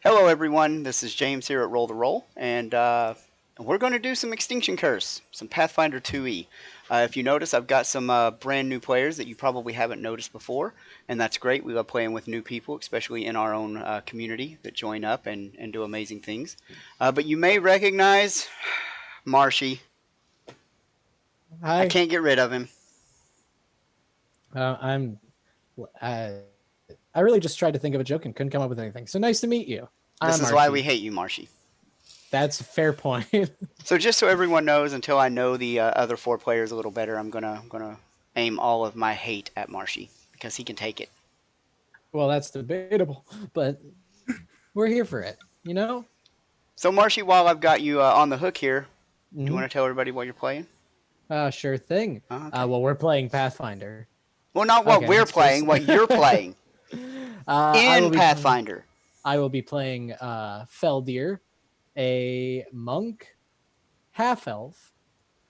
Hello, everyone. This is James here at Roll the Roll, and we're going to do some Extinction Curse, some Pathfinder 2e. If you notice, I've got some brand new players that you probably haven't noticed before, and that's great. We love playing with new people, especially in our own community that join up and do amazing things. But you may recognize Marshy. I Hi. can't get rid of him. I'm. Uh, I really just tried to think of a joke and couldn't come up with anything. So nice to meet you. This I'm is why we Archie. hate you, Marshy. That's a fair point. So just so everyone knows, until I know the other four players a little better, I'm gonna aim all of my hate at Marshy because he can take it. Well, that's debatable, but we're here for it. You know. So Marshy, while I've got you on the hook here, do you Mm-hmm. want to tell everybody what you're playing? Sure thing. Oh, okay. Well, we're playing Pathfinder. Well, not what Okay, we're let's playing, first. what you're playing I will in be. Pathfinder. I will be playing Feldir, a monk, half elf,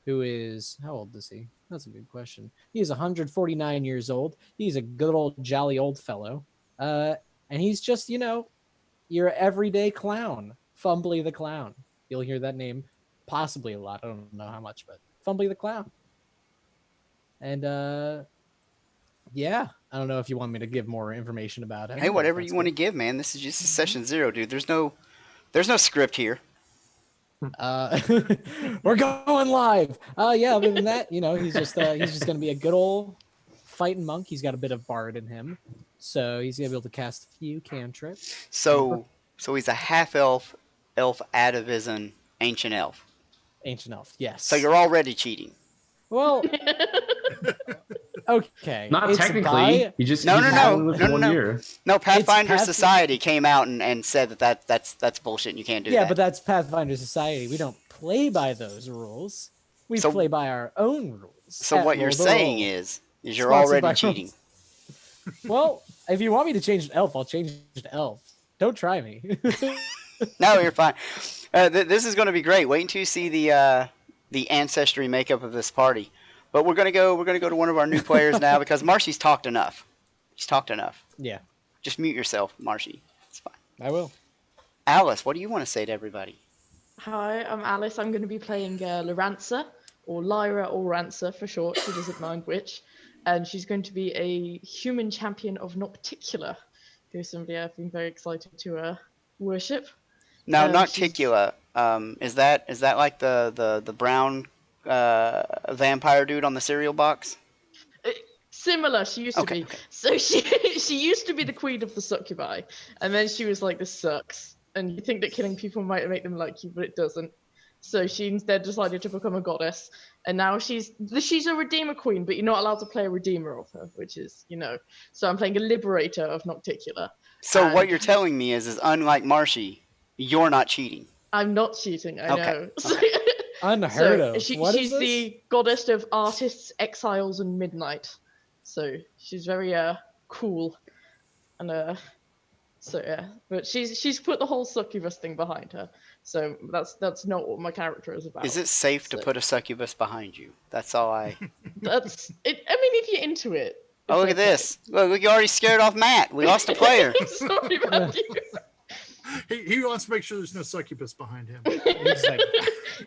who is how old is he? That's a good question. He is 149 years old. He's a good old jolly old fellow. And he's just, your everyday clown, Fumbly the Clown. You'll hear that name possibly a lot. I don't know how much, but Fumbly the Clown. And yeah, I don't know if you want me to give more information about Hey, him or if whatever that's you want to good. give, man. This is just a session zero, dude. There's no script here. Uh, we're going live. Yeah. Other than that, he's just gonna be a good old fighting monk. He's got a bit of bard in him, so he's gonna be able to cast a few cantrips. So he's a half elf, elf atavism, ancient elf. Ancient elf, So yes. you're already cheating. Well, okay, Not it's technically. by He just No, he no, just path. only no, lived no, no, one no. year. No, It's Pathfinder path. Society came out and said that's bullshit and you can't do Yeah, that. but that's Pathfinder Society. We don't play by those rules. We So play by our own rules so at what you're Roll the saying Roll, is you're sponsored already by cheating. Rolls. Well, if you want me to change to elf, I'll change to elf. Don't try me. No, you're fine. This is going to be great. Wait until you see the ancestry makeup of this party. But we're gonna go to one of our new players now because Marshy's talked enough. She's talked enough. Yeah, Just mute yourself, Marshy. It's fine. I will. Alice, what do you want to say to everybody? Hi, I'm Alice. I'm going to be playing Loranza, or Lyra or Rancer for short. She doesn't mind which. And she's going to be a human champion of Nocticula, who's somebody I've been very excited to worship. Now, She's Nocticula, is that like the brown vampire dude on the cereal box? uh, similar. She used to Okay, be. okay. So she used to be the queen of the succubi, and then she was like, "This sucks." And you think that killing people might make them like you, but it doesn't. So she instead decided to become a goddess, and now she's a redeemer queen, but you're not allowed to play a redeemer of her, which is. So I'm playing a liberator of Nocticula, So what and you're telling me is unlike Marshy, you're not cheating. I'm not cheating. I Okay, know. okay. Unheard So of. What is she's this? the goddess of artists, exiles, and midnight. So she's very cool, and so yeah. But she's put the whole succubus thing behind her. So that's not what my character is about. Is it safe to So put a succubus behind you? That's all I. that's it. I mean, if you're into it, Oh, it's look at okay. this. Look, you already scared off Matt. We lost a player. Sorry about you. He wants to make sure there's no succubus behind him. He's like,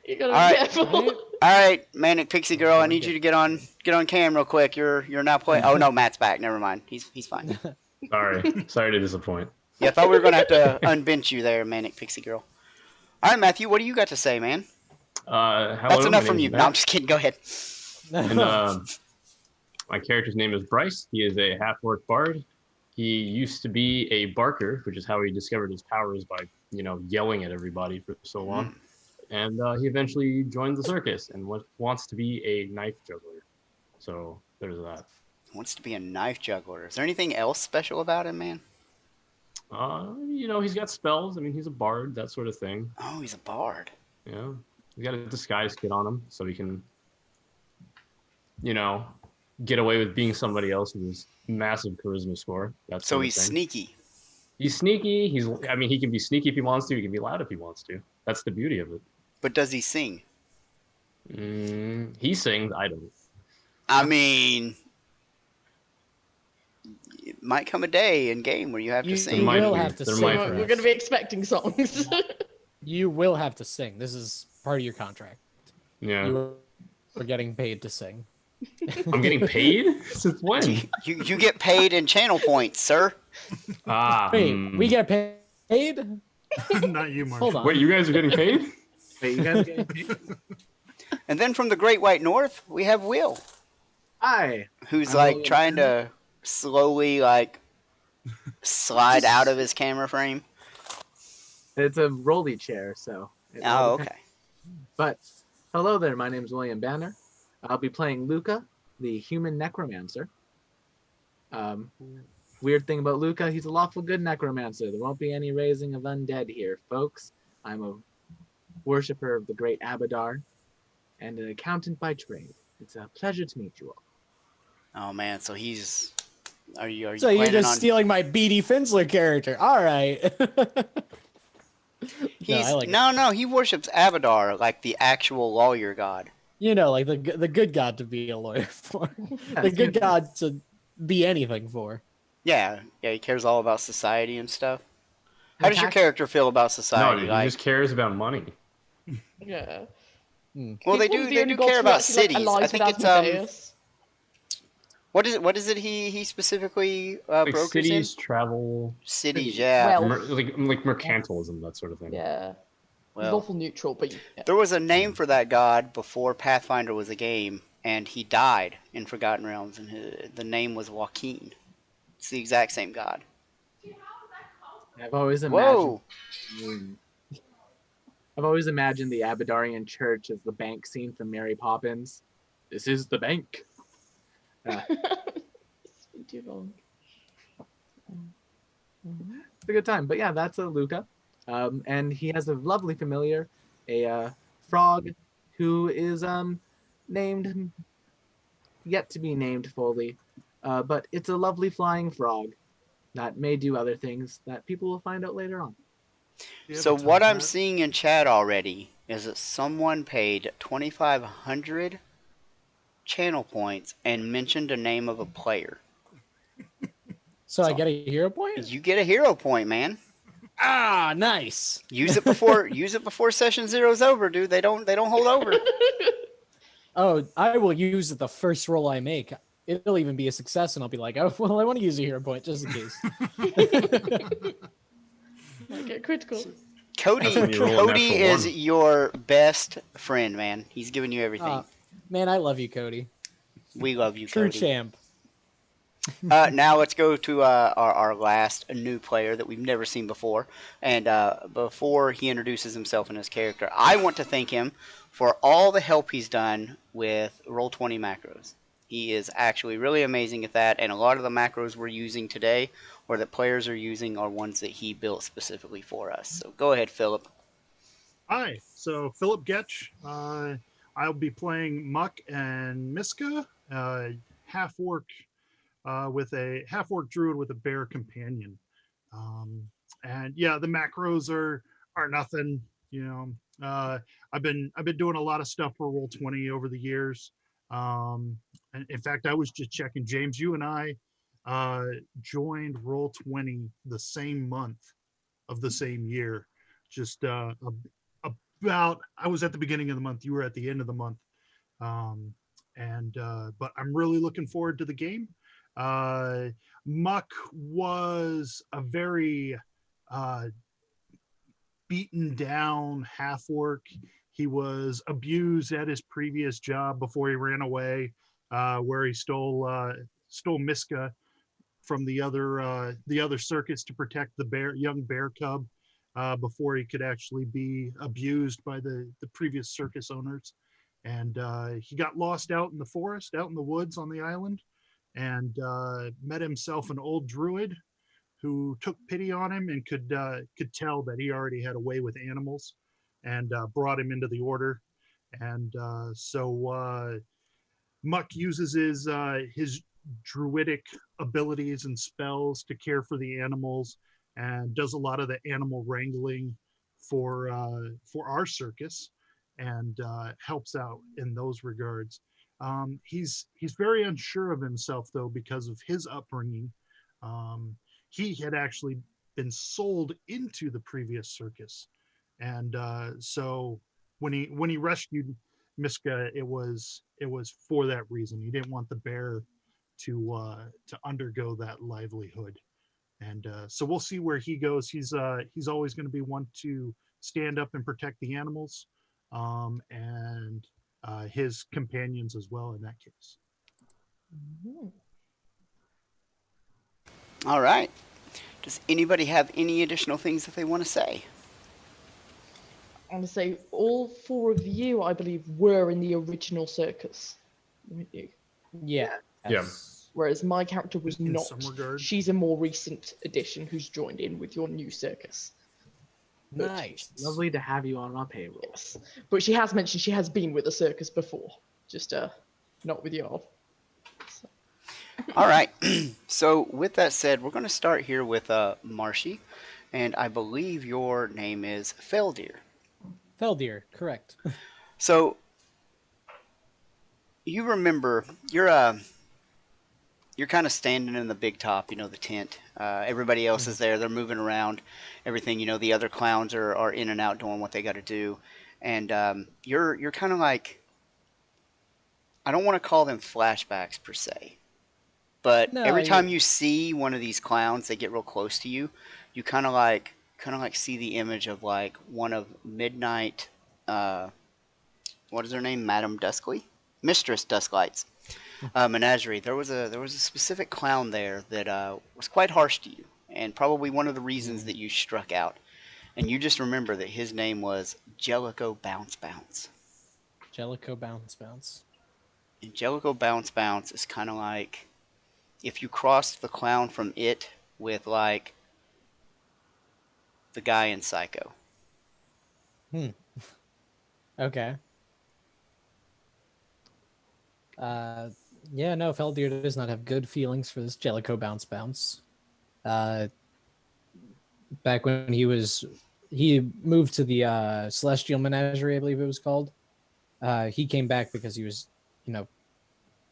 You gotta All be right. careful. right? All right, Manic Pixie Girl, I need you to get on cam real quick. You're now playing. Oh no, Matt's back. Never mind. He's fine. Sorry to disappoint. Yeah, I thought we were gonna have to unbench you there, Manic Pixie Girl. All right, Matthew, what do you got to say, man? Hello, That's enough my from name's you. No, Matt, I'm just kidding. Go ahead. and my character's name is Bryce. He is a half-orc bard. He used to be a barker, which is how he discovered his powers by yelling at everybody for so long. And he eventually joined the circus and wants to be a knife juggler. So there's that. Wants to be a knife juggler. Is there anything else special about him, man? He's got spells. I mean, he's a bard, that sort of thing. Oh, he's a bard. Yeah, he's got a disguise kit on him, so he can, get away with being somebody else with his massive charisma score. That So sort of he's thing. sneaky. He's sneaky. He can be sneaky if he wants to. He can be loud if he wants to. That's the beauty of it. But does he sing? He sings. I don't. I mean, it might come a day in game where you have to You sing. might will be. have to There sing. might So be. we're going to be expecting songs. You will have to sing. This is part of your contract. Yeah. You are getting paid to sing. I'm getting paid? Since when? You get paid in channel points, sir. Ah. Wait, we get paid? Not you, Marshall. Hold on. Wait, you guys are getting paid? Wait, you guys are getting paid? And then from the Great White North, we have Will, Hi. who's I'm like William trying Banner. to slowly like slide out of his camera frame. It's a rolly chair, so. it Oh, all depends. okay. But hello there, my name is William Banner. I'll be playing Luca, the human necromancer. Weird thing about Luca, he's a lawful good necromancer. There won't be any raising of undead here, folks. I'm a worshiper of the great Abadar and an accountant by trade. It's a pleasure to meet you all. Oh man, so he's. Are you So you're planning just on? stealing my Beady Finsler character. All right. He's I like it. no. He worships Abadar, like the actual lawyer god. You know, like the good god to be a lawyer for. The Yes, good yes. god to be anything for. Yeah, he cares all about society and stuff. How does your Attack- character feel about No, society? dude, like, he just cares about money. Yeah. well, they He's one do. of the They only do gods care who about actually, like, cities. aligns I with think it's Asmodeus. What is it? He specifically Like brokers cities, in? travel, Cities, yeah. Well, like mercantilism, that sort of thing. yeah. He's Well, lawful neutral, but yeah. there was a name for that god before Pathfinder was a game, and he died in Forgotten Realms, and the name was Joaquin. It's the exact same god. I've always imagined. Whoa! I've always imagined the Abadarian church as the bank scene from Mary Poppins. This is the bank. It's been too long. It's a good time. But yeah, that's a Luca. And he has a lovely familiar, a frog who is named, yet to be named fully. But it's a lovely flying frog that may do other things that people will find out later on. You have So a top what I'm hat? seeing in chat already is that someone paid 2,500 channel points and mentioned a name of a player. So I get a hero point? You get a hero point, man. Ah, nice. Use it before session zero's over, dude. They don't hold over. Oh, I will use it the first roll I make. It'll even be a success, and I'll be like, oh, well, I want to use a hero point just in case. Might get critical. Cody That's when you roll a Cody natural is one. your best friend, man. He's giving you everything. Man, I love you, Cody. We love you, True Cody. champ. Now let's go to our last new player that we've never seen before. And before he introduces himself and his character, I want to thank him for all the help he's done with Roll20 macros. He is actually really amazing at that, and a lot of the macros we're using today, or that players are using, are ones that he built specifically for us. So go ahead, Philip. Hi, so Philip Getch. I'll be playing Muck and Miska, half orc with a half orc druid with a bear companion. And yeah, the macros are nothing. You know, I've been doing a lot of stuff for Roll20 over the years. And in fact, I was just checking, James. You and I joined Roll20 the same month of the same year. Just about, I was at the beginning of the month. You were at the end of the month. But I'm really looking forward to the game. Muck was a very beaten down half orc. He was abused at his previous job before he ran away, where he stole Miska from the other circuits to protect the young bear cub before he could actually be abused by the previous circus owners. And he got lost out in the forest, out in the woods on the island, and met himself an old druid who took pity on him and could tell that he already had a way with animals, and brought him into the order. And so Muck uses his druidic abilities and spells to care for the animals, and does a lot of the animal wrangling for our circus, and helps out in those regards. He's very unsure of himself though, because of his upbringing. He had actually been sold into the previous circus, and so when he rescued Miska, it was for that reason. He didn't want the bear to undergo that livelihood, and so we'll see where he goes. He's always going to be one to stand up and protect the animals, and his companions as well in that case. Mhm. All right. Does anybody have any additional things that they want to say? I want to say all four of you, I believe, were in the original circus, weren't you? Yeah. Yeah. Whereas my character was In not. some regard. She's a more recent addition who's joined in with your new circus. But Nice. Lovely to have you on my payroll. yes, but she has mentioned she has been with a circus before, just not with y'all. So. All right. So with that said, we're going to start here with Marshy, and I believe your name is Feldir. Feldir, correct. So you remember you're kind of standing in the big top, the tent. Everybody else is there. They're moving around. Everything, the other clowns are in and out doing what they got to do, and you're kind of like, I don't want to call them flashbacks per se, but No, every time you you see one of these clowns, they get real close to you. You kind of like see the image of like one of Midnight. What is her name? Madame Duskly, Mistress Dusklight's menagerie. There was a specific clown there that was quite harsh to you, and probably one of the reasons that you struck out. And you just remember that his name was Jellico Bounce Bounce. Jellico Bounce Bounce. And Jellico Bounce Bounce is kind of like if you crossed the clown from It with like the guy in Psycho. Hmm. Okay. Yeah, no, Feldir does not have good feelings for this Jellico Bounce Bounce. Uh, back when he moved to the Celestial Menagerie, I believe it was called. He came back because you know,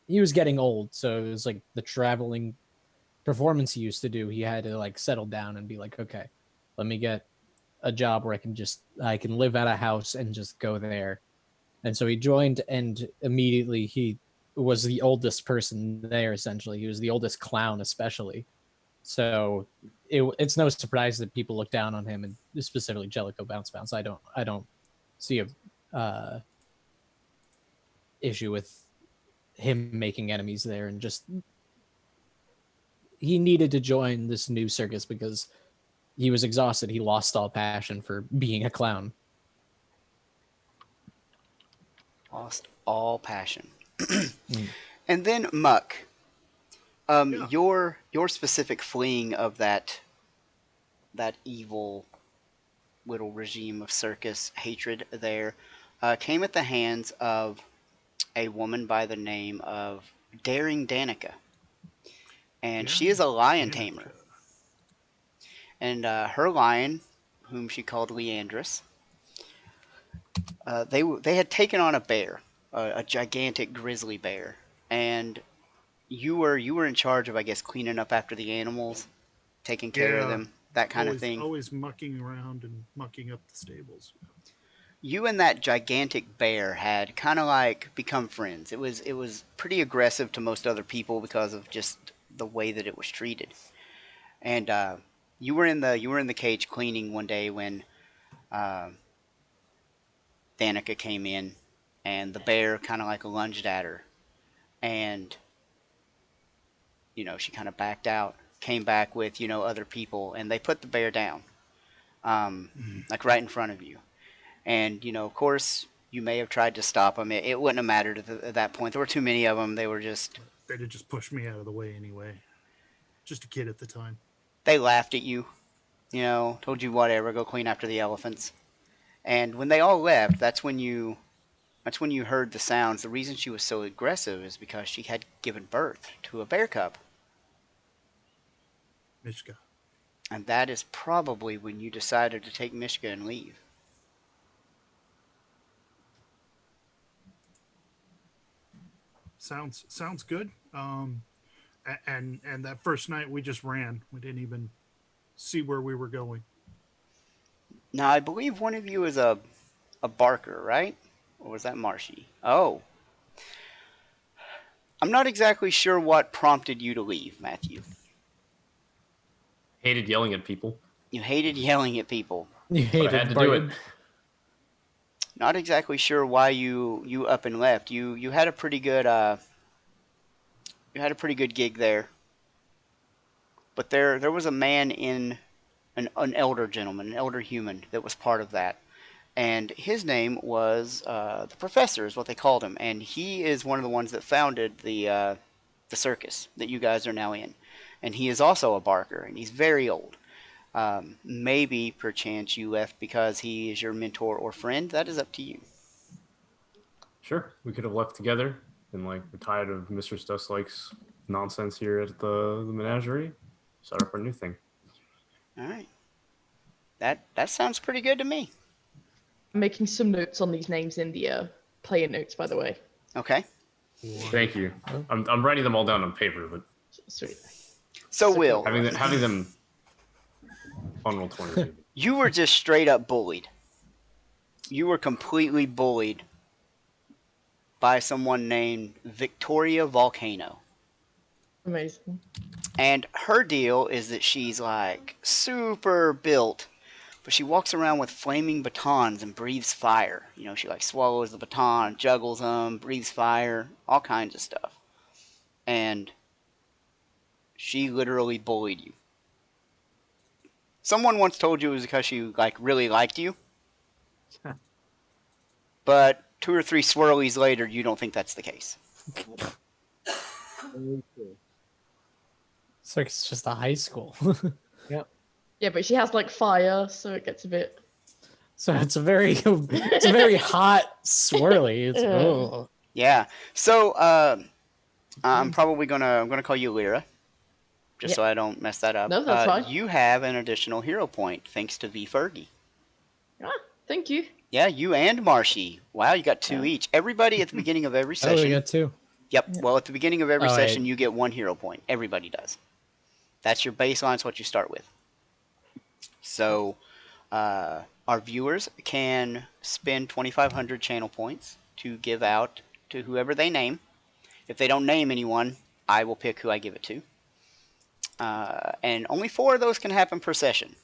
he was getting old, so it was like the traveling performance he used to do. He had to like settle down and be like, okay, let me get a job where I can live at a house and just go there. And so he joined, and immediately he was the oldest person there. Essentially, he was the oldest clown, especially. So it's no surprise that people look down on him, and specifically Jellico Bounce Bounce. I don't see a issue with him making enemies there, and just he needed to join this new circus because he was exhausted. He lost all passion for being a clown. Lost all passion. Mm. And then Muck, Yeah. your specific fleeing of that evil little regime of circus hatred there came at the hands of a woman by the name of Daring Danica, and she is Daring a lion tamer. Danica. And her lion, whom she called Leandris, they had taken on a bear, a gigantic grizzly bear, and you were in charge of, I guess, cleaning up after the animals, taking care of Yeah. them, that kind of thing. Always mucking around and mucking up the stables. You and that gigantic bear had kind of like become friends. It was pretty aggressive to most other people because of just the way that it was treated. And you were in the cage cleaning one day when uh, Danica came in, and the bear kind of like lunged at her, and she kind of backed out, came back with other people, and they put the bear down, Mm. like right in front of you. And of course, you may have tried to stop them. It wouldn't have mattered at that point. There were too many of them. They were just They'd have just pushed me out of the way anyway. Just a kid at the time. they laughed at you. Told you whatever, go clean after the elephants. And when they all left, that's when you heard the sounds. The reason she was so aggressive is because she had given birth to a bear cub. Mishka. And that is probably when you decided to take Mishka and leave. Sounds good. And that first night we just ran. We didn't even see where we were going. Now, I believe one of you is a Barker, right? Or was that Marshy? Oh. I'm not exactly sure what prompted you to leave, Matthew. Hated yelling at people. You hated yelling at people. You But I hated had to do it. Not exactly sure why you up and left. You had a pretty good gig there. But there was a man in an elder gentleman, an elder human that was part of that. And his name was the Professor, is what they called him. And he is one of the ones that founded the circus that you guys are now in. And he is also a Barker, and he's very old. Maybe, perchance, you left because he is your mentor or friend. That is up to you. Sure, we could have left together, and like we're tired of Mr. Stuslake's nonsense here at the menagerie. Start up our new thing. All right. That sounds pretty good to me. I'm making some notes on these names in the player notes, by the way. Okay. Thank you. I'm writing them all down on paper, but Sweet. So, Will, having them on Roll20. you were just straight up bullied. You were completely bullied by someone named Victoria Volcano. Amazing. And her deal is that she's like super built, but she walks around with flaming batons and breathes fire. You know, she like swallows the baton, juggles them, breathes fire, all kinds of stuff. And she literally bullied you. Someone once told you it was because she like really liked you. But 2 or 3 swirlies later, you don't think that's the case. Circus is just a high school. Yeah, but she has like fire, so it gets a bit. So it's a very hot swirly. It's oh. Yeah. So I'm probably gonna call you Lyra, just so I don't mess that up. No, that's fine. You have an additional hero point thanks to V Fergie. Ah, thank you. Yeah, you and Marshy. Wow, you got 2 Yeah. each. Everybody at the beginning of every Oh, session. we got 2. Yep. Yeah. Well, at the beginning of every Oh, session, right. you get 1 hero point. Everybody does. That's your baseline. It's what you start with. So, our viewers can spend 2,500 channel points to give out to whoever they name. If they don't name anyone, I will pick who I give it to. And only 4 of those can happen per session.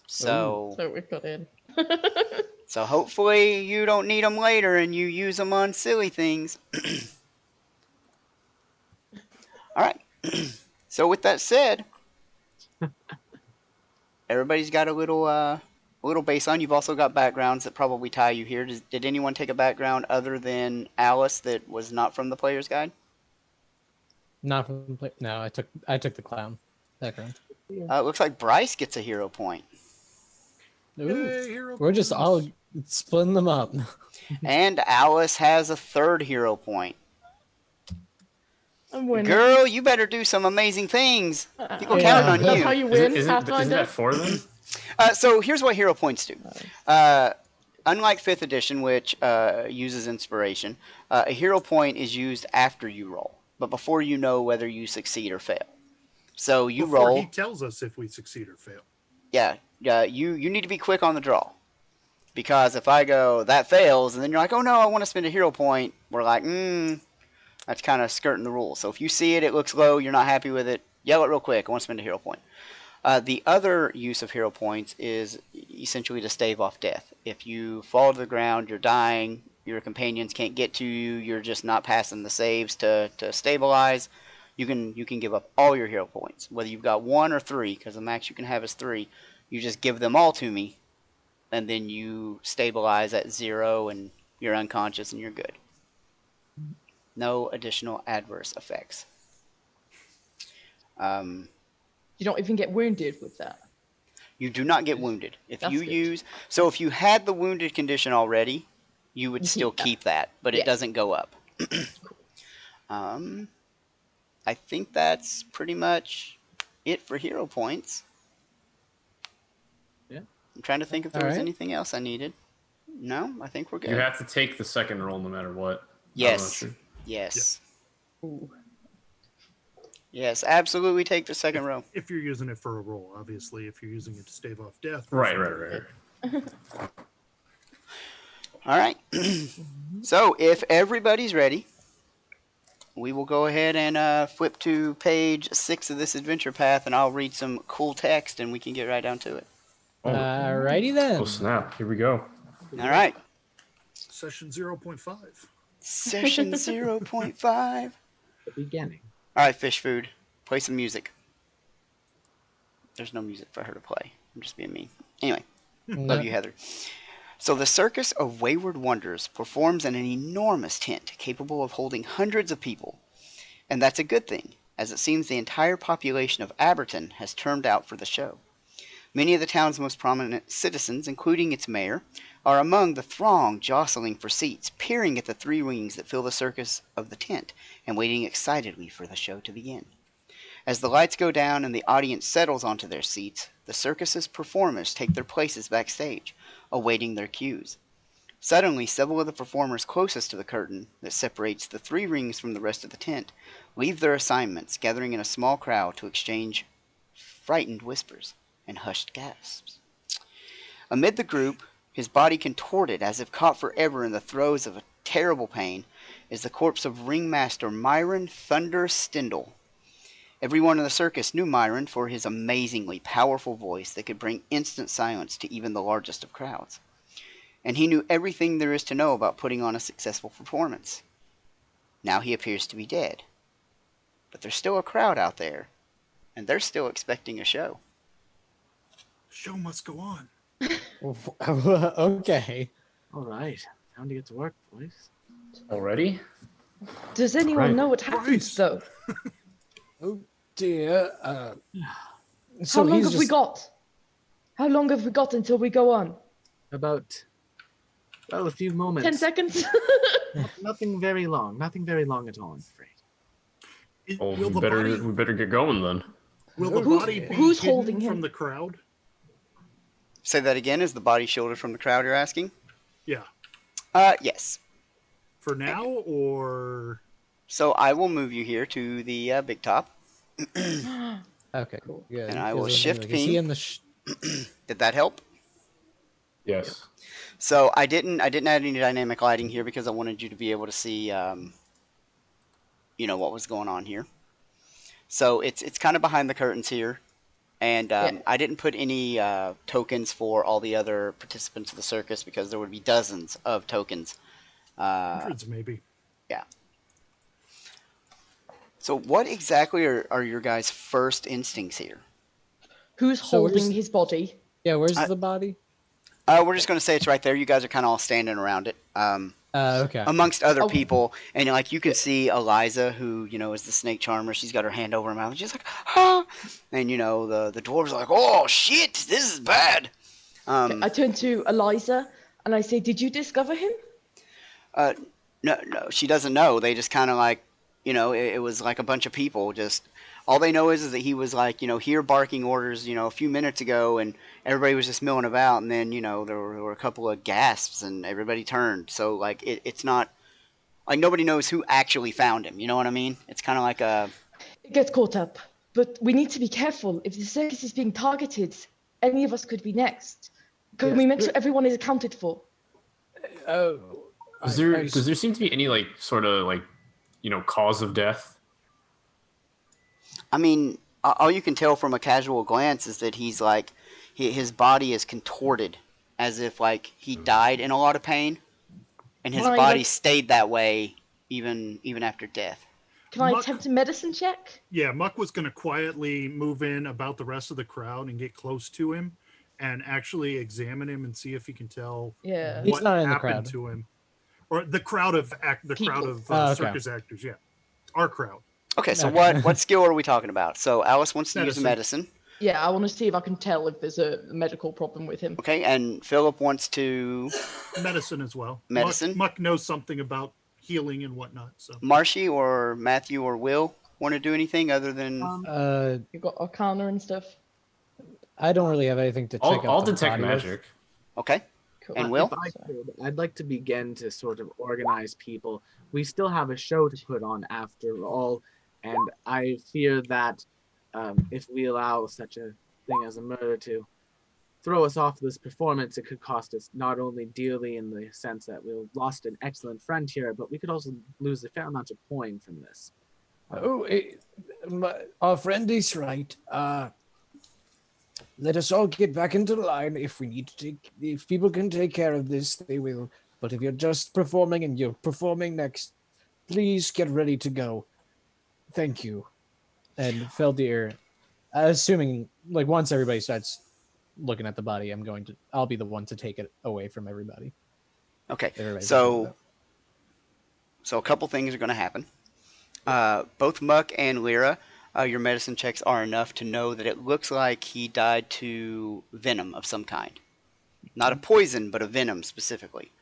So, So we've got in. so hopefully you don't need them later and you use them on silly things. All right. So with that said, everybody's got a little baseline. You've also got backgrounds that probably tie you here. Did anyone take a background other than Alice that was not from the player's guide? Not from the play. No, I took the clown background. It looks like Bryce gets a hero point. Ooh. Yay, hero We're just points. all splitting them up. And Alice has a 3rd hero point. I'm winning. Girl, you better do some amazing things. People Yeah. counting on That's you. how you win, Isn't Pathfinder. that 4 then? So here's what hero points do. Unlike 5th edition, which uses inspiration, a hero point is used after you roll, but before you know whether you succeed or fail. So you Before roll. he tells us if we succeed or fail. Yeah, you need to be quick on the draw. Because if I go, that fails, and then you're like, oh no, I want to spend a hero point, we're like, that's kind of skirting the rules. So if you see it, it looks low, you're not happy with it, yell it real quick, I want to spend a hero point. The other use of hero points is essentially to stave off death. If you fall to the ground, you're dying, your companions can't get to you, you're just not passing the saves to stabilize, you can give up all your hero points. Whether you've got 1 or 3, because the max you can have is 3, you just give them all to me, and then you stabilize at 0, and you're unconscious, and you're good. No additional adverse effects. You don't even get wounded with that. You do not get wounded. If That's you good. use... So if you had the wounded condition already, you would You still keep that. keep that, but Yeah. it doesn't go up. I think that's pretty much it for hero points. Yeah. I'm trying to think if there was Alright. anything else I needed. No, I think we're good. You have to take the second roll no matter what. Yes. I'm not sure. Yes. Ooh. Yes, absolutely take the second row. If you're using it for a roll, obviously, if you're using it to stave off death. Right. All right. So if everybody's ready, we will go ahead and flip to page 6 of this adventure path, and I'll read some cool text, and we can get right down to it. Alrighty then. Oh snap! Here we go. All right. Session 0.5. Session 0.5. The beginning. All right, fish food. Play some music. There's no music for her to play. I'm just being mean. Anyway, love you, Heather. So the Circus of Wayward Wonders performs in an enormous tent capable of holding hundreds of people. And that's a good thing, as it seems the entire population of Aberton has turned out for the show. Many of the town's most prominent citizens, including its mayor, are among the throng jostling for seats, peering at the three wings that fill the circus of the tent, and waiting excitedly for the show to begin. As the lights go down and the audience settles onto their seats, the circus's performers take their places backstage, awaiting their cues. Suddenly, several of the performers closest to the curtain that separates the three rings from the rest of the tent leave their assignments, gathering in a small crowd to exchange frightened whispers and hushed gasps. Amid the group, his body contorted as if caught forever in the throes of a terrible pain, is the corpse of ringmaster Myron Thunder Stindle. Everyone in the circus knew Myron for his amazingly powerful voice that could bring instant silence to even the largest of crowds. And he knew everything there is to know about putting on a successful performance. Now he appears to be dead. But there's still a crowd out there, and they're still expecting a show. The show must go on. Okay. All right. Time to get to work, boys. Already? Does anyone Right. know what happens, though? Oh dear. How So long he's have we just- got? How long have we got until we go on? About, well, a few moments. 10 seconds? Nothing very long. Nothing very long at all, I'm afraid. Well, Will we better get going then. will the Who's- body be who's hidden holding him? from the crowd? Say that again. Is the body shielded from the crowd, you're asking? Yeah. Yes. For now, or So I will move you here to the big top. Okay, good. And I will Because shift like, is he ping. in the Did that help? Yes. So I didn't add any dynamic lighting here because I wanted you to be able to see, what was going on here. So it's kind of behind the curtains here, and I didn't put any tokens for all the other participants of the circus because there would be dozens of tokens. hundreds maybe? So what exactly are your guys' first instincts here? Who's So we're holding just- his body? Yeah, where's I- the body? We're just going to say it's right there. You guys are kind of all standing around it. Okay. Amongst other Oh. people, and like you can see Eliza, who is the snake charmer. She's got her hand over her mouth, and she's like, "Ah!" And the dwarves are like, "Oh shit, this is bad." I turn to Eliza and I say, "Did you discover him?" No, she doesn't know. They just kind of like, it was like a bunch of people. Just all they know is that he was like, here barking orders, a few minutes ago, and everybody was just milling about, and then there were a couple of gasps, and everybody turned. So like, it's not like nobody knows who actually found him. You know what I mean? It's kind of like a. It gets caught up. But we need to be careful. If the circus is being targeted, any of us could be next. Can we make sure everyone is accounted for? Oh. Does there seem to be any sort of cause of death? I mean, all you can tell from a casual glance is that he's like, his body is contorted, as if like he died in a lot of pain, and his Right, body like- stayed that way even after death. Can I Muck- attempt a medicine check? Yeah, Muck was going to quietly move in about the rest of the crowd and get close to him and actually examine him and see if he can tell Yeah. He's what not in the happened crowd. to him. Or the crowd of People. Okay. circus actors, yeah. Our crowd. Okay, so Okay. what skill are we talking about? So Alice wants to use medicine. Yeah, I want to see if I can tell if there's a medical problem with him. Okay, and Philip wants to Medicine as well. Medicine? Muck knows something about healing and whatnot. So Marshy or Matthew or Will want to do anything other than You've got Arcana and stuff. I don't really have anything to check out. I'll the detect body with. magic. okay? Cool. And Will? If I could, I'd like to begin to sort of organize people. We still have a show to put on after all, And I fear that if we allow such a thing as a murder to throw us off this performance, it could cost us not only dearly in the sense that we've lost an excellent friend here, but we could also lose a fair amount of coin from this. Our friend is right. Let us all get back into line. If people can take care of this, they will. But if you're just performing and you're performing next, please get ready to go. Thank you. And Feldir, assuming like once everybody starts looking at the body, I'll be the one to take it away from everybody. Okay. Everybody's okay with So a couple things are going to happen. Both Muck and Lyra, your medicine checks are enough to know that it looks like he died to venom of some kind. Not a poison, but a venom specifically.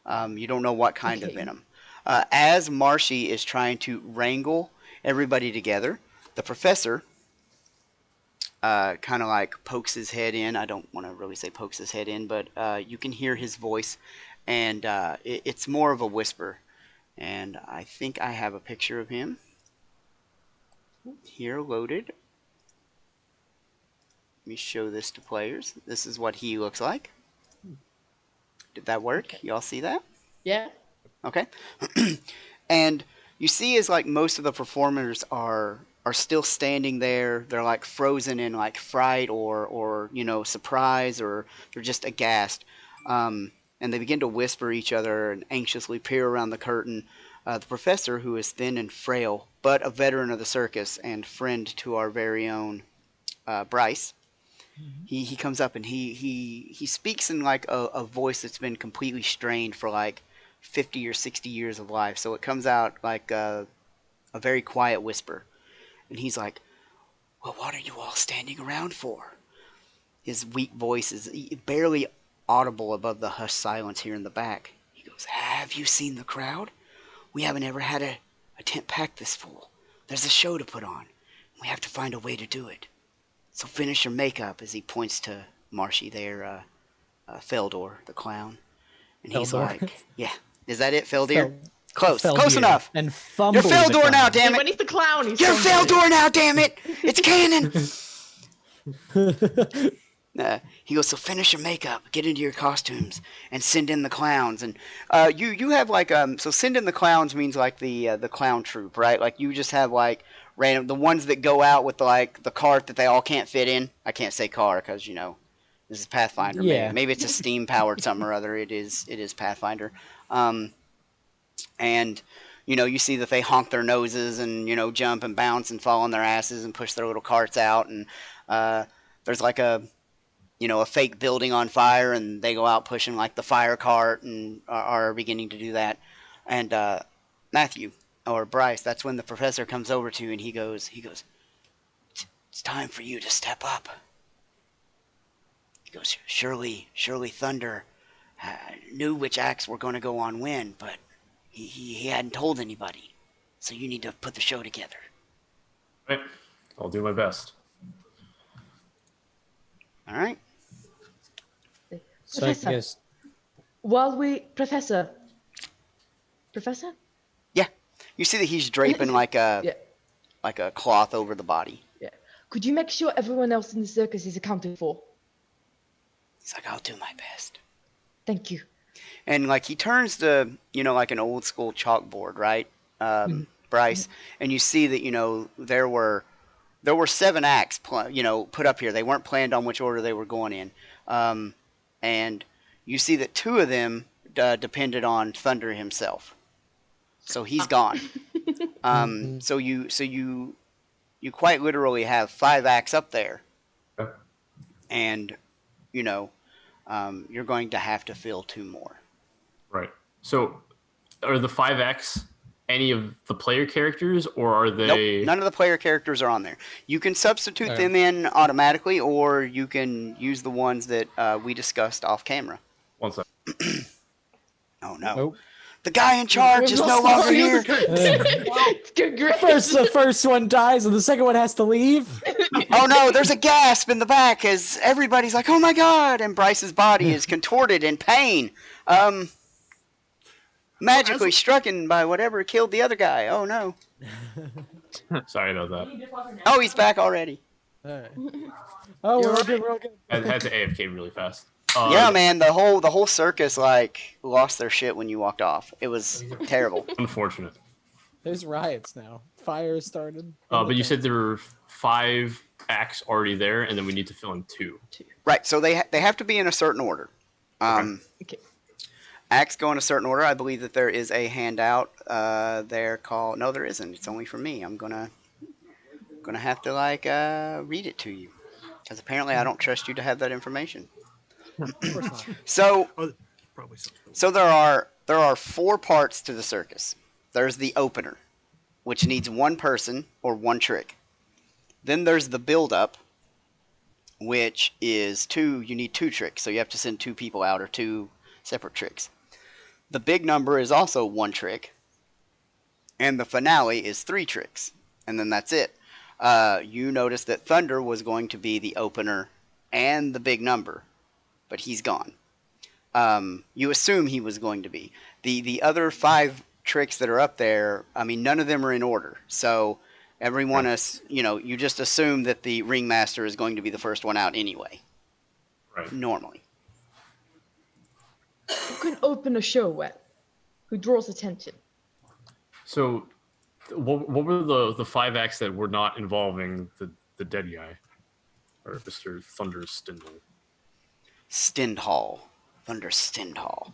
You don't know what kind of venom. As Marshy is trying to wrangle everybody together, the professor kind of like pokes his head in. I don't want to really say pokes his head in, but you can hear his voice, and it's more of a whisper. And I think I have a picture of him here loaded. Let me show this to players. This is what he looks like. Did that work? Okay. Y'all see that? Yeah. Okay. And you see as like most of the performers are still standing there. They're like frozen in like fright or surprise, or they're just aghast. And they begin to whisper each other and anxiously peer around the curtain. The professor, who is thin and frail, but a veteran of the circus and friend to our very own Bryce, he comes up and he speaks in like a voice that's been completely strained for like 50 or 60 years of life. So it comes out like a very quiet whisper. And he's like, "Well, what are you all standing around for?" His weak voice is barely audible above the hushed silence here in the back. He goes, "Have you seen the crowd? We haven't ever had a tent packed this full. There's a show to put on. We have to find a way to do it. So finish your makeup," as he points to Marshy there, Feldor, the clown. And he's Feldor. like, "Yeah, is that it, Feldir? Fel- Close Feldir. enough. And You're Fumble Feldor now, damn When it! he's the clown, he's You're somebody. Feldor now, damn it! It's canon." Feldir. He goes, "So finish your makeup, get into your costumes, and send in the clowns." And you have like so send in the clowns means like the clown troupe, right? Like you just have like random the ones that go out with like the cart that they all can't fit in. I can't say car because this is Pathfinder. Yeah. Maybe it's a steam powered something or other. It is Pathfinder. And you see that they honk their noses and jump and bounce and fall on their asses and push their little carts out. And there's like a fake building on fire, and they go out pushing like the fire cart and are beginning to do that. And Matthew or Bryce, that's when the professor comes over to you and he goes, "It's time for you to step up." He goes, Surely Thunder knew which acts were going to go on when, but he hadn't told anybody. So you need to put the show together." Right. I'll do my best. All right. So I Professor. guess Professor? You see that he's draping like a Yeah. like a cloth over the body. Could you make sure everyone else in the circus is accounted for? He's like, "I'll do my best." Thank you. And like he turns to like an old school chalkboard, right, Bryce, and you see that there were 7 acts put up here. They weren't planned on which order they were going in, and you see that 2 of them depended on Thunder himself, so he's gone. So you quite literally have 5 acts up there, Okay. and you're going to have to fill 2 more. Right. So, are the 5X any of the player characters, or are they? Nope, none of the player characters are on there. You can substitute Okay. them in automatically, or you can use the ones that we discussed off camera. One second. Oh no. Oh. The guy in charge is no longer here. First, the first one dies, and the second one has to leave. Oh no, there's a gasp in the back as everybody's like, "Oh my god!" And Bryce's body is contorted in pain. Magically struck by whatever killed the other guy. Oh no. Sorry about that. Oh, he's back already. All right. Oh, You're we're all right. good. We're all good. I had to AFK really fast. Yeah, man, the whole circus like lost their shit when you walked off. It was terrible. Unfortunate. There's riots now. Fire started. But you said there were 5 acts already there, and then we need to fill in 2. Right, so they have to be in a certain order. Okay. Acts go in a certain order. I believe that there is a handout there called. No, there isn't. It's only for me. I'm gonna have to like read it to you because apparently I don't trust you to have that information. Of course not. So Oh, probably something. So there are 4 parts to the circus. There's the opener, which needs 1 person or 1 trick. Then there's the build-up, which is 2. You need 2 tricks, so you have to send 2 people out or 2 separate tricks. The big number is also 1 trick, and the finale is 3 tricks, and then that's it. You notice that Thunder was going to be the opener and the big number, but he's gone. You assume he was going to be. The other 5 tricks that are up there, I mean, none of them are in order. So everyone is, you just assume that the ringmaster is going to be the first one out anyway. Right. Normally. Who can open a show well? Who draws attention? So, what were the 5 acts that were not involving the dead guy, or Mr. Thunder Stindle? Stendhal. Thunder Stendhal.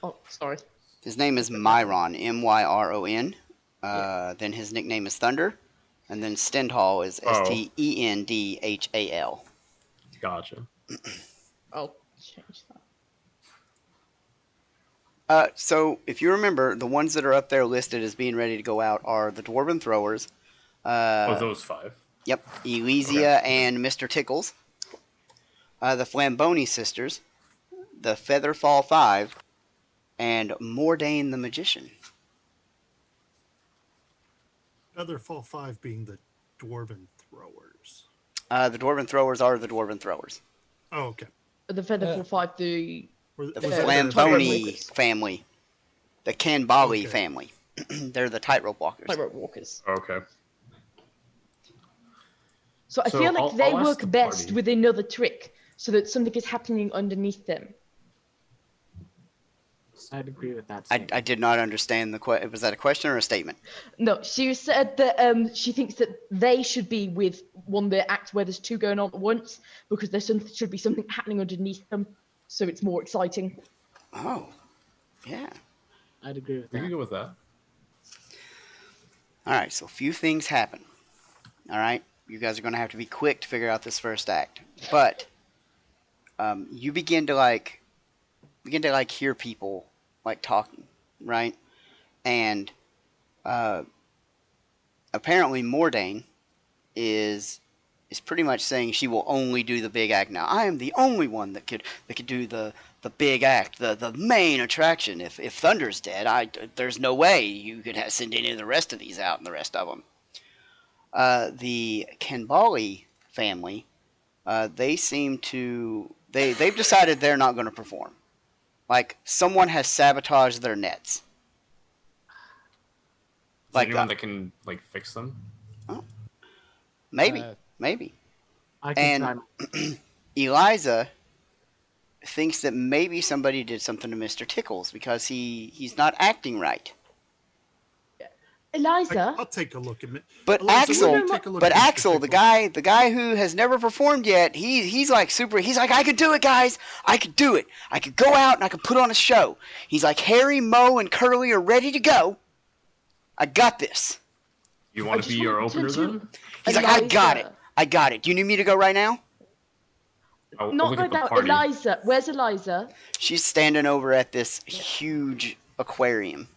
Oh, sorry. His name is Myron, Myron. Then his nickname is Thunder. And then Stendhal is Stendhal. Gotcha. I'll change that. So, if you remember, the ones that are up there listed as being ready to go out are the Dwarven Throwers. Those 5. Yep, Elysia and Mr. Tickles. The Flamboni Sisters. The Featherfall 5. And Mordain the Magician. Featherfall 5 being the Dwarven Throwers. The Dwarven Throwers are the Dwarven Throwers. Oh, okay. The Featherful 5, the Was The that Flamboni Walkers. family. The Kanbali Okay. family. They're the tightrope walkers. Tightrope Walkers. Okay. So I So feel like I'll they ask work the best party. with another trick, so that something is happening underneath them. I'd agree with that. I statement. did not understand the question. Was that a question or a statement? No, she said that she thinks that they should be with one of the acts where there's 2 going on at once, because there should be something happening underneath them, so it's more exciting. Oh, yeah. I'd agree with We that. can go with that. All right, so a few things happen. All right, you guys are going to have to be quick to figure out this first act. But you begin to hear people like talking, right? And apparently Mordain is pretty much saying she will only do the big act now. I am the only one that could do the big act, the main attraction. If Thunder's dead, there's no way you could send any of the rest of these out and the rest of them. The Kanbali family, they seem to they've decided they're not going to perform. Like someone has sabotaged their nets. Is Like anyone that can fix them? Maybe. I can And try. Eliza thinks that maybe somebody did something to Mr. Tickles because he's not acting right. Eliza, I'll take a look at it. But Alexa, Axel, will you take a look but at Mr. Axel, the Tickles? guy who has never performed yet, he's like super. He's like, I could do it, guys. I could do it. I could go out and I could put on a show. He's like, Harry, Mo, and Curly are ready to go. I got this. You want to be your opener then? He's like, I got it. I got it. Do you need me to go right now? I'll Not look right at the now. party. Eliza, where's Eliza? She's standing over at this huge aquarium.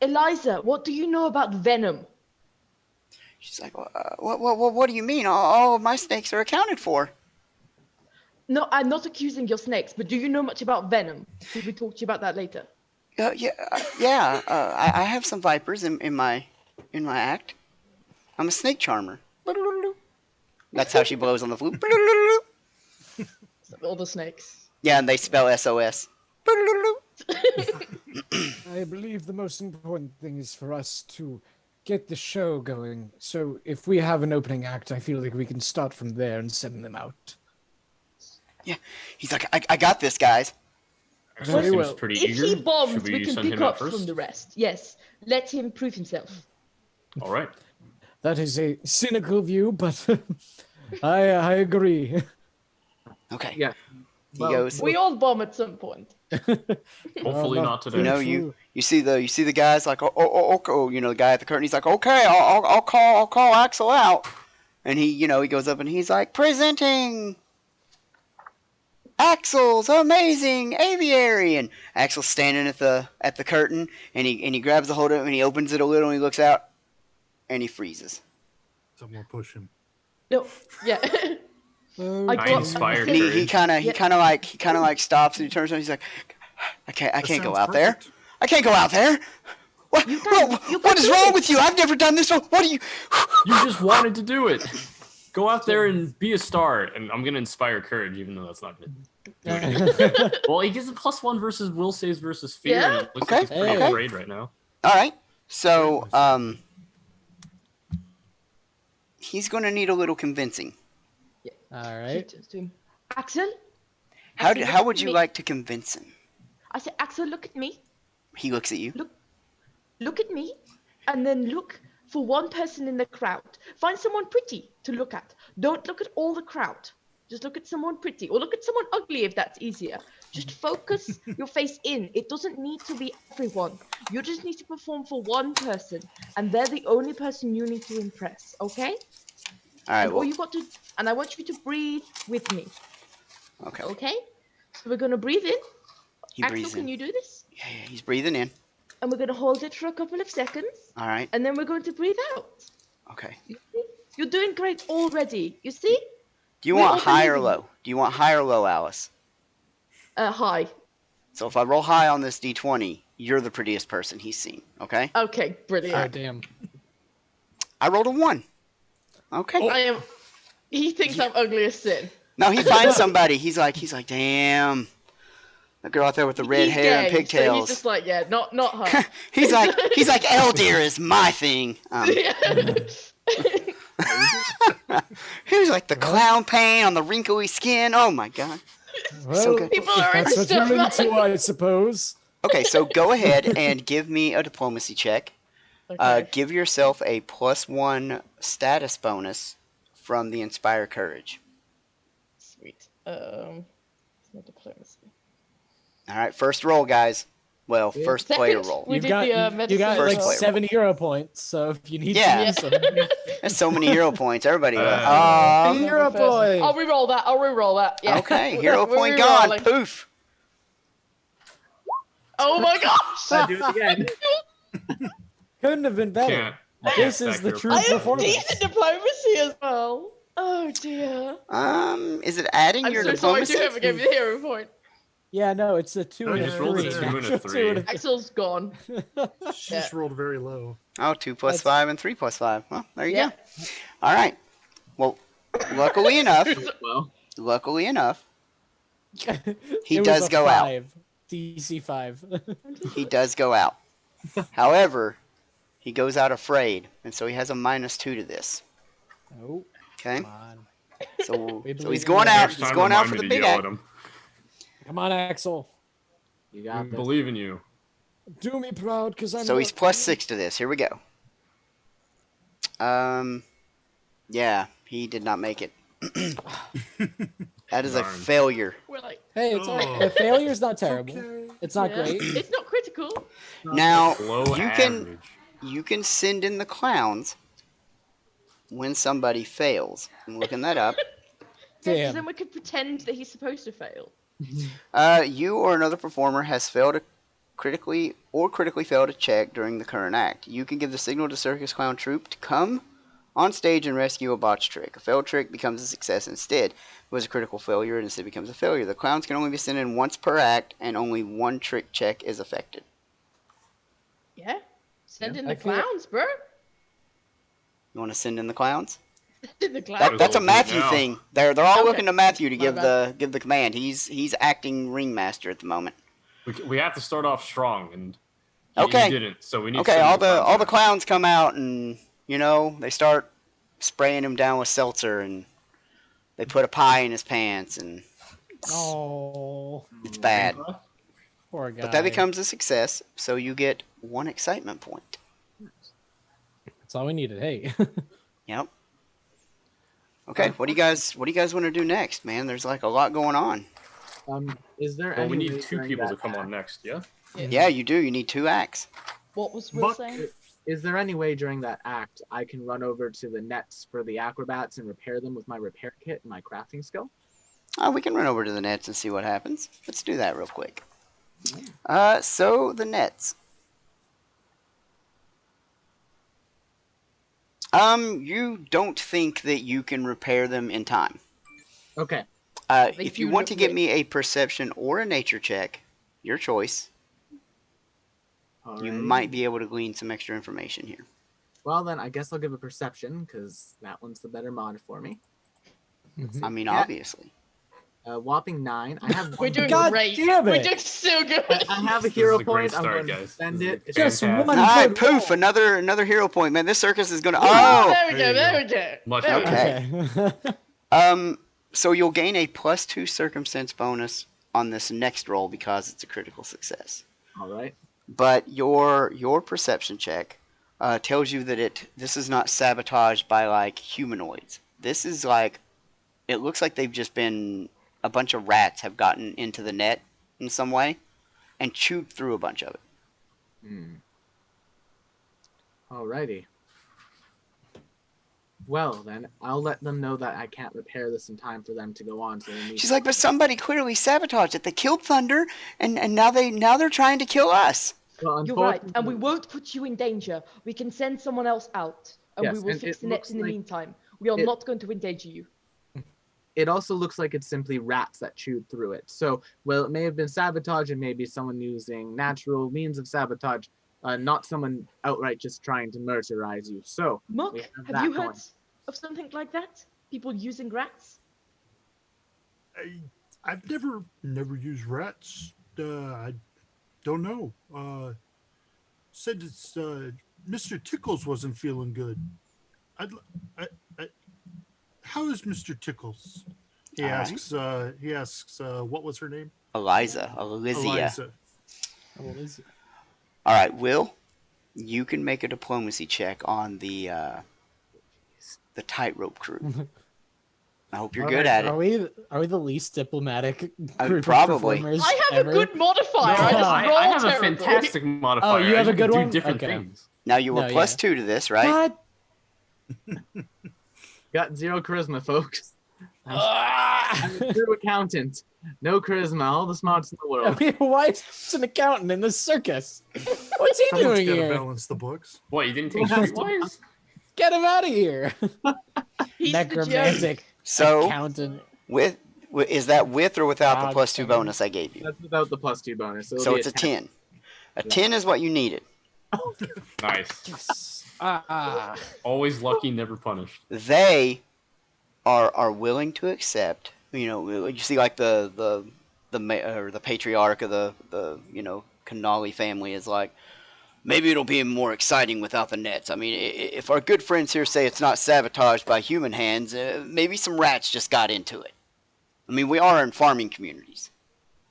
Eliza, what do you know about venom? She's like, what do you mean? All of my snakes are accounted for. No, I'm not accusing your snakes, but do you know much about venom? Should we talk to you about that later? Yeah. I have some vipers in my act. I'm a snake charmer. That's how she blows on the flute. All the snakes. Yeah, and they spell SOS. I believe the most important thing is for us to get the show going. So if we have an opening act, I feel like we can start from there and send them out. He's like, I got this, guys. Axel Very seems well. pretty If eager. he bombs, Should we can send pick him out up from first? the rest. Yes, let him prove himself. All right. That is a cynical view, but I agree. Okay. Yeah. He Well, goes. We all bomb at some point. Hopefully no, not today. You know, True. you see the guys like, oh, you know, the guy at the curtain. He's like, okay, I'll call Axel out, and he goes up and he's like, presenting Axel's amazing aviary, and Axel's standing at the curtain, and he grabs a hold of it and he opens it a little and he looks out, and he freezes. Someone push him. No, yeah. Oh, I I inspire And he courage. kind of like stops and he turns around. He's like, I can't go out there. I can't go out there. What? You can What is do wrong it. with you? I've never done this. What do you? You just wanted to do it. Go out there and be a star. And I'm gonna inspire courage, even though that's not good. Well, he gets a +1 versus will saves versus fear. Yeah. And it looks Okay, like he's pretty okay. afraid right now. All right. So he's going to need a little convincing. All He right. turns to him. Axel? How Axel, how look would at you me. like to convince him? I said, Axel, look at me. He looks at you. Look at me. And then look for one person in the crowd. Find someone pretty to look at. Don't look at all the crowd. Just look at someone pretty. Or look at someone ugly if that's easier. Just focus your face in. It doesn't need to be everyone. You just need to perform for one person. And they're the only person you need to impress. Okay? All right. And all Well, you got to, and I want you to breathe with me. okay. Okay? So we're gonna breathe in. He Axel, breathes can in. you do this? Yeah, he's breathing in. And we're gonna hold it for a couple of seconds. All right. And then we're going to breathe out. Okay. You see? You're doing great already. You see? Do you We want all high or believe in low? Do you want high or low, Alice? High. So if I roll high on this d20, you're the prettiest person he's seen. Okay. Okay, brilliant. Oh, damn. I rolled a 1. Okay. I am. He thinks I'm ugly as sin. No, he finds somebody. He's like, damn. The girl out there with the red He's hair and gay, so pigtails. he's just like, yeah, not her. he's like Eldir is my thing. He's like the clown paint on the wrinkly skin. Oh my god. Well, good. People if are that's what stuff you're like- into, I suppose. Okay, so go ahead and give me a diplomacy check. Okay. Give yourself a +1 status bonus from the Inspire Courage. Sweet. It's not diplomacy. All right, first roll, guys. Well, Yeah. first player Second. roll. We You've did got, the, you medicine got First like player. 7 hero points, so if you need Yeah. to use them. There's so many hero points. Everybody. Hero point. I'll re-roll that. Yeah. Okay, hero We're point gone. re-rolling. Poof. Oh my gosh! I do it again. Couldn't have been better. Can't. This Back is the here. true I have performance. decent diplomacy as well. Oh dear. Is it adding I'm your so sorry diplomacy? to ever give you the hero point. Yeah, no, it's a 2 Oh, and you a just 3. rolled a 2 and a Natural 3. 2 and a Axel's gone. She just rolled very low. Oh, 2 plus That's- 5 and 3 plus 5. Well, there you Yeah. go. All right. Well, luckily enough, Well, he It was does a go out. 5. DC 5. He does go out. However, he goes out afraid, and so he has a -2 to this. Oh, Okay. come on. So, We so believe he's in going you. out. Next He's time, going out remind for me the to big yell act. at him. Come on, Axel. you We got this. believe in you. Do me proud, because I'm So he's not- +6 to this. Here we go. Yeah, he did not make it. That is a Darn. failure. We're like, Hey, it's Oh. a failure's not terrible. Okay. It's not yeah. great. It's not critical. Now Low you can average. send in the clowns when somebody fails. I'm looking that up. Yeah, 'cause Damn. then we could pretend that he's supposed to fail. You or another performer has failed a critically failed a check during the current act. You can give the signal to Circus Clown Troupe to come on stage and rescue a botched trick. A failed trick becomes a success instead. It was a critical failure and instead becomes a failure. The clowns can only be sent in once per act, and only one trick check is affected. Yeah. Send Yeah, in I the feel- clowns, bro. You want to send in the clowns? Send in the That, clowns. that's a We'll do it Matthew now. thing. They're all Okay. looking to Matthew to My give bad. the command. He's acting ringmaster at the moment. We have to start off strong, and Okay. You didn't, so we need. Okay, to send all the out. clowns come out and they start spraying him down with seltzer and they put a pie in his pants and Oh, it's bad. poor guy. But that becomes a success, so you get 1 excitement point. That's all we needed. Hey. Yep. Okay, what do you guys want to do next, man? There's like a lot going on. Is there Well, any we way need 2 during people to that come on act- next. Yeah. Yeah, you do. You need 2 acts. What was Will Buck- saying? Is there any way during that act I can run over to the nets for the acrobats and repair them with my repair kit and my crafting skill? We can run over to the nets and see what happens. Let's do that real quick. So the nets. You don't think that you can repair them in time. Okay. If you want to give me a perception or a nature check, your choice, you Alrighty. might be able to glean some extra information here. Well, then I guess I'll give a perception because that one's the better mod for me. I mean, Yeah. obviously. Whopping 9. I have. We're doing God great. damn We're it. doing so good. I have a This is hero a great point. I'm start, going to guys. spend This is it. It's Just fantastic. one All right, good poof! roll. Another hero point, man. This circus is gonna. Oh, Oh, there we there go. you There we go. Much There we better. go. Okay. So you'll gain a +2 circumstance bonus on this next roll because it's a critical success. All right. But your perception check tells you that this is not sabotaged by like humanoids. This is like, it looks like they've just been, a bunch of rats have gotten into the net in some way and chewed through a bunch of it. Alrighty. Well, then I'll let them know that I can't repair this in time for them to go on. So they need She's like, but somebody clearly sabotaged it. They killed Thunder, and now they're trying to kill us. Well, You're right, and we unfortunately- won't put you in danger. We can send someone else out, and Yes, we will and fix it the nets looks in the like meantime. We are it- not going to endanger you. It also looks like it's simply rats that chewed through it. So, well, it may have been sabotage and maybe someone using natural means of sabotage, not someone outright just trying to murderize you. So, Muck, we have have that you heard going. of something like that? People using rats? I've never used rats. I don't know. Said it's Mr. Tickles wasn't feeling good. How is Mr. Tickles? He All right. asks. He asks. What was her name? Elysia. Eliza. What is it? All right, Will, you can make a diplomacy check on the tightrope crew. I hope you're All good right, at Are it. we the least diplomatic group probably. of performers I have ever? a good modifier. No, I just I roll have a terribly. fantastic modifier. you have I a good do one? different Okay. things. Now you were No, plus yeah. 2 to this, right? God. Got 0 charisma, folks. Ah! I'm a true accountant. No charisma. All the smarts in the world. Why is an accountant in the circus? What's he Someone's doing got to here? balance the books. What, you didn't take Well, streetwise? Get him out of here! He's the Necromantic So, accountant. is that with or without the Frog plus 2 singer. bonus I gave you? That's without the +2 bonus. It'll So be it's a 10. A 10 is what you needed. Nice. Yes. Ah. Always lucky, never punished. They are willing to accept. You see, like the patriarch of the Canali family is like, maybe it'll be more exciting without the nets. I mean, if our good friends here say it's not sabotaged by human hands, maybe some rats just got into it. I mean, we are in farming communities.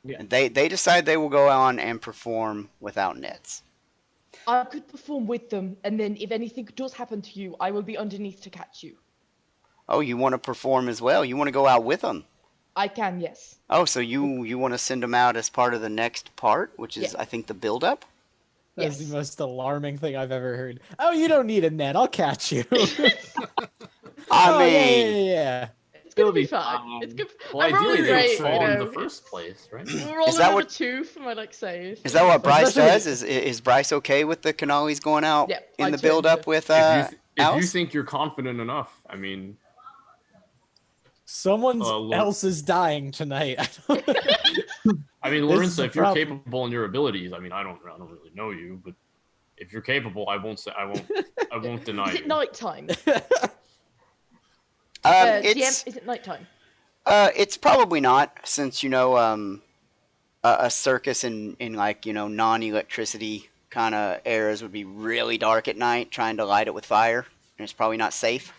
Yeah. And they decide they will go on and perform without nets. I could perform with them, and then if anything does happen to you, I will be underneath to catch you. Oh, you want to perform as well? You want to go out with them? I can, yes. Oh, so you want to send them out as part of the next part, which is, Yeah. I think, the build-up? That's Yes. the most alarming thing I've ever heard. Oh, you don't need a net. I'll catch you. I Oh, mean, yeah. It's gonna It'll be be fun. fine. It's good. Well, I'm ideally, rolling they would great. fall you in know. the first place, right? We're rolling that over what- 2 for my save. is that what Bryce Especially- does? Is Bryce okay with the Canalis going out Yeah, in I the turned build-up it. with If you Alice? think you're confident enough, I mean, Someone Lord. else is dying tonight. I mean, This is Lorenzo, a if you're problem. capable in your abilities, I mean, I don't really know you, but if you're capable, I won't deny Is you. it nighttime? It's GM, is it nighttime? it's probably not, since a circus in like non-electricity kind of eras would be really dark at night, trying to light it with fire, and it's probably not safe.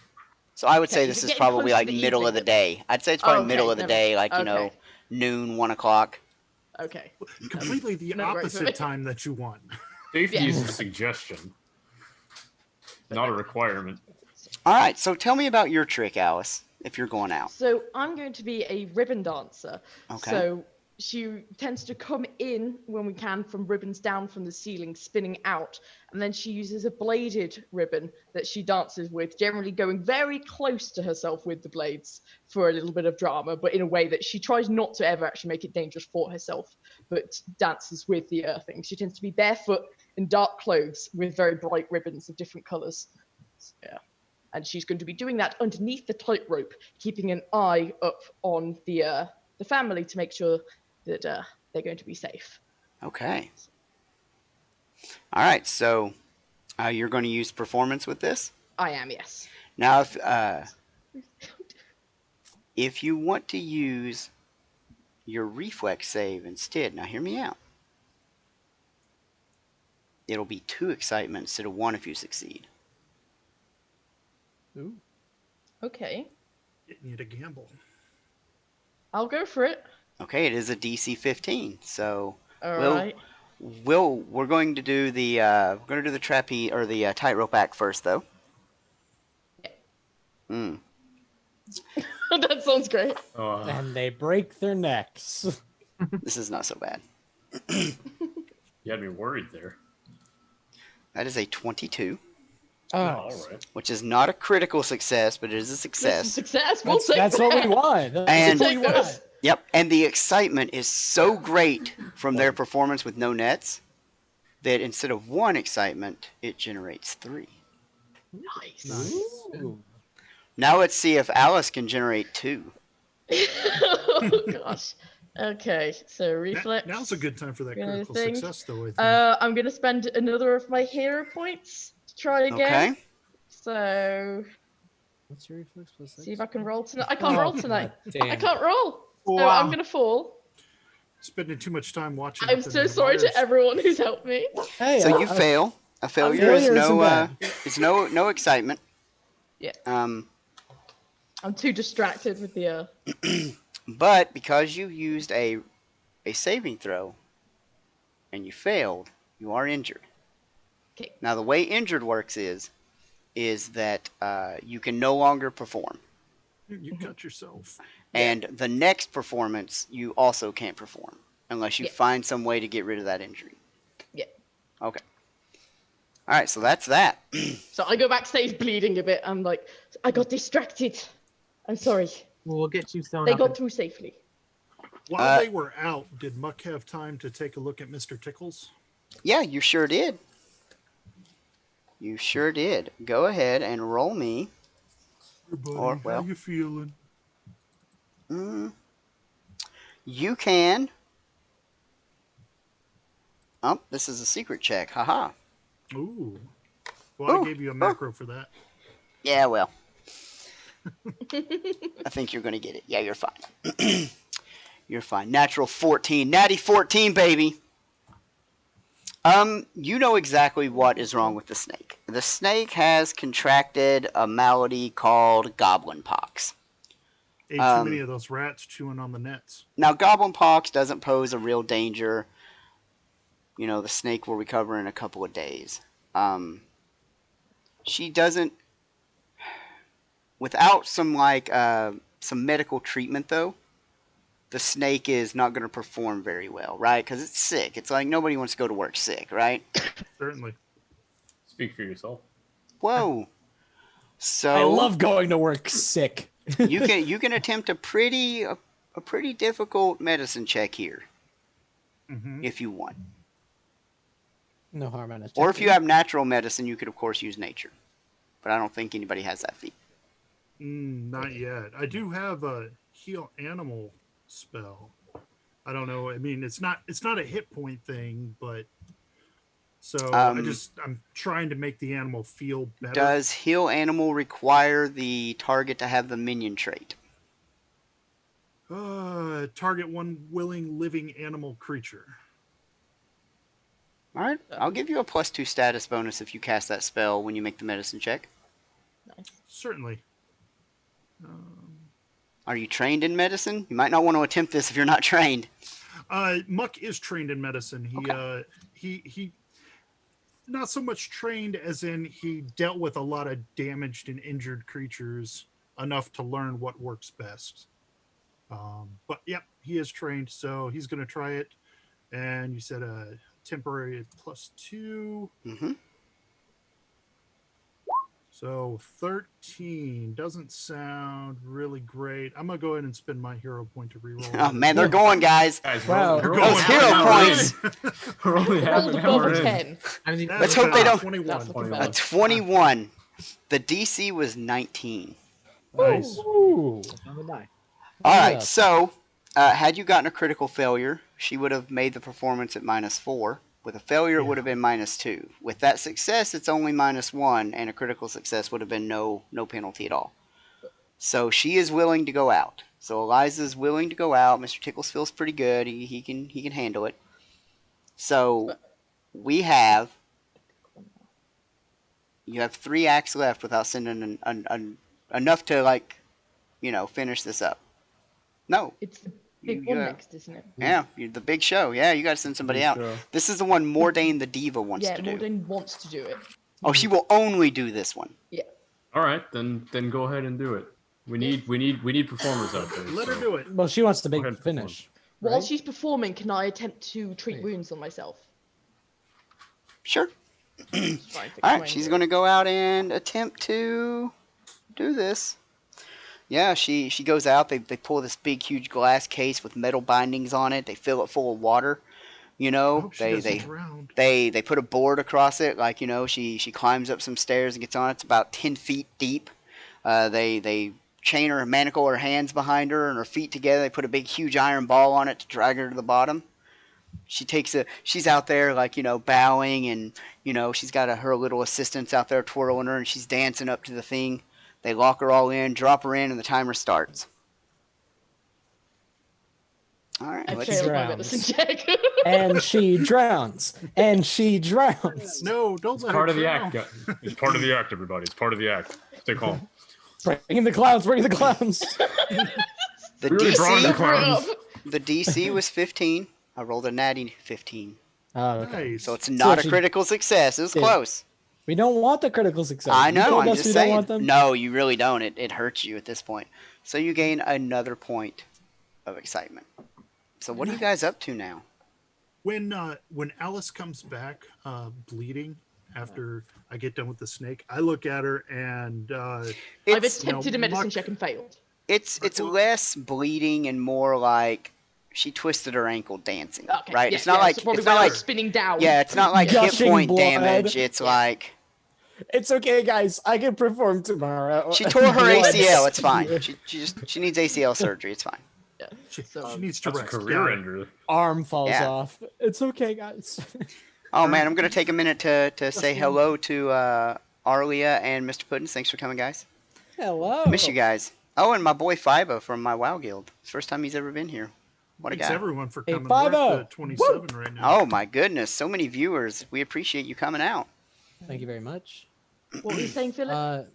So I would say Okay, this is it is getting probably close to like the middle of evening the then? day. I'd say it's probably middle of the never- day, like, you okay. know, noon, 1 o'clock. Okay. Completely the Not right for me. opposite time that you want. Safety Yeah. is a suggestion, not a requirement. All right, so tell me about your trick, Alice, if you're going out. So I'm going to be a ribbon dancer. Okay. So she tends to come in when we can from ribbons down from the ceiling, spinning out. And then she uses a bladed ribbon that she dances with, generally going very close to herself with the blades for a little bit of drama, but in a way that she tries not to ever actually make it dangerous for herself, but dances with the earthing. She tends to be barefoot in dark clothes with very bright ribbons of different colors. So, yeah. And she's going to be doing that underneath the tightrope, keeping an eye up on the family to make sure that they're going to be safe. Okay. All right, so you're going to use performance with this? I am, yes. Now, if you want to use your reflex save instead, now hear me out. It'll be 2 excitement instead of 1 if you succeed. Ooh. Okay, Getting you to gamble. I'll go for it. Okay, it is a DC 15, so All Well- right. we're going to do the trapeze or the tightrope act first, though. Mm. That sounds great. And they break their necks. This is not so bad. You had me worried there. That is a 22, Oh, All right. which is not a critical success, but it is a success. Success. We'll that's, take that's what we that. want. That's And- what we Take those. want. Yep, and the excitement is so great from their performance with no nets that instead of 1 excitement, it generates 3. Nice. Nice. Ooh. Now let's see if Alice can generate 2. Oh gosh. Okay, so reflex. Now's a good time for that Gonna critical think. success, though, I think. I'm gonna spend another of my hero points to try again. Okay. So What's your reflex plus see if I can roll tonight. I can't Oh, roll tonight. God damn. I can't roll. So Wow. I'm gonna fall. Spending too much time watching. I'm up in so the sorry wires. to everyone who's helped me. Hey, So you fail. A failure is failure isn't no bad. is no excitement. Yeah. Um, I'm too distracted with the but because you used a saving throw and you failed, you are injured. Okay. Now the way injured works is that you can no longer perform, You cut yourself. and the next performance you also can't perform unless you Yeah. find some way to get rid of that injury. Yeah. Okay. All right, so that's that. So I go backstage bleeding a bit. I'm like, I got distracted. I'm sorry. We'll get you sewn They up. got through safely. While they were out, did Muck have time to take a look at Mr. Tickles? Yeah, you sure did. You sure did. Go ahead and roll me. Hey, buddy, Or, well- how you feeling? You can. Oh, this is a secret check. Haha. Ooh. Well, Ooh, I gave you a macro for that. Yeah, well. I think you're going to get it. Yeah, you're fine. You're fine. Natural 14. Natty 14, baby. You know exactly what is wrong with the snake. The snake has contracted a malady called goblin pox. Ate too many of those rats chewing on the nets. Now, goblin pox doesn't pose a real danger. You know, the snake will recover in a couple of days. She doesn't... Without some, some medical treatment, though, the snake is not going to perform very well, right? Because it's sick. It's like nobody wants to go to work sick, right? Certainly. Speak for yourself. Whoa. So I love going to work sick. you can attempt a pretty difficult medicine check here Hmm. if you want. No harm in it. Or if you have natural medicine, you could of course use nature. But I don't think anybody has that feat. Not yet. I do have a heal animal spell. I don't know. I mean, it's not a hit point thing, but so I'm trying to make the animal feel better. Does heal animal require the target to have the minion trait? Target one willing living animal creature. All right, I'll give you a +2 status bonus if you cast that spell when you make the medicine check. Nice. Certainly. Are you trained in medicine? You might not want to attempt this if you're not trained. Muck is trained in medicine. He not so much trained as in he dealt with a lot of damaged and injured creatures enough to learn what works best. But yep, he is trained, so he's going to try it. And you said a temporary +2. Mm-hmm. So 13 doesn't sound really great. I'm gonna go ahead and spend my hero point to reroll. Oh man, they're going, guys. Guys, Wow. we're Those only hero half an hour points. in. We're only half Rolled an above hour a in. 10. I mean, Let's hope they don't- 21. That's looking 21. A 21. The DC was 19. Nice. Ooh. on the die. All right, Yeah. so had you gotten a critical failure, she would have made the performance at -4. With a failure, it would have been -2. With that success, it's only -1, and a critical success would have been no penalty at all. So she is willing to go out. So Eliza's willing to go out. Mr. Tickles feels pretty good. He can handle it. So you have 3 acts left without sending enough to finish this up. No. It's the big You one have- next, isn't it? Yeah, the big show. Yeah, you got to send somebody Big out. show. This is the one Mordain the Diva wants Yeah, to do. Mordain wants to do it. Oh, she will only do this one. All right, then go ahead and do it. We need performers out there. Let her so- do it. Well, she wants to make Go the ahead, perform. finish. While Right? she's performing, can I attempt to treat Wait. wounds on myself? Sure. Just try and fix All my right, she's injury. going to go out and attempt to do this. Yeah, she goes out. They pull this big, huge glass case with metal bindings on it. They fill it full of water. I hope she They doesn't drown. they put a board across it. She climbs up some stairs and gets on it. It's about 10 feet deep. They chain her, manacle her hands behind her and her feet together. They put a big, huge iron ball on it to drag her to the bottom. She's out there bowing, and she's got her little assistants out there twirling her, and she's dancing up to the thing. They lock her all in, drop her in, and the timer starts. All right, I let's failed my drowns. medicine check. And she drowns. And she drowns. No, don't let Part her of the drown. act. guys. It's part of the act, everybody. It's part of the act. Stay calm. Bring the clowns. Bring the clowns. The We really brought in the DC clowns. the DC was 15. I rolled a natty 15, Oh, okay. Nice. so it's not a she- critical success. It was Yeah. close. We don't want the critical success. I You know. told I'm us just we don't saying. want them. No, you really don't. It hurts you at this point. So you gain another point of excitement. So what are you guys up to now? When Alice comes back bleeding after I get done with the snake, I look at her and I've It's attempted a medicine luck- check and failed. it's less bleeding and more like she twisted her ankle dancing. Okay, Right? yeah, It's not yeah, like so probably it's when not I like was spinning down. yeah, it's not like hit Gushing point blood. damage. It's Yeah. like It's okay, guys. I can perform tomorrow. she tore her Blood. ACL. It's fine. She needs ACL surgery. It's fine. she, So- she needs to That's a rest. career Got it. ender. Arm falls Yeah. off. It's okay, guys. Oh man, I'm gonna take a minute to say hello to Arlia and Mr. Puddins. Thanks for coming, guys. Hello. Miss you guys. Oh, and my boy Fibo from my WoW guild. First time he's ever been here. What a Thanks guy. everyone for Hey, coming. We're Fivo. up to 27 right now. Oh my goodness, so many viewers. We appreciate you coming out. Thank you very much. What were you saying, Philip?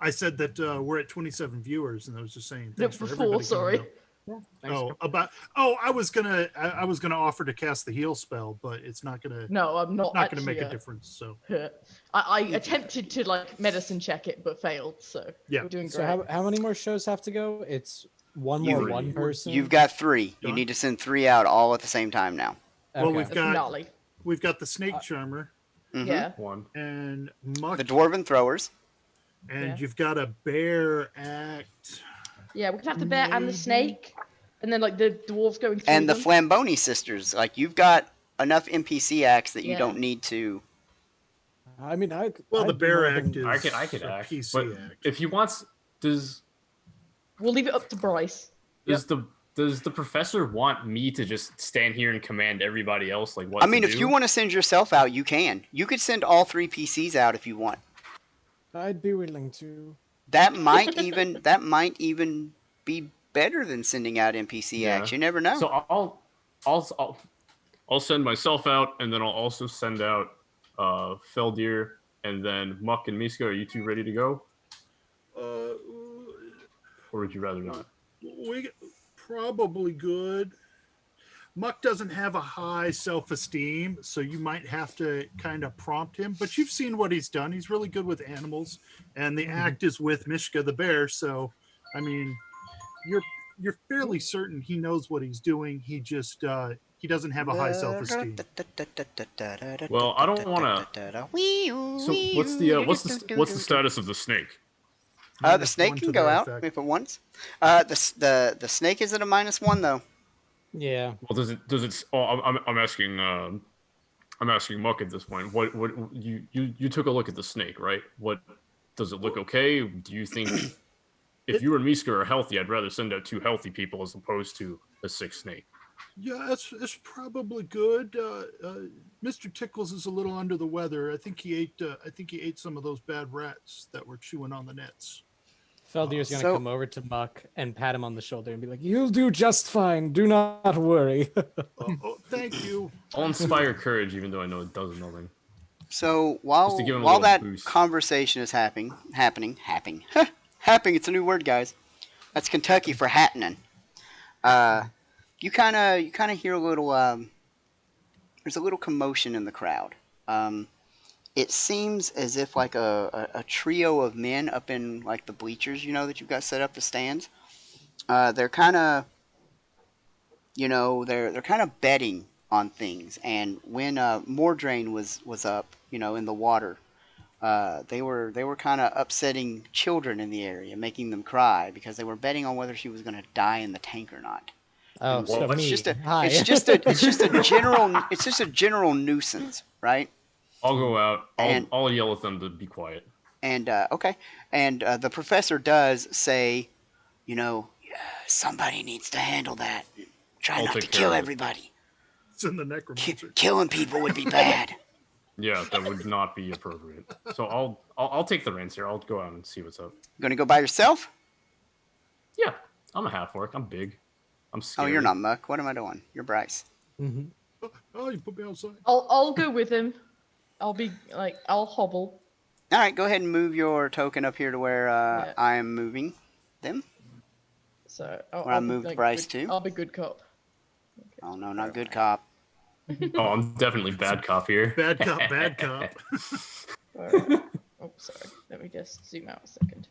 I said that we're at 27 viewers, and I was just saying. No, Thanks for before, everybody sorry. coming out. Thanks Oh, for- I was gonna offer to cast the heal spell, but it's not gonna No, I'm not. not gonna make actually, a difference. So I attempted to medicine check it but failed. So Yeah. we're doing So great. how many more shows have to go? It's one You- more one person. You've got 3. You Done. need to send 3 out all at the same time now. Well, Okay. we've The got finale. we've got the snake charmer Mhm. Yeah. One. and muck, The Dwarven Throwers. and Yeah. you've got a bear act. Yeah, we can have the bear and the Maybe. snake, and then like the dwarves going through And the them. Flamboni sisters. Like you've got enough NPC acts that you Yeah. don't need to. I mean, Well, the I'd be bear more act than- is I could a act, PC but act. if he wants, does We'll leave it up to Bryce. does the professor want me to just stand here and command everybody else like what? I mean, to if do? you want to send yourself out, you can. You could send all 3 PCs out if you want. I'd be willing to. That might even be better than sending out NPC Yeah. acts. You never know. So I'll I'll send myself out, and then I'll also send out Feldir, and then Muck and Miska. Are you two ready to go, Uh, or would you rather not? we probably good. Muck doesn't have a high self-esteem, so you might have to kind of prompt him. But you've seen what he's done. He's really good with animals, and the act is with Mishka the bear. So, I mean, you're fairly certain he knows what he's doing. He just he doesn't have a high self-esteem. Well, I don't want to. So what's the status of the snake? The Minus snake one can to go that out effect. if it wants. The snake is at a -1 though. Yeah. Well, does it? Oh, I'm asking. I'm asking Muck at this point. What you took a look at the snake, right? What does it look okay? Do you think if you and Miska are healthy, I'd rather send out 2 healthy people as opposed to a sick snake? Yeah, it's probably good. Mr. Tickles is a little under the weather. I think he ate some of those bad rats that were chewing on the nets. Feldir's gonna So- come over to Muck and pat him on the shoulder and be like, "You'll do just fine. Do not worry." Oh, thank you. I'll inspire courage, even though I know it does nothing. So Just to give him a while little that boost. conversation is happening, it's a new word, guys. That's Kentucky for happening. You kind of hear a little. There's a little commotion in the crowd. It seems as if like a trio of men up in like the bleachers, that you've got set up the stands. They're kind of, they're kind of betting on things. And when Mordrain was up, in the water, they were kind of upsetting children in the area, making them cry because they were betting on whether she was going to die in the tank or not. Oh, so it's me. just a Hi. it's just a general nuisance, right? I'll go out. And- I'll yell at them to be quiet. And okay, and the professor does say, somebody needs to handle that. Try I'll not to take care kill of it. everybody. It's in the necromancer. Killing people would be bad. Yeah, that would not be appropriate. So I'll take the reins here. I'll go out and see what's up. Gonna go by yourself? Yeah, I'm a half orc. I'm big. I'm Oh, scary. you're not Muck. What am I doing? You're Bryce. Mhm. Oh, you put me outside. I'll go with him. I'll hobble. All right, go ahead and move your token up here to where Yeah. I am moving them. So Well, I I'll be, moved Bryce good, too. I'll be good cop. Oh no, not good cop. Oh, I'm definitely bad cop here. Bad cop, bad cop. Alright. Oh, sorry. Let me just zoom out a second.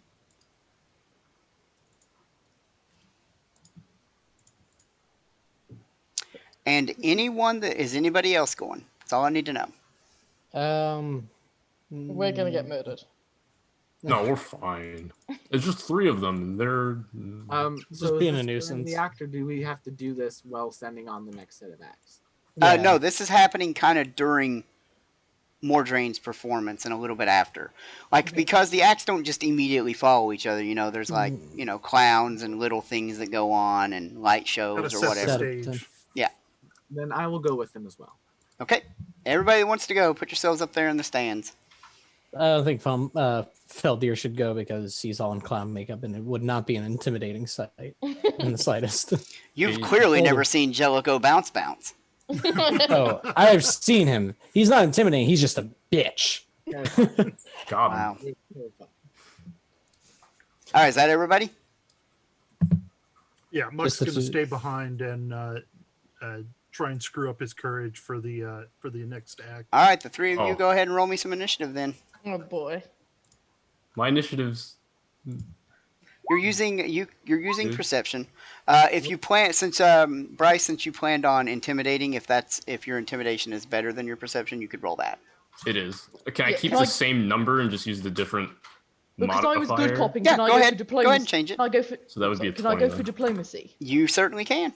And anybody else going? That's all I need to know. We're gonna get murdered. No, we're fine. It's just 3 of them, and they're. So being is a this during nuisance. the act, or do we have to do this while sending on the next set of acts? Yeah. No, this is happening kind of during Mordrain's performance and a little bit after. Because the acts don't just immediately follow each other, there's clowns and little things that go on and light Gotta shows or set the whatever. stage. Then I will go with them as well. Okay. Everybody that wants to go, put yourselves up there in the stands. I don't think Feldir should go because he's all in clown makeup and it would not be an intimidating sight in the slightest. You've Yeah, clearly hold never it. seen Jellico bounce. Oh, I've seen him. He's not intimidating. He's just a bitch. Got 'em. Wow. All right, is that everybody? Yeah, Muck's Just gonna to- stay behind and try and screw up his courage for the next act. All right, the 3 of you Oh. go ahead and roll me some initiative then. Oh boy. My initiatives. You're using Mhm. perception. If you plan, since Bryce, since you planned on intimidating, if your intimidation is better than your perception, you could roll that. It is. Can I Yeah, keep can the I- same number and just use the different Because I was modifier? good copping, Yeah, can I go go ahead. for Go diplomacy? ahead and change it. Can I go for? So that would be a Can I 20 go for then. diplomacy? You certainly can.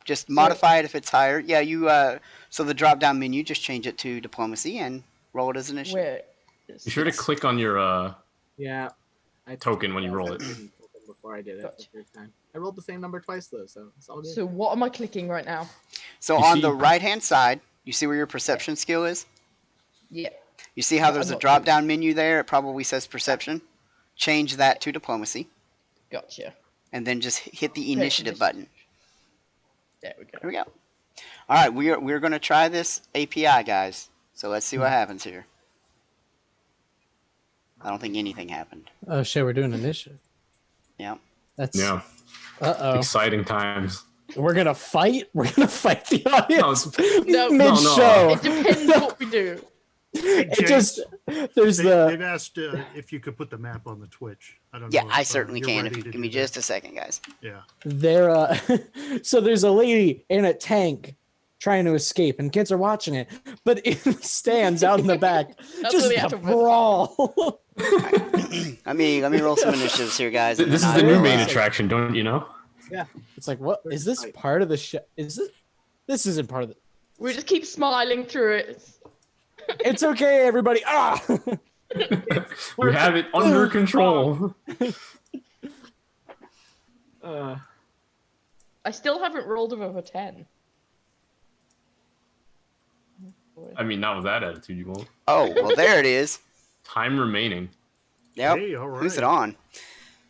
Just modify it if it's higher. Yeah, so the drop down menu, just change it to diplomacy and roll it as an initiative. Where? Be sure to click on your Yeah. I token when you roll it. Before I did it Gotcha. the first time. I rolled the same number twice though, so it's all good. So what am I clicking right now? So You on see- the right hand side, you see where your perception skill is? Yeah. You see how I'm there's a not drop down menu there? It probably says perception. Change that to diplomacy Gotcha. and then just hit the Okay, initiative button. There we go. Here we go. All right, we're going to try this API, guys. So let's see what happens here. I don't think anything happened. Oh shit, we're doing initiative. Yeah. That's Yeah. Uh-oh. Exciting times. We're gonna fight? We're gonna fight the audience No, mid-show. It depends what we do. Hey, It just there's they've asked if you could put the map on the Twitch. I don't Yeah, know. I certainly you're can. ready If you to give do me that. just a second, guys. Yeah. there so there's a lady in a tank trying to escape and kids are watching it, but in the stands out in the back, That's just what we have a to brawl. let me roll some initiatives here, guys. And This then is I the new will, main attraction, don't you know? It's like, what is this part of the show? This isn't part of the We just keep smiling through it. It's okay, everybody. Ah We have it under control. I still haven't rolled above a 10. I mean, not with that attitude, you won't. Oh, well, there it is. Time remaining. Yep. Hey, all right. Who's it on?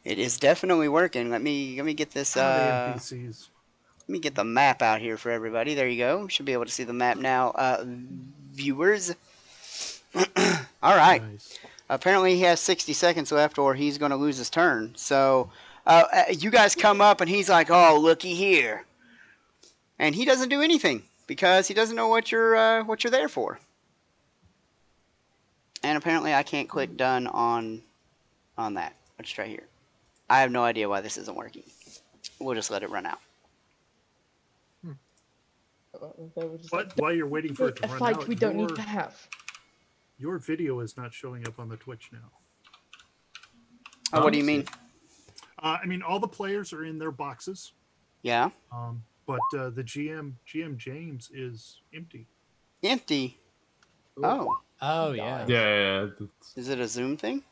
It is definitely working. Let me get this. How the NPCs. Let me get the map out here for everybody. There you go. Should be able to see the map now, viewers. All right. Nice. Apparently he has 60 seconds left, or he's going to lose his turn. So, you guys come up, and he's like, "Oh, looky here," and he doesn't do anything because he doesn't know what you're there for. And apparently, I can't click done on that. Let's try here. I have no idea why this isn't working. We'll just let it run out. But while you're waiting for it to A run fight out, we don't need to have. your video is not showing up on the Twitch now. Oh, what do you mean? I mean, all the players are in their boxes, Yeah. but the GM James is empty. Empty. Oh. Oh yeah. Yeah. Is it a Zoom thing?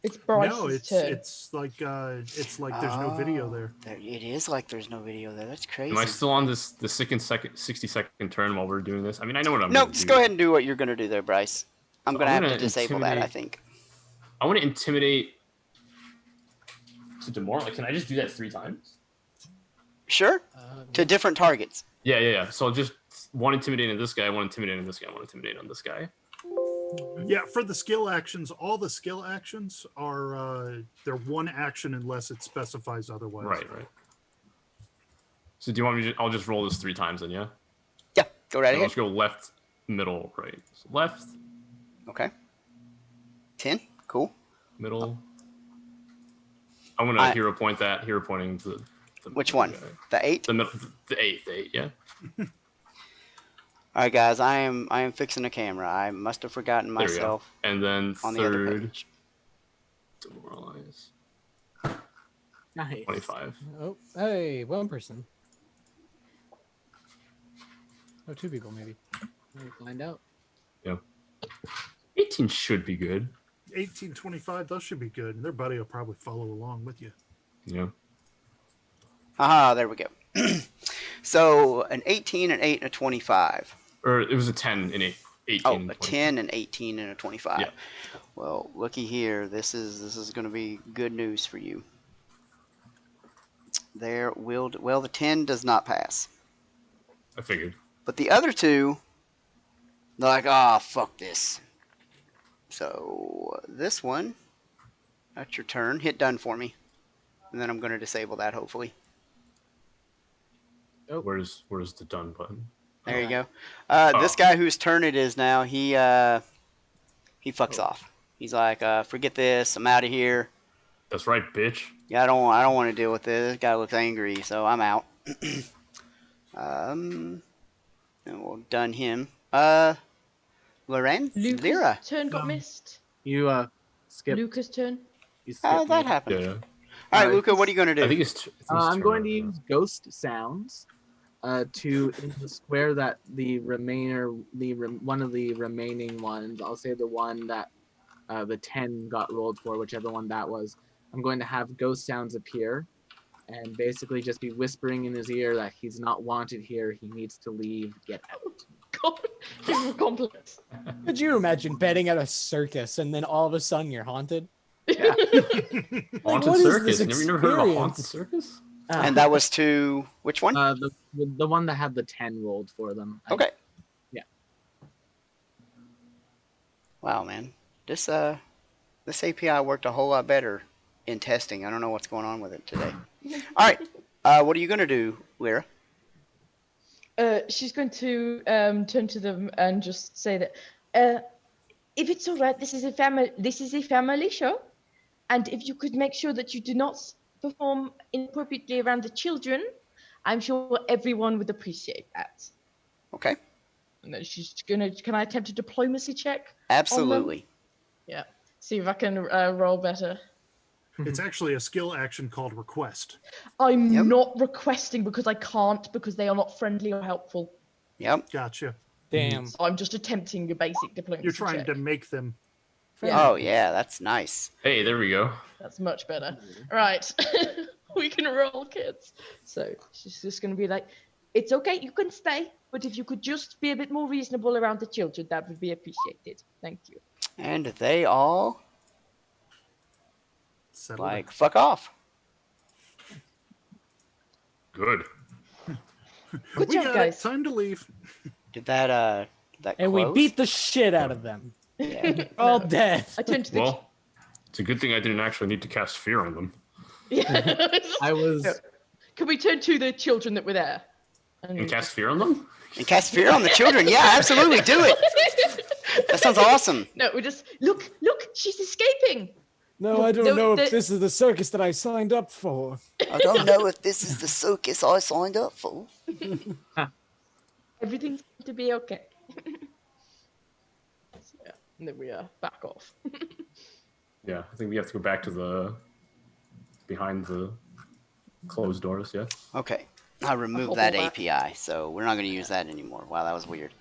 It's Bryce's No, turn. it's like there's no video there. It is like there's no video there. That's crazy. Am I still on the 60-second turn while we're doing this? I mean, I know what I'm No, gonna just do. go ahead and do what you're going to do there, Bryce. I'm So going to I'm have to gonna disable that, I intimidate- think. I want to intimidate to demoralize. Can I just do that 3 times? Sure. To different targets. Yeah. So just one intimidate on this guy, one intimidate on this guy, one intimidate on this guy. Yeah, for the skill actions, all the skill actions are they're one action unless it specifies otherwise. Right. So do you want me to? I'll just roll this 3 times then, yeah. Yeah, go right So ahead. let's go left, middle, right. So left, Okay. 10. Cool. middle. I'm gonna hero point that. Hero pointing to the Which one? guy. The 8? The middle, the 8, yeah. All right, guys. I am fixing a camera. I must have forgotten There we go. myself And then on the other third, page. demoralize. Nice. 25. Oh, hey, one person. Oh, 2 people maybe. We'll find out. 18 should be good. 1825, those should be good, and their buddy will probably follow along with you. Yeah. Aha, there we go. So an 18, an 8, and a 25. Or it was a 10 and 18. Oh, a 25. 10, an 18, and a 25. Yeah. Well, looky here. This is going to be good news for you. Well, the 10 does not pass. I figured. But the other 2, they're like, "Ah, fuck this." So this one, that's your turn. Hit done for me. And then I'm going to disable that, hopefully. Where's the done button? There you go. Oh. This guy whose turn it is now, he fucks off. He's like, "Forget this. I'm out of here. That's right, bitch. Yeah, I don't want to deal with this. This guy looks angry, so I'm out." And we'll done him. Lyra. Turn got missed. You skip. Luca's turn. You skip How did that me. happen? Yeah. All right, Uh, Luca, what are you going to do? I think it's. I'm going to use ghost sounds to in the square that the one of the remaining ones. I'll say the one that the 10 got rolled for, whichever one that was. I'm going to have ghost sounds appear, and basically just be whispering in his ear that he's not wanted here. He needs to leave. Get out. God, give him a complex. Could you imagine betting at a circus and then all of a sudden you're haunted? Yeah. Haunted what is circus. this Never heard of a haunted experience? circus? And that was to which one? The one that had the 10 rolled for them. Okay. Yeah. Wow, man. This API worked a whole lot better in testing. I don't know what's going on with it today. All right. What are you gonna do, Lyra? She's going to turn to them and just say that if it's all right, this is a family show, and if you could make sure that you do not perform inappropriately around the children, I'm sure everyone would appreciate that. Okay. And then she's gonna. Can I attempt a diplomacy check? Absolutely. Yeah. See if I can roll better. It's actually a skill action called request. I'm not requesting because I can't, because they are not friendly or helpful. Yep. Gotcha. Damn. So I'm just attempting a basic diplomacy You're trying check. to make them. Yeah. Oh yeah, that's nice. Hey, there we go. That's much better. Right. We can roll, kids. So she's just going to be like, it's okay, you can stay, but if you could just be a bit more reasonable around the children, that would be appreciated. Thank you. And they all Settle like fuck off. Good. Good we job, got guys. it. Time to leave. Did that And we close? beat the shit out of them. Yeah. All No. dead. I turned to the... Well, it's a good thing I didn't actually need to cast fear on them. Yeah. I was. Can we turn to the children that were there? And cast fear on them? And cast fear on the children. Yeah, absolutely. Do it. That sounds awesome. No, we just... Look, she's escaping. No, I don't know if the- this is the circus that I signed up for. I don't know if this is the circus I signed up for. Everything's going to be okay. So, yeah, and then we back off. Yeah, I think we have to go back to the behind the closed doors, yeah? Okay. I removed I'll that hold back. API, so we're not going to use that anymore. Wow, that was weird.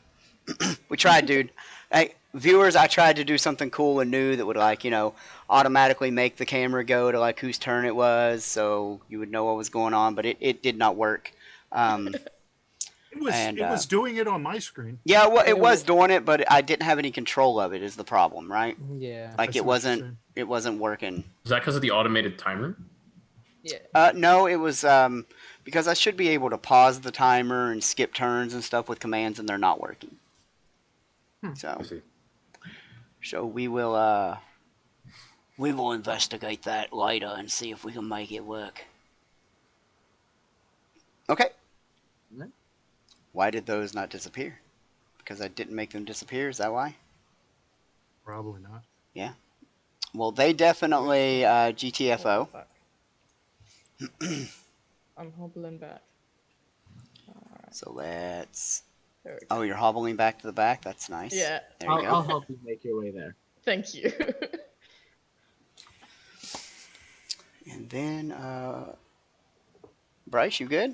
We tried, dude. Hey, viewers, I tried to do something cool and new that would, like, automatically make the camera go to, like, whose turn it was, so you would know what was going on, but it did not work. It was doing it on my screen. Yeah, well, it was doing it, but I didn't have any control of it is the problem, right? Yeah. Like, I see it what you're saying. wasn't working. Is that because of the automated timer? Yeah. No, it was because I should be able to pause the timer and skip turns and stuff with commands, and they're not working. So, I see. we will investigate that later and see if we can make it work. Okay. Right. Why did those not disappear? Because I didn't make them disappear. Is that why? Probably not. Well, they definitely GTFO. I'm hobbling back. So let's. There we go. Oh, you're hobbling back to the back. That's nice. Yeah. There you I'll go. help you make your way there. Thank you. And then, Bryce, you good?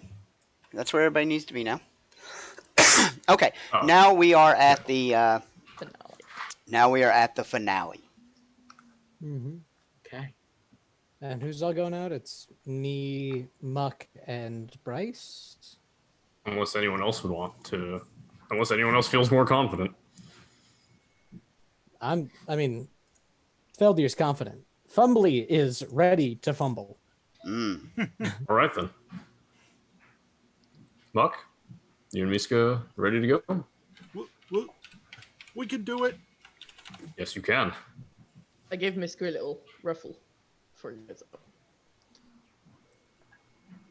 That's where everybody needs to be now. Okay. Oh. Now we are at the. Finale. Now we are at the finale. Mm-hmm. Okay. And who's all going out? It's me, Muck, and Bryce. Unless anyone else would want to. Unless anyone else feels more confident. I mean, Feldir's confident. Fumbly is ready to fumble. Mm. All right, then. Muck, you and Miska ready to go? We can do it. Yes, you can. I gave Miska a little ruffle for you guys.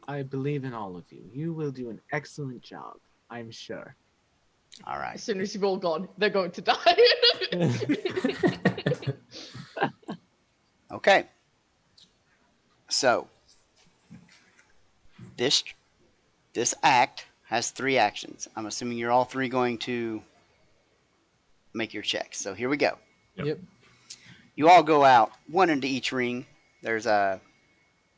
I believe in all of you. You will do an excellent job, I'm sure. All right. As soon as you've all gone, they're going to die. Okay. So this act has 3 actions. I'm assuming you're all 3 going to make your checks. So here we go. Yep. You all go out, one into each ring. There's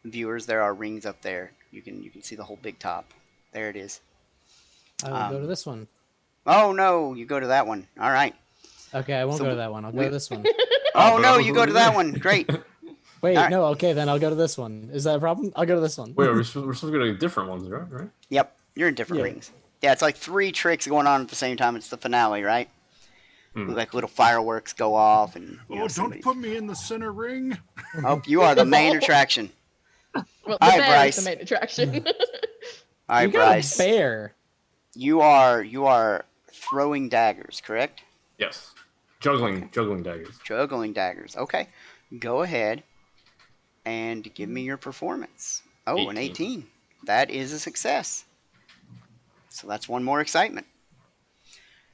viewers. There are rings up there. You can see the whole big top. There it is. I will go to this one. Oh no, you go to that one. All right. Okay, I won't So go to that one. I'll go to this one. Oh no, you go to that one. Great. Wait, All right. no, okay, then I'll go to this one. Is that a problem? I'll go to this one. Wait, we're supposed to go to different ones, right? Yep, you're in different Yeah. rings. Yeah, it's like 3 tricks going on at the same time. It's the finale, right? Like little fireworks go off, and Don't put me in the center ring. Oh, you are the main attraction. Well, All the right, bear is the Bryce. main attraction. All right, You got Bryce. a bear. You are throwing daggers, correct? Yes. Juggling daggers. Juggling daggers. Okay. Go ahead and give me your performance. Oh, an 18. That is a success. So that's one more excitement.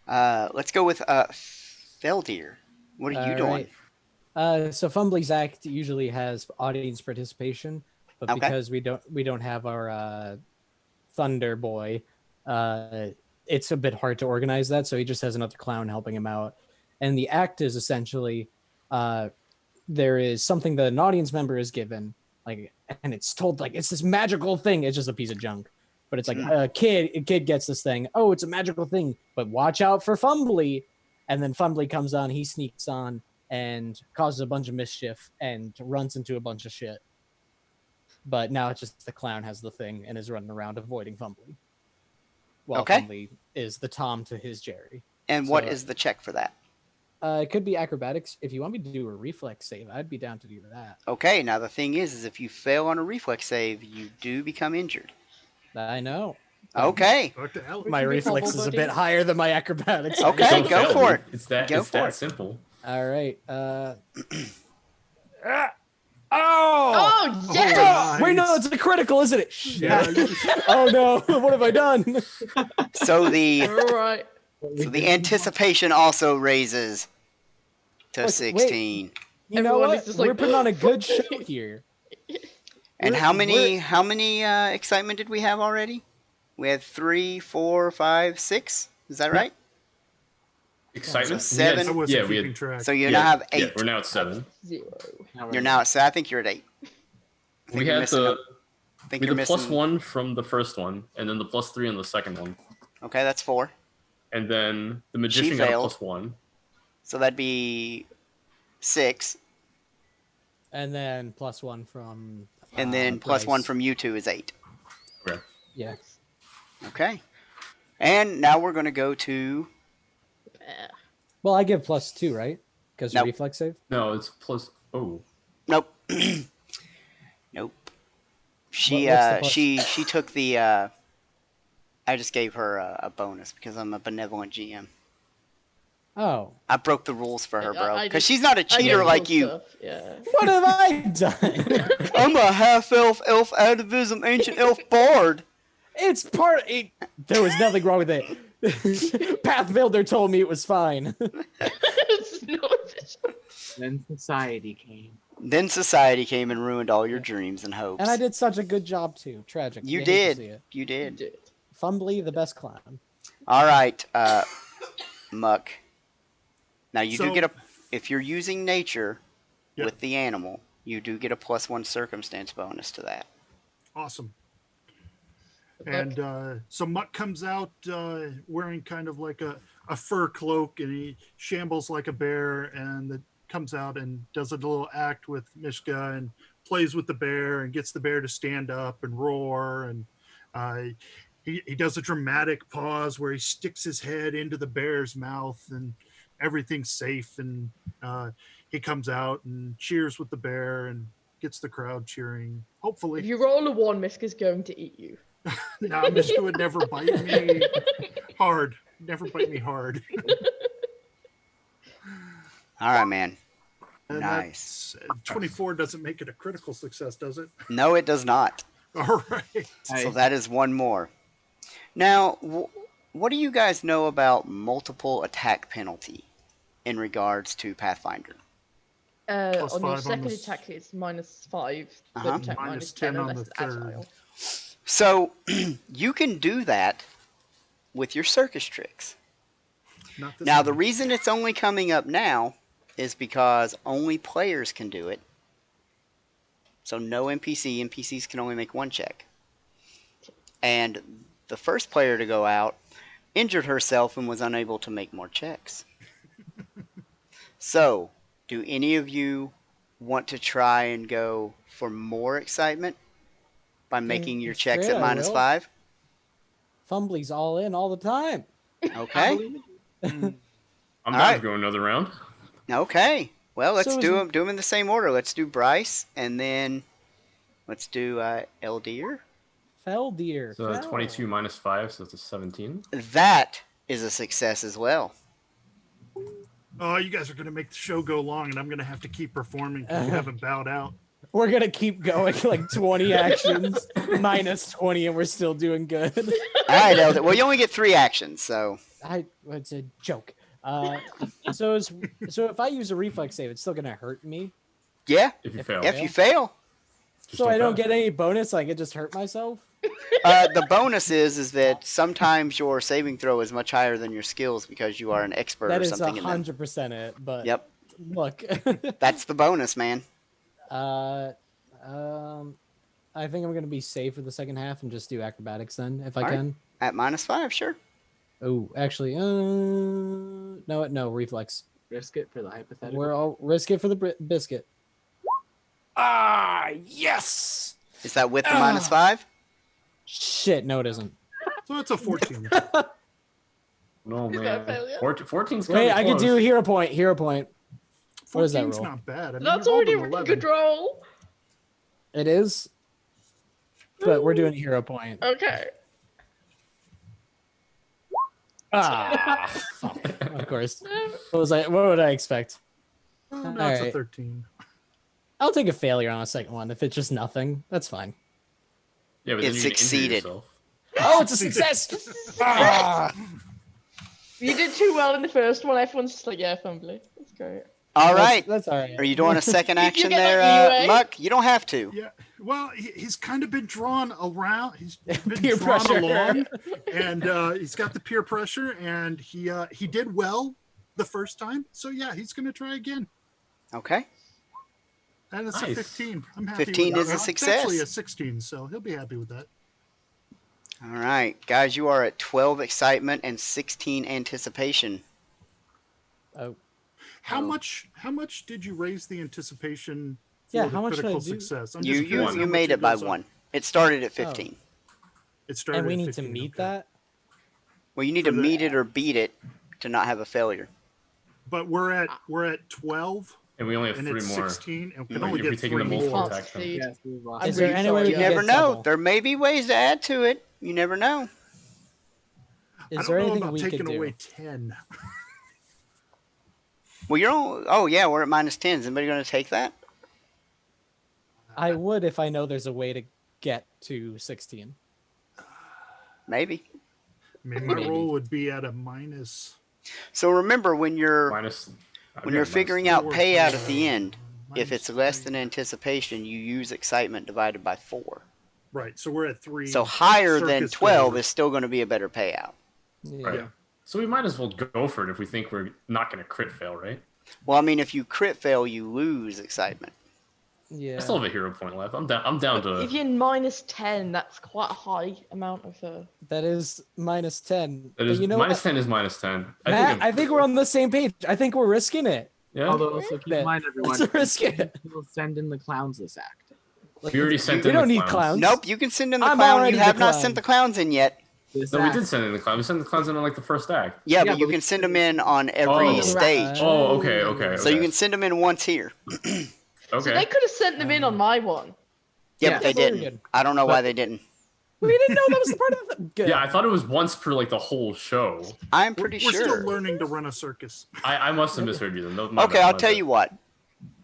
Let's go with Feldir. What are you doing? So Fumbly's Act usually has audience participation, but Okay. because we don't have our Thunder Boy, it's a bit hard to organize that. So he just has another clown helping him out. And the act is essentially there is something that an audience member is given, like, and it's told like it's this magical thing. It's just a piece of junk, but it's like a kid gets this thing. Oh, it's a magical thing, but watch out for Fumbly. And then Fumbly comes on, he sneaks on and causes a bunch of mischief and runs into a bunch of shit. But now it's just the clown has the thing and is running around avoiding Fumbly. While Fumbly is the Tom to his Jerry. And what is the check for that? It could be acrobatics. If you want me to do a reflex save, I'd be down to do that. Okay, now the thing is if you fail on a reflex save, you do become injured. I know. Okay. My reflex is a bit higher than my acrobatics. Okay, go for it. It's that simple. All right. Oh, yes! nice. Wait, no, it's a critical, isn't it? Yeah. Oh no, what have I done? So the All right. anticipation also raises to Wait. 16. You know Everyone what? is just We're like, putting on a good show here. And We're- how many excitement did we have already? We had 3, 4, 5, 6. Is that right? Excitement? So 7. I wasn't Yeah, we keeping had- track. So you now have 8. Yeah, we're now at 7. 0. You're now at 7. I think you're at 8. We had the missing... +1 from the first one, and then the +3 on the second one. Okay, that's 4. And then the magician got a failed. +1. So that'd be 6. And then +1 from. And then +1 Bryce. from you two is 8. Okay. Yeah. Okay. And now we're going to go to... Well, I give +2, right? Because Nope. reflex save. No, it's plus. Oh. Nope. Nope. She What's the plus? she took the I just gave her a bonus because I'm a benevolent GM. Oh, I broke the rules for her, bro. I Because did- she's not a I cheater get like cool you. stuff, yeah. what have I done? I'm a half-elf, elf atavism, ancient elf bard. It's part. There was nothing wrong with it. Pathfinder told me it was fine. It's not official. Then society came. Then society came and ruined all your dreams and hopes. And I did such a good job too. Tragic. You hate to did. see it. You did. Dude. Fumbly, the best clown. All right, Muck. Now you do So- get a... If you're using nature Yep. with the animal, you do get a +1 circumstance bonus to that. Awesome. And so Mutt comes out wearing kind of like a fur cloak, and he shambles like a bear, and comes out and does a little act with Mishka and plays with the bear and gets the bear to stand up and roar. And he does a dramatic pause where he sticks his head into the bear's mouth, and everything's safe. And he comes out and cheers with the bear and gets the crowd cheering. Hopefully. If you roll a 1, Miska's going to eat you. No, Mishka would never bite me hard. Never bite me hard. All right, man. And Nice. 24 doesn't make it a critical success, does it? No, it does not. All right. So that is one more. Now, what do you guys know about multiple attack penalty in regards to Pathfinder? On your 5 on second the attack, it's -5. Uh-huh. Third attack, Minus -10 10 on unless the it's third. agile. So you can do that with your circus tricks. Not this Now, one. the reason it's only coming up now is because only players can do it. So no NPC. NPCs can only make 1 check. And the first player to go out injured herself and was unable to make more checks. So, do any of you want to try and go for more excitement by making your checks sure, at I -5? will. Fumbly's all in all the time. Okay. I'm All down right. to go another round. Okay. Well, let's So do is- them in the same order. Let's do Bryce, and then Let's do Eldir. Feldir. So 22 minus 5, so it's a 17. That is a success as well. Oh, you guys are going to make the show go long, and I'm going to have to keep performing because you haven't bowed out. We're gonna keep going like 20 actions minus 20, and we're still doing good. All right, Eldir. Well, you only get 3 actions, so. It's a joke. So if I use a reflex save, it's still gonna hurt me. Yeah, If you fail. if you fail. Just So I don't fail. get any bonus. I can just hurt myself. The bonus is that sometimes your saving throw is much higher than your skills because you are an expert That or is something in them. 100% it. But Yep, look, that's the bonus, man. I think I'm gonna be safe for the second half and just do acrobatics then, if I All right. can. At -5, sure. Oh, actually, no, reflex. Risk it for the hypothetical. We're all risk it for the biscuit. Yes. Is that with the -5? Shit, no, it isn't. So it's a 14. No, Is that a man. failure? 14's Wait, kinda I could do close. hero point. Hero point. What is that 14's roll? not bad. I mean, That's you rolled already a an really 11. good roll. It is, but we're doing a hero point. Okay. Fuck. Of course. What would I expect? Oh, no, it's a Alright. 13. I'll take a failure on a second one. If it's just nothing, that's fine. Yeah, but It then you're gonna injure succeeded. yourself. Oh, it's a success. You did too well in the first one. Everyone's just like, yeah, fumbly. That's great. All right. That's all right. Are you doing a second You action get, there, like, leeway. Muck? You don't have to. Yeah. Well, he's kind of been drawn around. He's been Peer drawn pressure. along, and he's got the peer pressure, and he did well the first time. So yeah, he's going to try again. Okay. And it's a Nice. 15. I'm happy 15 with is that. a It's success. actually a 16, so he'll be happy with that. All right, guys, you are at 12 excitement and 16 anticipation. Oh, How much did you raise the anticipation for Yeah, the how much did I critical do? success? I'm You just curious how you much made it by goes up. 1. It started at 15. It started and we at need 15, to meet okay. that. Well, you need For to the- meet it or beat it to not have a failure. But we're at 12 And we only have and 3 it's more. 16 and we If can only we're get taking 3 the multiple more. attack then. Succeed. Yes, we've lost. I'm Is there really any way sorry, we You can yeah. never get know. double? There may be ways to add to it. You never know. I Is don't there know anything about we could taking do? away 10. Well, you're on. Oh yeah, we're at -10. Is anybody going to take that? I would if I know there's a way to get to 16. Maybe. I mean, my Maybe. roll would be at a minus. So remember when you're Minus. when you're figuring out 4, payout at the end, if minus it's less 3. than anticipation, you use excitement divided by 4. Right, so we're at 3. So higher than circus 12 failures. is still going to be a better payout. Yeah. Right. So we might as well go for it if we think we're not going to crit fail, right? Well, I mean, if you crit fail, you lose excitement. Yeah. I still have a hero point left. I'm down to. If you're -10, that's quite a high amount of. That is -10. It But is, you know minus what? 10 is minus 10. Matt, I think we're on the same page. I think we're risking it. Yeah. Although also keep in mind, everyone, Let's risk it. we'll send in the clowns this act. We already sent We in don't the need clowns. Nope, you can send in the I'm clown. already You the have not clown. sent the clowns in yet. This No, we act. did send in the clowns. We sent the clowns in on like the first act. Yeah, Yeah, but you but can we- send them in on every Oh. stage. Oh, okay. So you can send them in once here. Okay. So they could have sent them in on my one. Yeah, Yeah, but they that's what we didn't. did. I don't know why But- they didn't. We didn't know that was the part of the. Good. Yeah, I thought it was once per like the whole show. I'm We're pretty still sure. learning to run a circus. I must have misheard you then. Okay, I'll tell you what.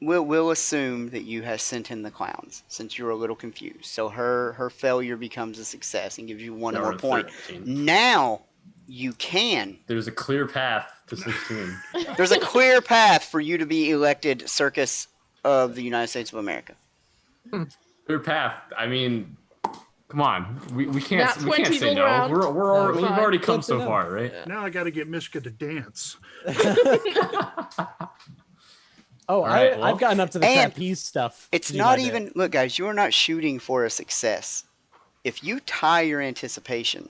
We'll assume that you have sent in the clowns since you're a little confused. So her failure becomes a success and gives you one more point. Now you can. There's a clear path to 16. There's a clear path for you to be elected Circus of the United States of America. Clear path. I mean, come on. We can't Nat we can't 20s say all no. around. We've Fine. already come Good to so know. far, right? Now I got to get Mishka to dance. Oh, right, well- I've gotten up to the And trapeze stuff. It's to do not my bit. even. Look, guys, you are not shooting for a success. If you tie your anticipation,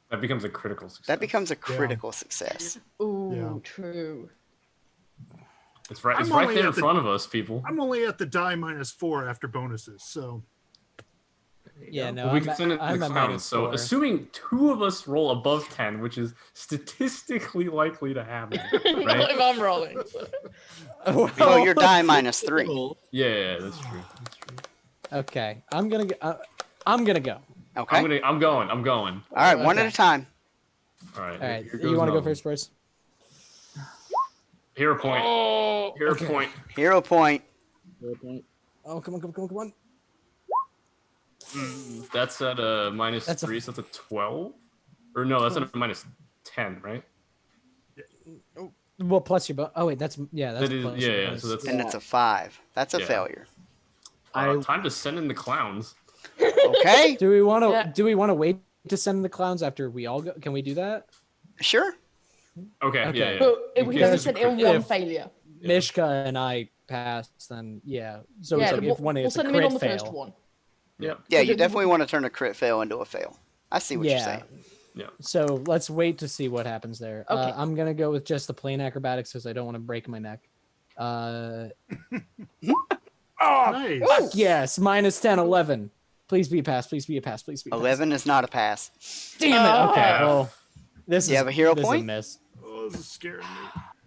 That becomes a critical success. that becomes a critical success. Ooh, Yeah. true. It's right. It's I'm right only there in at the- front of us, people. I'm only at the die -4 after bonuses, so Yeah, no, But we I'm can at- send it I'm the at clowns. So -4. assuming 2 of us roll above 10, which is statistically likely to happen, right? If I'm rolling. So. Well, you're die -3. Yeah, that's true. That's true. Okay, I'm gonna go. I'm gonna go. Okay. I'm going. All right, one at Okay. a time. All right. All right, here you goes want to go nothing. first, Bryce? Hero point. Oh, Hero okay. point. Hero point. Oh, come on. That's at a minus That's a- 3, so that's a 12. Or no, that's at a minus 10, right? Well, plus your bonus. Oh wait, that's That is, plus yeah, your yeah. bonus. So that's And it's a 5. That's a Yeah. failure. time to send in the clowns. Okay. Do we want to? Yeah. Do we want to wait to send the clowns after we all go? Can we do that? Sure. Okay, Okay. yeah, yeah. But if In we case only there's a sent in crit one fail. failure. Yeah. Mishka and I passed, then yeah. So Yeah, it's like if one we'll is a send them in on crit the fail. first one. Yeah. Yeah, you Because definitely want to turn a crit fail into a fail. I see what you're saying. So let's wait to see what happens there. Okay. I'm gonna go with just the plain acrobatics because I don't want to break my neck. Nice. Fuck yes, minus 10, 11. Please be a pass. Please be a pass. Please be a pass. 11 is not a pass. Damn it. Okay. Oh. Well, this You is have a hero this point? Is a miss. Oh, this is scaring me.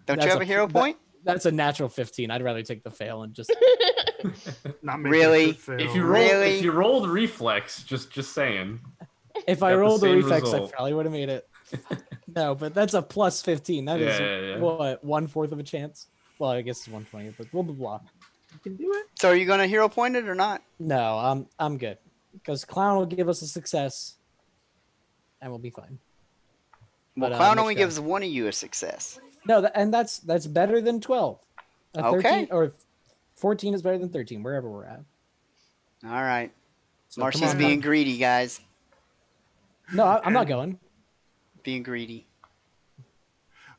Don't That's you have a hero point? That's a natural 15. I'd rather take the fail and just. Not making Really? a crit fail. If you roll, Really? if you roll the reflex, just saying. If I Got the rolled the same reflex, I result. probably would have made it. No, but that's a plus 15. That is Yeah. what 1/4 of a chance. Well, I guess it's 1/20, but blah blah blah. You can do it. So are you going to hero point it or not? No, I'm good because clown will give us a success, and we'll be fine. Well, But, Clown only Mishka. gives one of you a success. No, and that's better than 12. A 13 Okay. or 14 is better than 13 wherever we're at. All right. So Marcy's come on, being greedy, guys. No, I'm not going. Being greedy.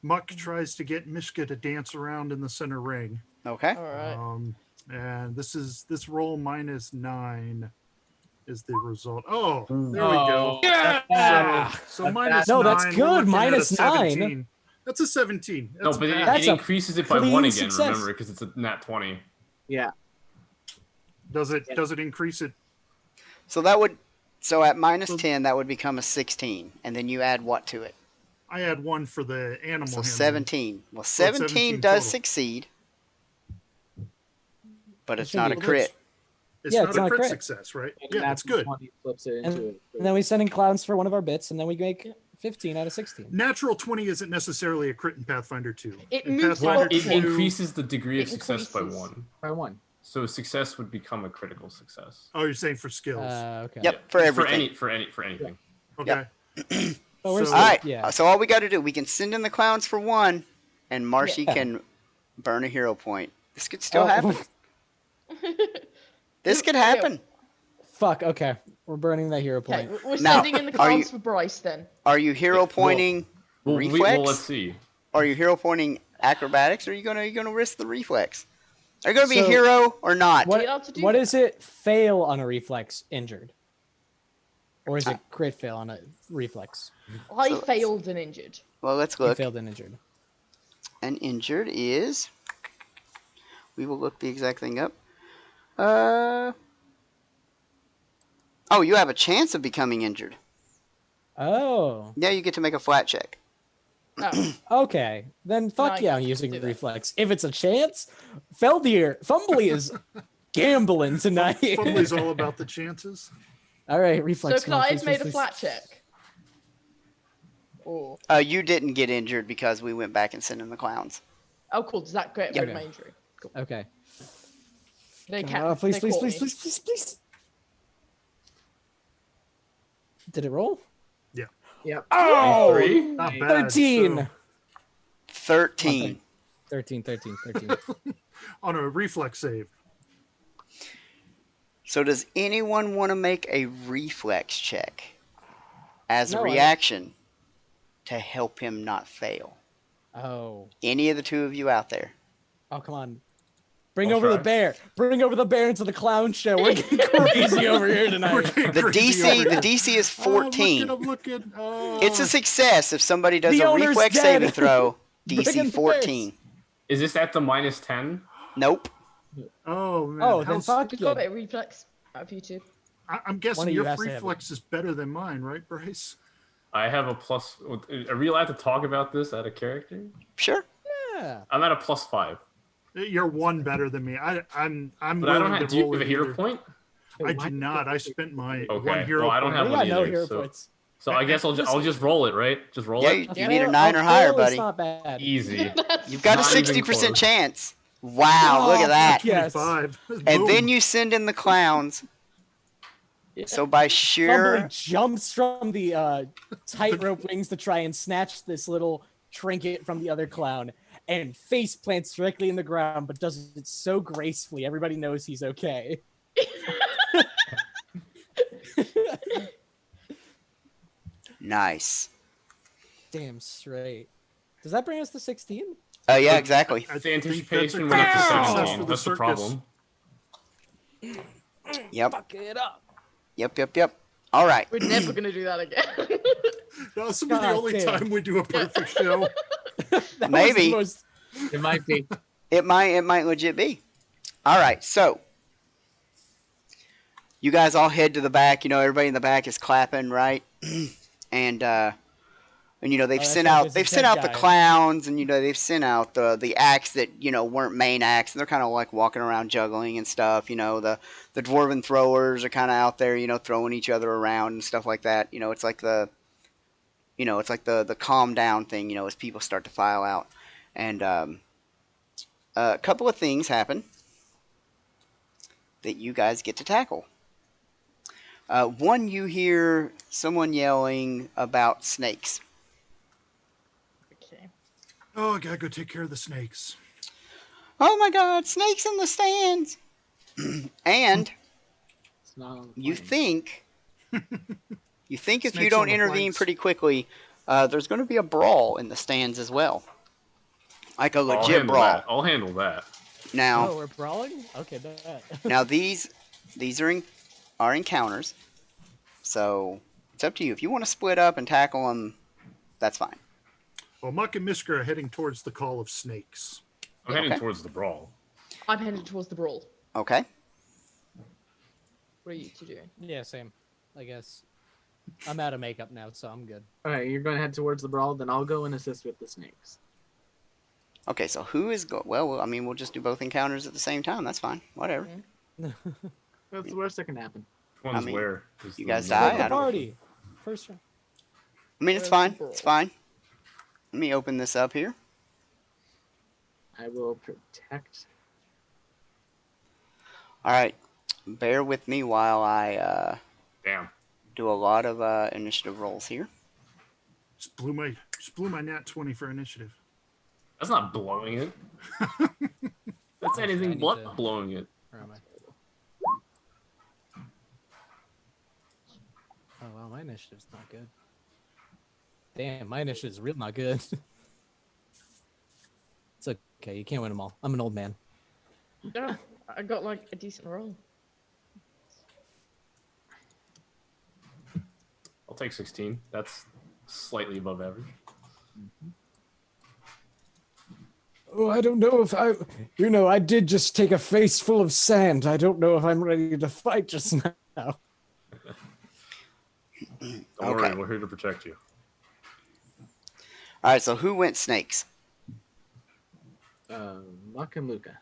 Muck tries to get Mishka to dance around in the center ring. Okay. All right. And this roll -9 is the result. Oh, there we go. Yeah. So minus No, that's 9, good. we're looking at a -9. 17. That's a 17. No, That's but a it, pass. That's it a increases it by clean 1 again, success. remember, because it's a nat 20. Yeah. Does it increase it? So that would, so at minus So- 10, that would become a 16. And then you add what to it? I had one for the animal. So handling. 17. Well, So it's 17 17 does total. succeed. But it's should not be- a crit. It's Yeah, not it's a not a crit crit. success, right? And Yeah, that's it's good. 20 flips it into it. And then we send in clowns for one of our bits, and then we make 15 out of 16. Natural 20 isn't necessarily a crit in Pathfinder 2. It in moves Well, up it 2. increases the degree of It success by increases. 1. By 1. So success would become a critical success. Oh, you're saying for skills. Okay. Yep, for everything. For anything. Okay. But we're So- still, All right. Yeah. So all we got to do, we can send in the clowns for 1, and Marcy Yeah. can burn a hero point. This could still Oh, happen. This could happen. Fuck. Okay. We're burning that hero Okay, point. we're Now, sending in the are you- clowns for Bryce then. Are you hero pointing reflex? Well, let's see. Are you hero pointing acrobatics? Or are you gonna risk the reflex? Are you gonna be a So- hero or not? What- allowed to do What that? is it? Fail on a reflex injured, or is it crit fail on a reflex? I So- failed and injured. Well, let's You look. failed and injured. And injured is. We will look the exact thing up. Oh, you have a chance of becoming injured. Oh. Yeah, you get to make a flat check. Oh, Okay. Then fuck I yeah, I'm have to using do that. reflex. If it's a chance, Fumbly is gambling tonight. Fumbly's all about the chances. All right, so reflex. could come on, I please, have made please, a please. flat check? Or You didn't get injured because we went back and sent in the clowns. oh, cool. Does that get rid of my injury? Cool. Okay. They can't. Please, they please, caught please, me. please, please, please. Did it roll? Yep. Oh, 3? Not bad. 13. So, 13. 13. on a reflex save. So does anyone want to make a reflex check as a No, I don't. reaction to help him not fail? Oh. Any of the two of you out there? Oh, come on. Bring I'll over the try. bear. Bring over the bear into the clown show. We're getting crazy over here We're tonight. getting The crazy DC, over the here. DC is Oh, 14. I'm looking. Oh. It's a success if somebody does The a owner's reflex dead. saving throw. Bring in DC the 14. Is this at the minus 10? Nope. Oh man. Oh, then how's- fuck We've yeah. got a bit of reflex out of you two. I'm One guessing of you your has to have it. reflex is better than mine, right, Bryce? I have a plus. Are we allowed to talk about this out of character? Sure. Yeah. I'm at a plus 5. You're one better than me. I'm But I don't willing have. to Do you roll have a it hero either. point? I do not. I spent my Okay, one hero well, I don't point. have We one got no either, hero so- points. So I guess I'll just roll it, right? Just roll Yeah, it. you need a 9 or higher, buddy. It's not bad. Easy. You've got a Not even 60% close. chance. Wow, look at Oh, that. yes. 25. And Boom. then you send in the clowns. Yeah. So by Fumbly sheer jumps from the tightrope wings to try and snatch this little trinket from the other clown and face plants directly in the ground, but does it so gracefully. Everybody knows he's okay. nice. Damn straight. Does that bring us to 16? Yeah, exactly. I It's think that's a anticipation critical when it's Wow. success 17. for the That's the circus. problem. Yep. Fuck it up. Yep. All right. We're never gonna do that again. This will be the God only damn. time we do a perfect show. That Maybe. Was It might be. It might legit be. All right. So you guys all head to the back. You know, everybody in the back is clapping, right? and you know they've that's sent right, out there's a dead the guy. clowns, and you know they've sent out the acts that you know weren't main acts, and they're kind of like walking around juggling and stuff. You know the dwarven throwers are kind of out there, you know, throwing each other around and stuff like that. You know it's like the calm down thing. You know as people start to file out, and a couple of things happen that you guys get to tackle. One, you hear someone yelling about snakes. Okay. Oh, I gotta go take care of the snakes. Oh my God, snakes in the stands! And It's not on the you plane. think if you Snakes don't on the intervene planks. pretty quickly, there's going to be a brawl in the stands as well, like a I'll legit handle brawl. that. I'll handle that. Now, Oh, we're brawling? Okay, bet. now these are encounters, so it's up to you. If you want to split up and tackle them, that's fine. Well, Muck and Miska are heading towards the call of snakes. I'm heading Okay. towards the brawl. I'm headed towards the brawl. Okay. What are you two doing? Yeah, same. I guess. I'm out of makeup now, so I'm good. All right, you're going to head towards the brawl. Then I'll go and assist with the snakes. Okay. So who is Well, I mean, we'll just do both encounters at the same time. That's fine. Whatever. That's the worst that can happen. Which one's mean, where? Is you the guys middle die, Split I the don't- party. First round. I mean, it's fine. It's fine. Let me open this up here. I will protect. All right. Bear with me while I Damn. do a lot of initiative rolls here. Just blew my nat 20 for initiative. That's not blowing it. That's I anything need but to- blowing it. Where am I? Oh wow, my initiative's not good. Damn, my initiative's real not good. It's okay, you can't win them all. I'm an old man. Yeah, I got like a decent roll. I'll take 16. That's slightly above average. Oh, I don't know if I, I did just take a face full of sand. I don't know if I'm ready to fight just now. Don't Okay. worry, we're here to protect you. All right. So who went snakes? Muck and Luca.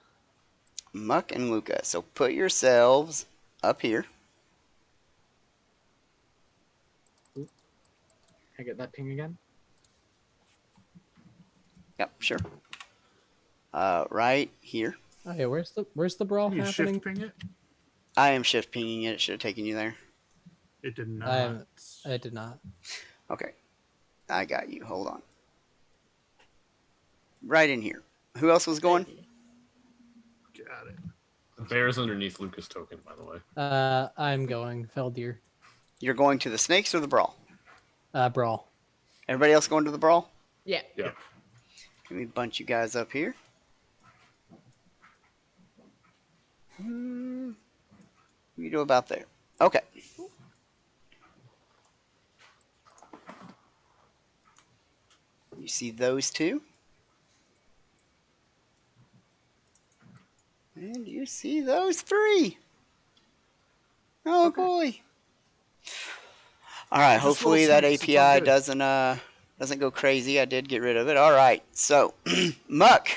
Muck and Luca. So put yourselves up here. Can I get that ping again? Yep. Sure. Right here. Oh yeah, where's the brawl Can you happening? shift ping it? I am shift pinging it. It should have taken you there. It did not. I did not. Okay. I got you. Hold on. Right in here. Who else was going? Got it. The bear's underneath Lucas' token, by the way. I'm going Feldir. You're going to the snakes or the brawl? Brawl. Everybody else going to the brawl? Yeah. Yeah. Let me bunch you guys up here. What do you do about there? Okay. You see those two? And you see those three. Oh boy. All right, Just roll hopefully that snakes, it's all API good. doesn't go crazy. I did get rid of it. All right. So, Muck.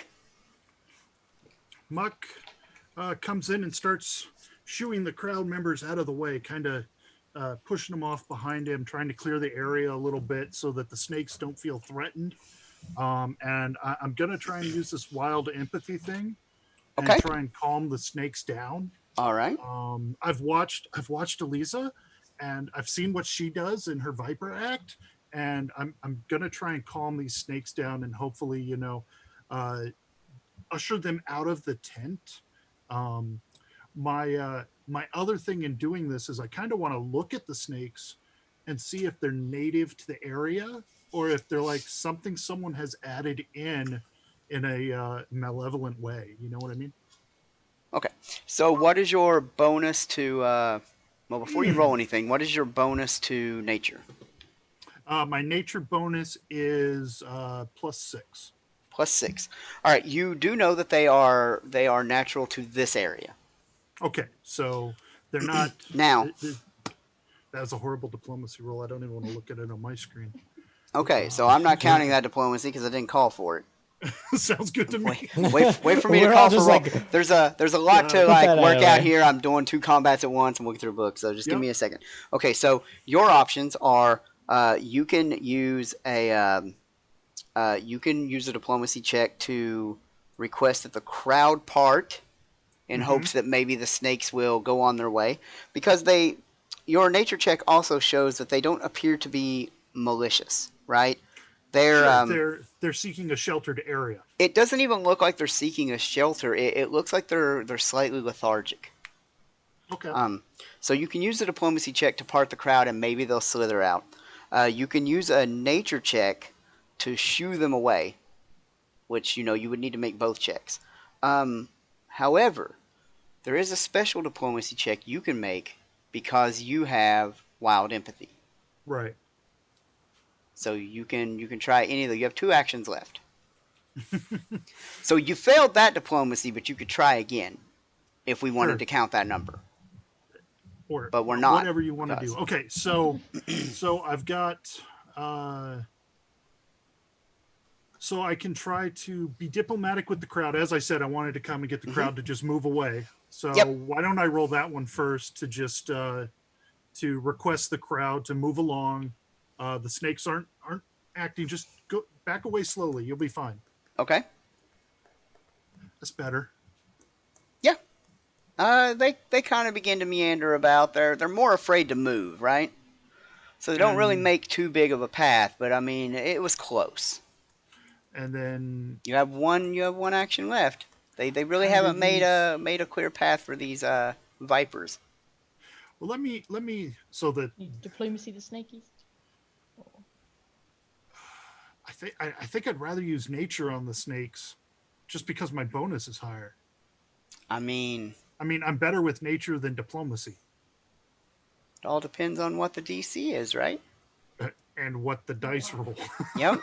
Muck comes in and starts shooing the crowd members out of the way, kind of pushing them off behind him, trying to clear the area a little bit so that the snakes don't feel threatened. And I'm gonna try and use this wild empathy thing and Okay. try and calm the snakes down. All right. I've watched Elisa, and I've seen what she does in her Viper act, and I'm gonna try and calm these snakes down and hopefully, usher them out of the tent. Um, my other thing in doing this is I kind of want to look at the snakes and see if they're native to the area or if they're like something someone has added in a malevolent way. You know what I mean? Okay. So what is your bonus to? Well, before you roll anything, what is your bonus to nature? My nature bonus is +6. +6. All right. You do know that they are natural to this area. Okay, so they're not. Now. That was a horrible diplomacy roll. I don't even want to look at it on my screen. Okay, so I'm not counting that diplomacy because I didn't call for it. Sounds good to me. Wait for me to We're call all for just roll. like, There's a lot to Put like that out work of the out way. here. I'm doing 2 combats at once. I'm looking through a book, so just give Yep. me a second. Okay, so your options are you can use a diplomacy check to request that the crowd part in hopes that maybe the snakes will go on their way, because your nature check also shows that they don't appear to be malicious, right? They're seeking a sheltered area. It doesn't even look like they're seeking a shelter. It looks like they're slightly lethargic. Okay. So you can use a diplomacy check to part the crowd, and maybe they'll slither out. You can use a nature check to shoo them away, which you would need to make both checks. However, there is a special diplomacy check you can make because you have wild empathy. Right. So you can try any of them. You have 2 actions left. So you failed that diplomacy, but you could try again if we wanted to count that number. Or But we're not. Whatever you want to do. Okay, so I've got so I can try to be diplomatic with the crowd. As I said, I wanted to come and get the crowd to just move away. So why don't I roll that one first to just to request the crowd to move along. The snakes aren't acting. Just go back away slowly. You'll be fine. Okay. That's better. Yeah. They kind of begin to meander about. They're more afraid to move, right? So they don't really make too big of a path, but I mean, it was close. And then you have one action left. They really haven't made a clear path for these vipers. Well, let me so that Diplomacy the snakies. I think I'd rather use nature on the snakes, just because my bonus is higher. I mean, I'm better with nature than diplomacy. It all depends on what the DC is, right? And what the dice roll. Yep.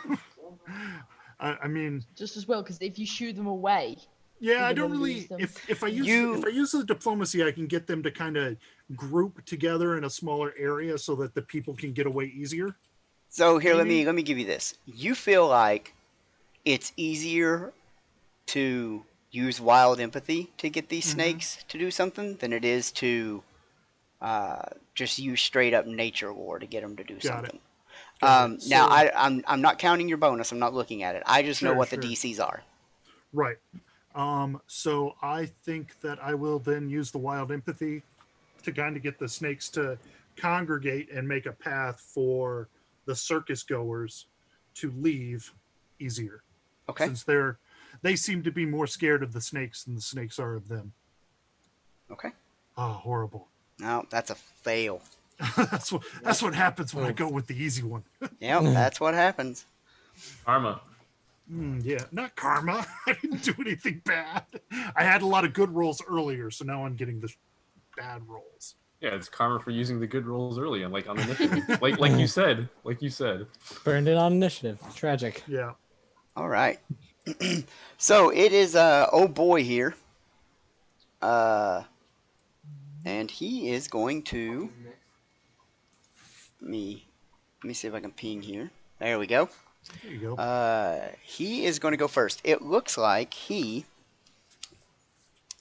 I mean, just as well, because if you shoo them away. Yeah, I don't really. If I use the diplomacy, I can get them to kind of group together in a smaller area so that the people can get away easier. So here, let me give you this. You feel like it's easier to use wild empathy to get these snakes to do something than it is to just use straight up nature lore to get them to do something. Now, I'm not counting your bonus. I'm not looking at it. I just know what the DCs are. Right. So I think that I will then use the wild empathy to kind of get the snakes to congregate and make a path for the circus goers to leave easier. Okay. Since they seem to be more scared of the snakes than the snakes are of them. Okay. Oh, horrible. No, that's a fail. that's what happens when I go with the easy one. Yep, that's what happens. Karma. Yeah, not karma. I didn't do anything bad. I had a lot of good rolls earlier, so now I'm getting the bad rolls. Yeah, it's karma for using the good rolls early and on initiative. like you said. Burned it on initiative. Tragic. Yeah. All right. So it is oh boy here. And he is going to let me see if I can ping here. There we go. There you go. He is going to go first. It looks like he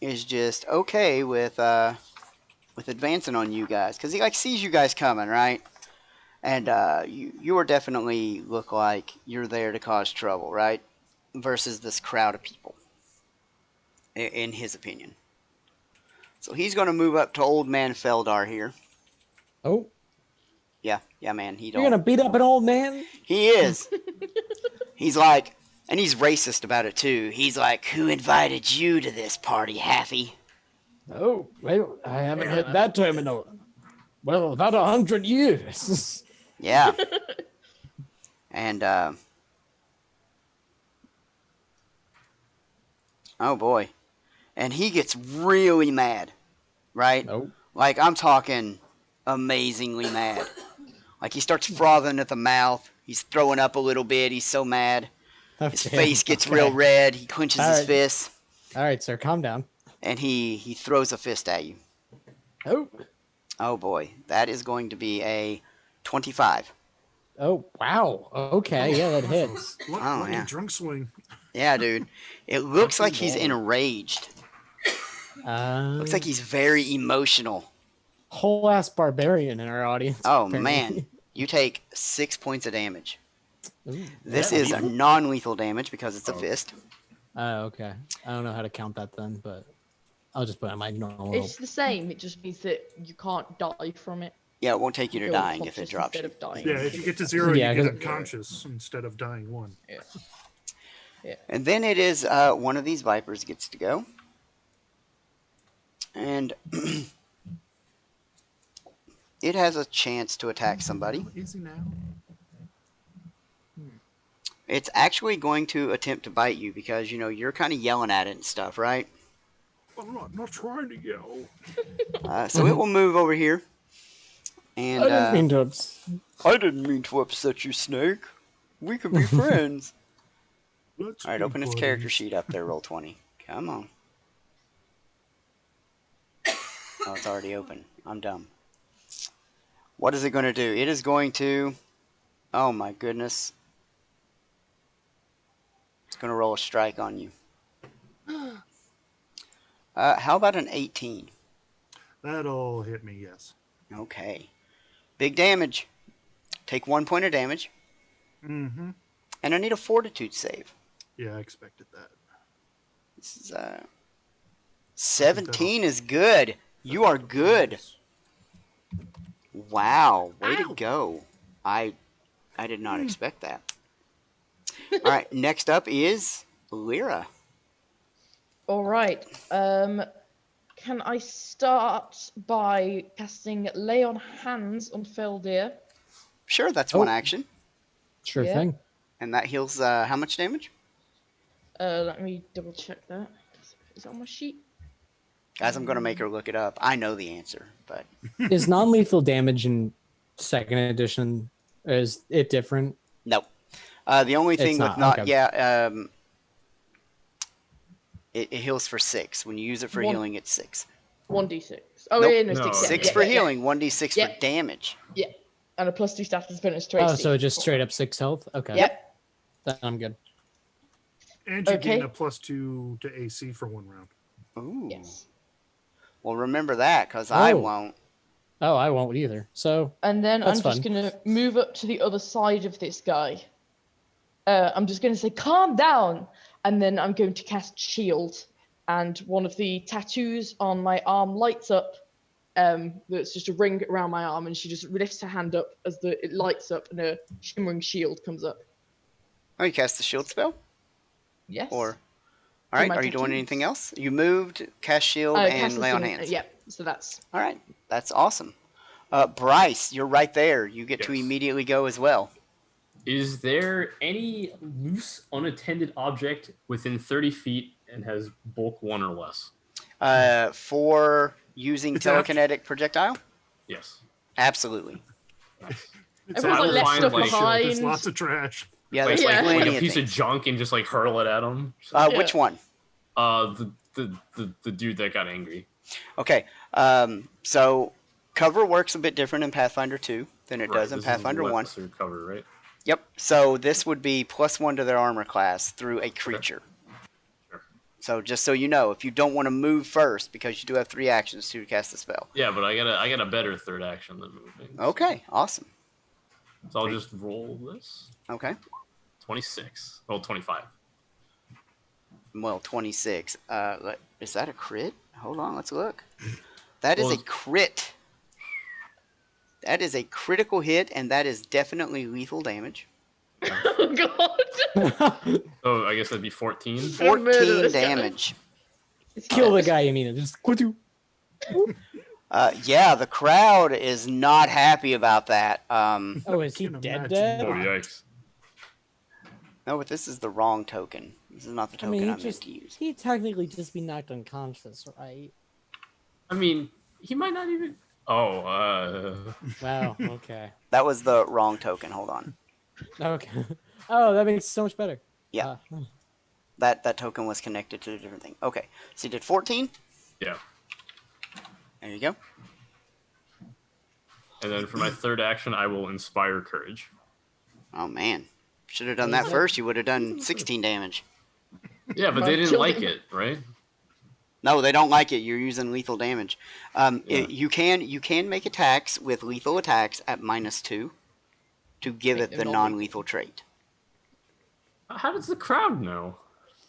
is just okay with with advancing on you guys, because he like sees you guys coming, right? And you are definitely look like you're there to cause trouble, right? Versus this crowd of people, in his opinion. So he's going to move up to Old Man Feldar here. Oh, Yeah, man. He you're gonna don't. beat up an old man? He is. He's like, and he's racist about it too. He's like, "Who invited you to this party, Haffy?" Oh, well, I haven't heard that term in about 100 years. Yeah. And oh boy, and he gets really mad, right? Nope. Like I'm talking amazingly mad. Like he starts frothing at the mouth. He's throwing up a little bit. He's so mad. His face gets real red. He clenches his fist. All right, sir, calm down. And he throws a fist at you. Oh. Oh boy, that is going to be a 25. Oh, wow. Okay, yeah, that hits. Lucky yeah. drunk swing. Yeah, dude. It looks like he's enraged. Looks like he's very emotional. Whole ass barbarian in our audience. Oh apparently. man, you take 6 points of damage. Ooh, This yeah. is a non-lethal damage because it's a fist. Oh, okay. I don't know how to count that then, but I'll just put it on my normal. It's the same. It just means that you can't die from it. Yeah, it won't take you to You're dying if it unconscious drops instead you. of dying. Yeah, if you get to 0, Yeah, you get 'cause- unconscious instead of dying 1. Yeah. And then it is one of these vipers gets to go. And it has a chance to attack somebody. Is he now? It's actually going to attempt to bite you because, you know, you're kind of yelling at it and stuff, right? I'm not trying to yell. So it will move over here. And I didn't mean to. I didn't mean to upset you, Snake. We could be friends. Let's All right, be open its character buddies. sheet up there, roll 20. Come on. Oh, it's already open. I'm dumb. What is it going to do? It is going to... Oh my goodness. It's going to roll a strike on you. How about an 18? That'll hit me, yes. Okay. Big damage. Take 1 point of damage. Mm-hmm. And I need a fortitude save. Yeah, I expected that. This is 17 is good. You are good. Wow, way to go. I did not expect that. All right, next up is Lyra. All right. Can I start by casting Lay on Hands on Feldir? Sure, that's one action. Sure Yeah. thing. And that heals how much damage? Let me double check that. Is that on my sheet? Guys, I'm going to make her look it up. I know the answer, but Is non-lethal damage in second edition, is it different? no. The only thing It's with not, okay. it heals for 6. When you use it for One- healing, it's 6. 1d6. Oh, Nope. yeah, no, No, 6. 6 yeah, for yeah, healing, 1d6 Yeah. for damage. Yeah. And a +2 status bonus to AC. Oh, so just straight up 6 health? Okay. Yep. Then I'm good. And you gain Okay. a +2 to AC for 1 round. Ooh. Yes. Well, remember that, because I Oh. won't. Oh, I won't either. So, And then That's I'm just fun. going to move up to the other side of this guy. I'm just going to say, calm down. And then I'm going to cast Shield. And one of the tattoos on my arm lights up. That's just a ring around my arm. And she just lifts her hand up as it lights up and a shimmering shield comes up. Oh, you cast the shield spell? Yes. Or, all right, my are you doing tattoos. anything else? You moved, cast shield, Cast and the lay on thing- hands. Yeah, so that's... All right, that's awesome. Bryce, you're right there. You get to Yes. immediately go as well. Is there any loose, unattended object within 30 feet and has bulk 1 or less? For using It's after- telekinetic projectile? Yes. Absolutely. It's Everyone's like, left stuff behind. There's lots of trash. Yeah, Like, there's Yeah. like plenty a of piece things. of junk and just like hurl it at him. Yeah. Which one? The dude that got angry. Okay, so cover works a bit different in Pathfinder 2 than it does in This is Pathfinder 1. lesser cover, right? Yep, so this would be +1 to their armor class through a creature. Sure. So just so you know, if you don't want to move first, because you do have 3 actions to cast the spell. Yeah, but I got a better third action than moving. Okay, awesome. So I'll just roll this. Okay. 26. Oh, 25. Well, 26. Is that a crit? Hold on, let's look. That is Well, a crit. That is a critical hit, and that is definitely lethal damage. Oh god. So I guess that'd be 14. Don't murder 14 this guy. damage. Kill the guy immediately. Just Yeah, the crowd is not happy about that. Oh, is he Can dead? imagine. Oh, Dead? yikes. No, but this is the wrong token. This is not the I token mean, I meant to use. he'd technically just be knocked unconscious, right? I mean, he might not even. Oh, Wow. Okay. That was the wrong token. Hold on. Okay. Oh, that makes it so much better. Yeah. That token was connected to a different thing. Okay, so you did 14. Yeah. There you go. And then for my third action, I will inspire courage. Oh man, should have done that first. You would have done 16 damage. Yeah, but they didn't like it, right? No, they don't like it. You're using lethal damage. Yeah. You can make attacks with lethal attacks at -2 to give Make it them the non-lethal. non-lethal trait. How does the crowd know?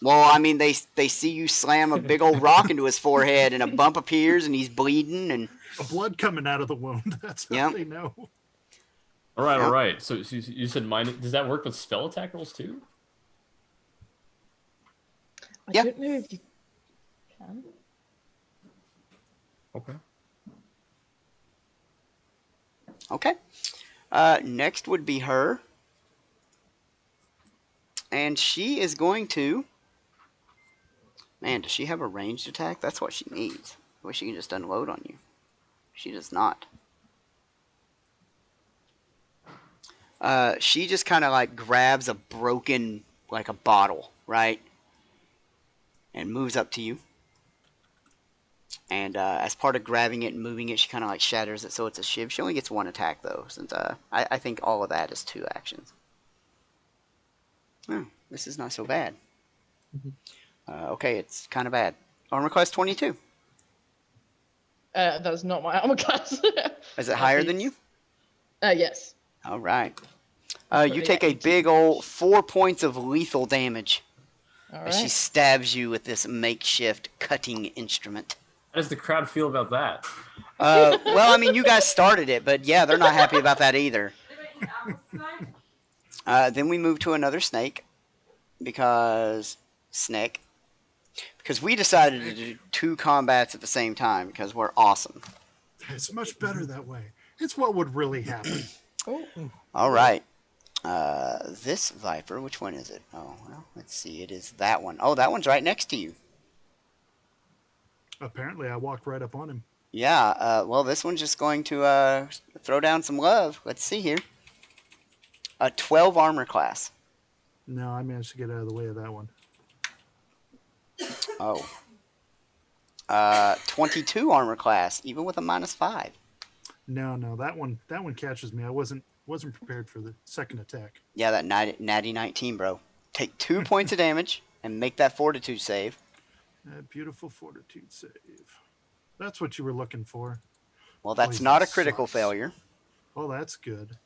Well, I mean, they see you slam a big old rock into his forehead, and a bump appears, and he's bleeding, and Blood coming out of the wound. That's how Yep. they know. All right, Yeah. all right. So you said minus. Does that work with spell attack rolls too? I Yeah. don't know if you can. Okay. okay. Next would be her, and she is going to. Man, does she have a ranged attack? That's what she needs. I wish she could just unload on you. She does not. She just kind of like grabs a broken, like a bottle, right? And moves up to you. And as part of grabbing it and moving it, she kind of like shatters it so it's a shiv. She only gets 1 attack though, since I think all of that is 2 actions. Oh, this is not so bad. Okay, it's kind of bad. Armor class 22. That's not my armor class. Is it higher than you? Yes. All right. You Pretty take a 18. big old 4 points of lethal damage All as she right. stabs you with this makeshift cutting instrument. How does the crowd feel about that? Well, I mean, you guys started it, but yeah, they're not happy about that either. Then we move to another snake because we decided to do 2 combats at the same time because we're awesome. It's much better that way. It's what would really happen. Oh. All right. This viper, which one is it? Oh, well, let's see. It is that one. Oh, that one's right next to you. Apparently, I walked right up on him. Yeah. Well, this one's just going to throw down some love. Let's see here. A 12 armor class. No, I managed to get out of the way of that one. Oh. 22 armor class, even with a -5. No, that one catches me. I wasn't prepared for the second attack. Yeah, that natty 19, bro. Take 2 points of damage and make that fortitude save. That beautiful fortitude save. That's what you were looking for. Well, that's Poison not a critical sucks. failure. Oh, that's good.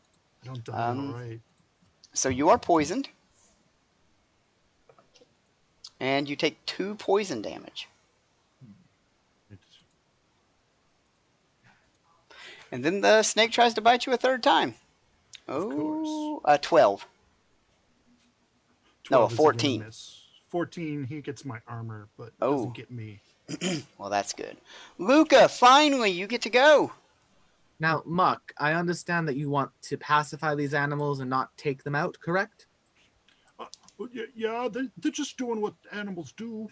I don't die. All right. So you are poisoned. And you take 2 poison damage. And then the snake tries to bite you a 3rd time. Oh, 12. No, 12 is a 14. miss. 14, he gets my armor, but Oh. doesn't get me. Well, that's good. Luca, finally, you get to go. Now, Muck, I understand that you want to pacify these animals and not take them out, correct? Yeah, they're just doing what animals do.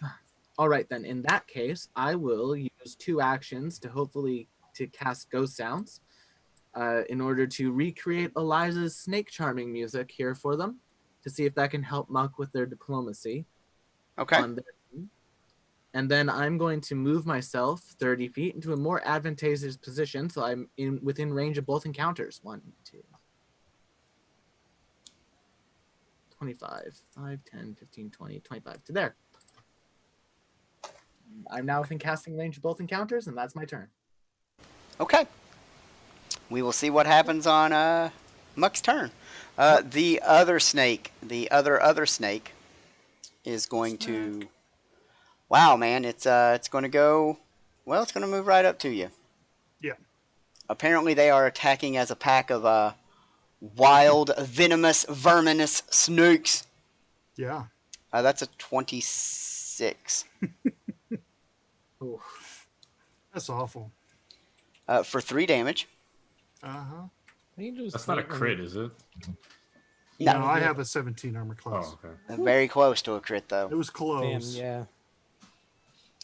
All right, then. In that case, I will use 2 actions to hopefully to cast ghost sounds in order to recreate Eliza's snake charming music here for them to see if that can help Muck with their diplomacy. Okay. On their team. And then I'm going to move myself 30 feet into a more advantageous position so I'm within range of both encounters. 1, 2, 25, 5, 10, 15, 20, 25 to there. I'm now within casting range of both encounters, and that's my turn. Okay. We will see what happens on Muck's turn. The other snake, the other snake, is going to. Wow, man! It's going to go. Well, it's going to move right up to you. Yeah. Apparently, they are attacking as a pack of wild, venomous, verminous snakes. Yeah. That's a 26 Ooh. That's awful. for 3 damage. Uh-huh. That's not a crit, is it? No. No, I have a 17 armor class. Oh, okay. Very close to a crit, though. It was Damn, close. yeah.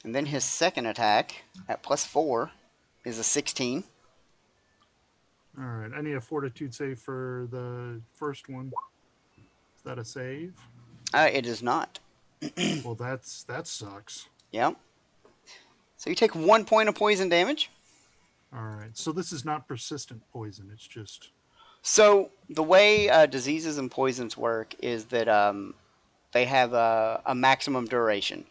And then his second attack at +4 is a 16. All right. I need a fortitude save for the first one. Is that a save? It is not. Well, that sucks. Yep. So you take 1 point of poison damage. All right. So this is not persistent poison. It's just. So the way diseases and poisons work is that they have a maximum duration.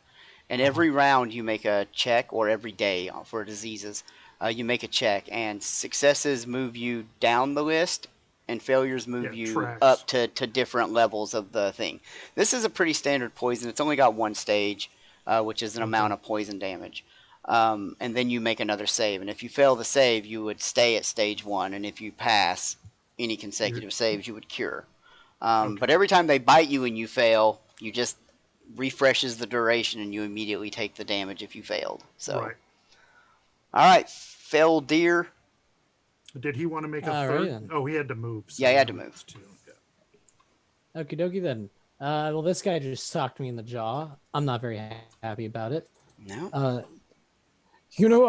And every round you make a check, or every day for diseases, you make a check. And successes move you down the list, and failures move you tracks. up to different levels of the thing. This is a pretty standard poison. It's only got 1 stage, which is an amount of poison damage. And then you make another save. And if you fail the save, you would stay at stage 1. And if you pass any consecutive saves, you would cure. But every time they bite you and you fail, you just refreshes the duration and you immediately take the damage if you failed. So, Right. All right, fell deer. Did he want to make a All third? right, then. Oh, he had to move. So Yeah, he had to now move. it's 2. Yeah. Okie dokie then. Well, this guy just socked me in the jaw. I'm not very happy about it. No. You know,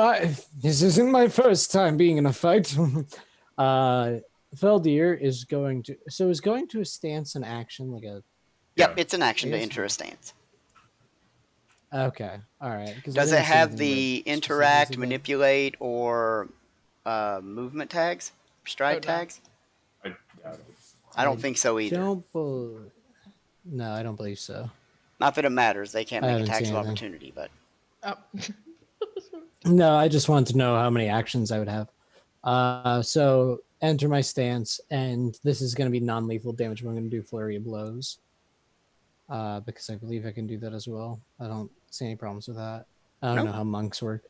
this isn't my first time being in a fight. Feldir is going to a stance and action like a. Yep, Yeah. it's an action to Yes. enter a stance. Okay, all right. Does it have the interact, manipulate, or movement tags? Stride no. tags? I doubt it. I don't think so either. No, I don't believe so. Not that it matters. They can't I make haven't attacks seen of anything. opportunity, but Oh. No, I just wanted to know how many actions I would have. So enter my stance, and this is going to be non-lethal damage. But I'm going to do flurry of blows, because I believe I can do that as well. I don't see any problems with that. I don't Nope. know how monks work.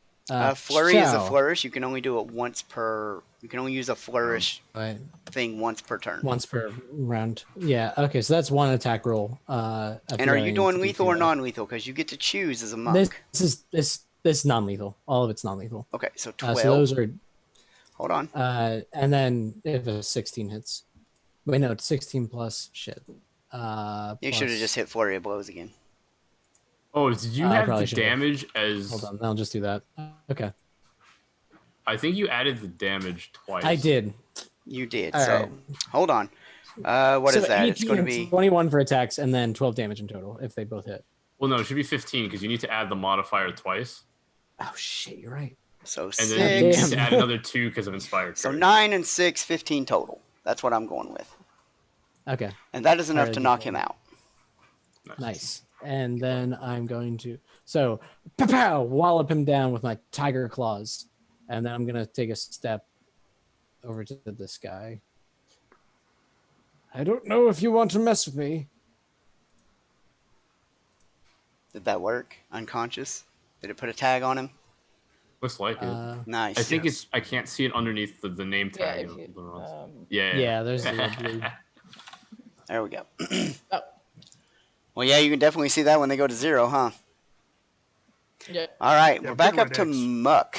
flurry is a so- flourish. You can only do it once per. You can only use a flourish Right, thing once per turn. once per round. Yeah. Okay, so that's 1 attack roll. I And feel are I you need doing to do lethal 2 or though. non-lethal? Because you get to choose as a monk. This is non-lethal. All of it's non-lethal. Okay, so 12. So those are. Hold on. And then if a 16 hits. Wait, no, it's 16 plus shit. You should have just hit flurry of blows again. Oh, did you I have probably the should've. damage as? Hold on, I'll just do that. Okay. I think you added the damage twice. I did. You did. All so right. hold on. What is So that? It's 18 going to and be 21 for attacks and then 12 damage in total if they both hit. Well, no, it should be 15 because you need to add the modifier twice, Oh shit, you're right. so and 6. then you need Damn. to add another 2 because of inspired. So Courage. 9 and 6, 15 total. That's what I'm going with. Okay, And that is enough Alright, to you knock go. him out. nice. And then I'm going to pow, wallop him down with my tiger claws, and then I'm gonna take a step over to this guy. I don't know if you want to mess with me. Did that work? Unconscious? Did it put a tag on him? Looks like it. Nice. I think yes. it's. I can't see it underneath the name Yeah, tag. if you, Yeah. Yeah, there's the little blue. There we go. oh, Well, yeah, you can definitely see that when they go to 0, huh? yeah. All right, Yeah, we're back big up red to X. Muck.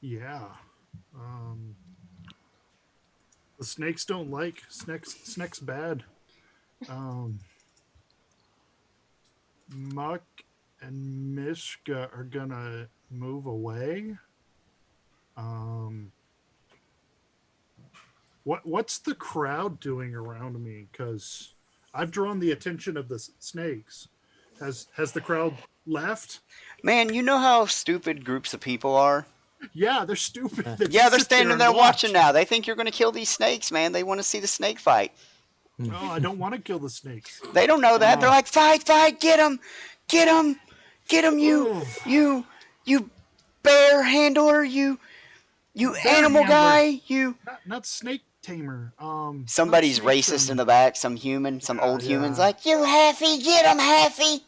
Yeah. The snakes don't like snakes bad. Muck and Mishka are gonna move away. What's the crowd doing around me? Because I've drawn the attention of the snakes. Has the crowd left? Man, you know how stupid groups of people are? Yeah, they're stupid. They Yeah, just they're sit standing and there watch. watching now. They think you're going to kill these snakes, man. They want to see the snake fight. No, I don't want to kill the snakes. They don't know that. They're like, fight, fight, get him. Get him! Get him! You bear handler! You Bear animal handler. guy! You. Not snake tamer. Not Somebody's snake racist tamer. in the back. Some human. Some Yeah, old human's yeah. like, you Haffy! Get him, Haffy!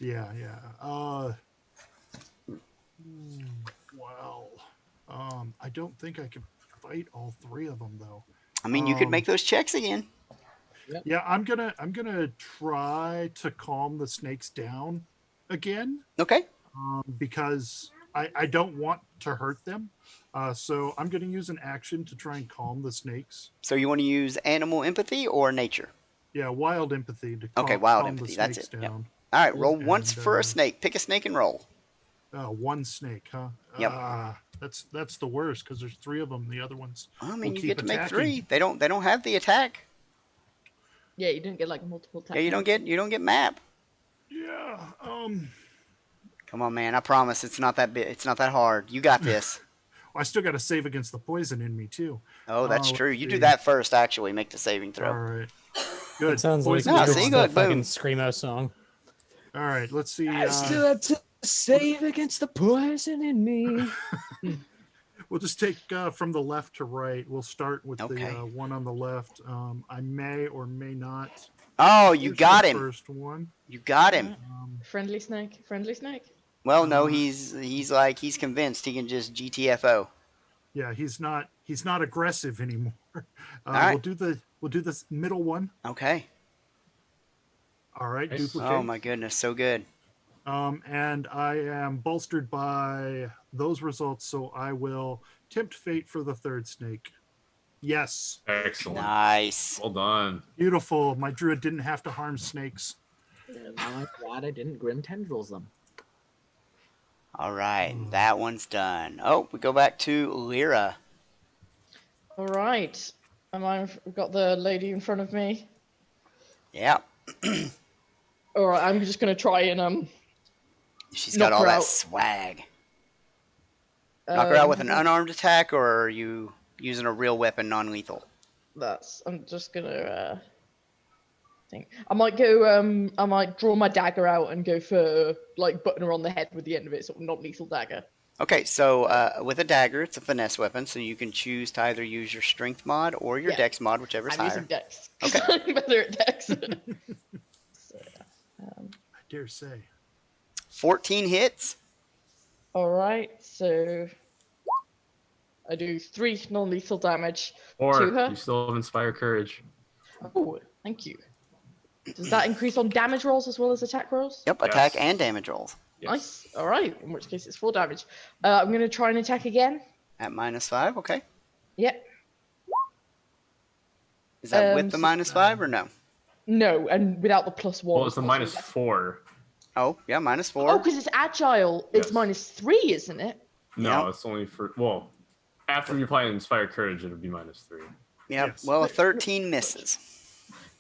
Yeah. Well, I don't think I can fight all three of them though. I mean, you could make those checks again. Yeah, I'm gonna try to calm the snakes down again. Okay. Because I don't want to hurt them. So I'm going to use an action to try and calm the snakes. So you want to use animal empathy or nature? Yeah, wild empathy to Okay, wild calm the empathy. That's snakes it. Yep. down. All right, roll once And, for a snake. Pick a snake and roll. One snake, huh? Yep. That's the worst because there's three of them. The other ones. I mean, will you keep get to make attacking. 3. They don't have the attack. Yeah, you didn't get like multiple attacks. Yeah, you don't get map. Yeah. Come on, man. I promise it's not that big. It's not that hard. You got this. I still got to save against the poison in me too. Oh, that's let's true. You do see. that first. Actually, make the saving throw. All right. Good. It sounds like Poison No, you're see, gone. just a good, boom. fucking screamo song. All right. Let's see. I still have to save against the poison in me. We'll just take from the left to right. We'll start with Okay. the one on the left. I may or may not. Oh, you Here's got the him. First one. You got him. Friendly snake. Friendly snake. Well, no, he's convinced he can just GTFO. Yeah, he's not aggressive anymore. right. We'll do this middle one. Okay. All right, Nice. duplicate. Oh my goodness, so good. And I am bolstered by those results, so I will tempt fate for the third snake. Yes, Excellent. Nice. Well done. beautiful. My druid didn't have to harm snakes. Now I'm glad I didn't grim tendrils them. All right, that one's done. Oh, we go back to Lyra. All right. We've got the lady in front of me. Yeah, All right. I'm just gonna try and she's got Knock all her that out. swag. Knock her out with an unarmed attack, or are you using a real weapon, non-lethal? I'm just gonna think. I might go. I might draw my dagger out and go for like button her on the head with the end of it, sort of non-lethal dagger. Okay, so with a dagger, it's a finesse weapon, so you can choose to either use your strength mod or your Yeah. dex mod, whichever's I'm higher. using dex. Okay. I'm better at dex. So, I dare say. 14 hits. all right. So I do 3 non-lethal damage to Or her. you still have Inspire Courage. Oh, thank you. Does that increase on damage rolls as well as attack rolls? Yep, attack Yes. and damage rolls Yes. Nice. All right. In which case it's 4 damage. I'm going to try and attack again. at -5. Okay. Yep. Is that with the so- -5 or no? No, and without the +1. Well, it's a -4. Oh, yeah, -4. Oh, because it's agile. It's Yes. -3, isn't it? No, Yeah. it's only for after you apply Inspire Courage, it'll be -3. Yep. Yes. Well, a 13 misses.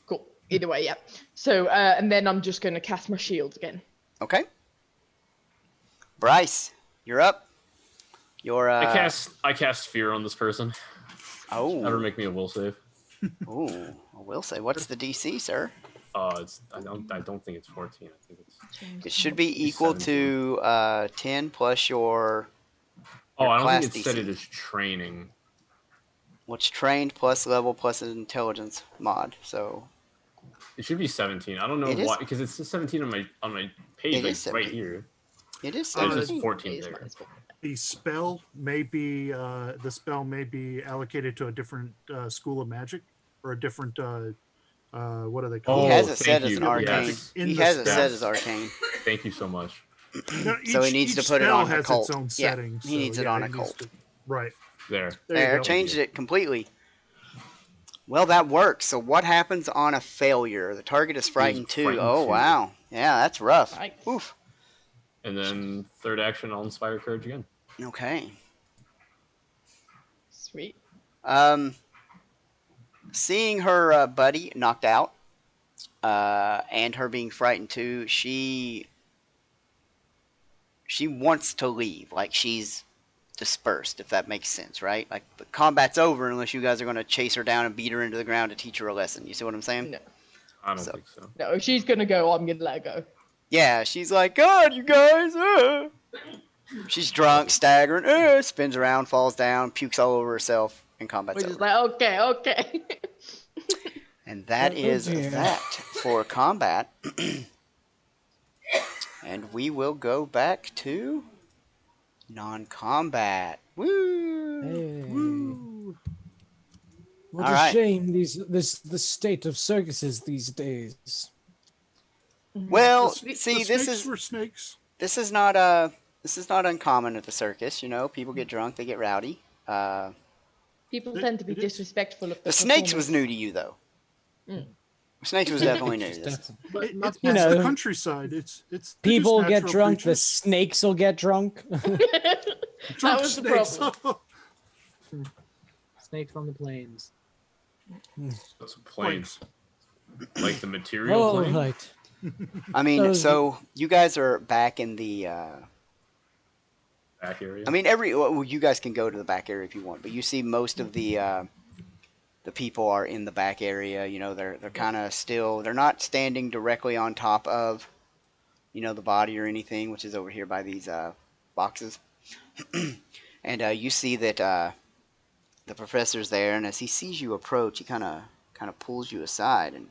Cool. Either way, yeah. So, and then I'm just going to cast my shield again. Okay. Bryce, you're up. You're I cast Fear on this person. Oh. Never make me a will save. Ooh, I will say, what's the DC, sir? I don't think it's 14. I think it's. It should be equal to 10 plus your Oh, I don't class think it said DC. it is training. what's trained plus level plus an intelligence mod. So It should be 17. I don't know It is- why, because it's 17 on my page, It like, is right 17. here. it is And it's 17. just 14 It is there. -4. The spell may be allocated to a different school of magic or a different what are they He called? has Oh, it set thank as you. an arcane. Yes. In He the has it set spells. as arcane. Thank you so much. No, So he needs to put it spell on has occult. its own Yeah, setting. he needs it on occult. Right. There. There, you go. changed it completely. Well, that works. So what happens on a failure? The target is frightened too. frightened Oh, too. wow. Yeah, that's rough. Right. Oof. And then third action, I'll Inspire Courage again. Okay. Sweet. Seeing her buddy knocked out, and her being frightened too, she wants to leave. Like, she's dispersed, if that makes sense, right? Like, the combat's over unless you guys are going to chase her down and beat her into the ground to teach her a lesson. You see what I'm saying? No. I don't So- think so. No, if she's going to go, I'm going to let her go. Yeah, she's like, God, you guys. She's drunk, staggering, spins around, falls down, pukes all over herself, and combat's We're just over. like, okay. And that Oh, is dear. that for combat. And we will go back to non-combat. Woo! Hey. Woo. What All a right. shame the state of circuses these days. Well, The see, snakes were snakes. this is not uncommon at the circus. You know, people get drunk, they get rowdy. People It- tend to be it is. disrespectful of The the snakes was performers. new to you, though. Mm. Snakes was definitely new to this. Definitely. But It's Muck you the know, countryside. It's they're just People get natural drunk, the creatures. snakes will get drunk. That Drunk was the snakes. problem. snakes on the plains. That's a plane. Planks. Like the material All plane. right. I mean, Those- so you guys are back in the. Back area. I mean, well, you guys can go to the back area if you want, but you see most of the people are in the back area. You know, they're kind of still. They're not standing directly on top of, the body or anything, which is over here by these boxes. And you see that the professor's there, and as he sees you approach, he kind of pulls you aside, and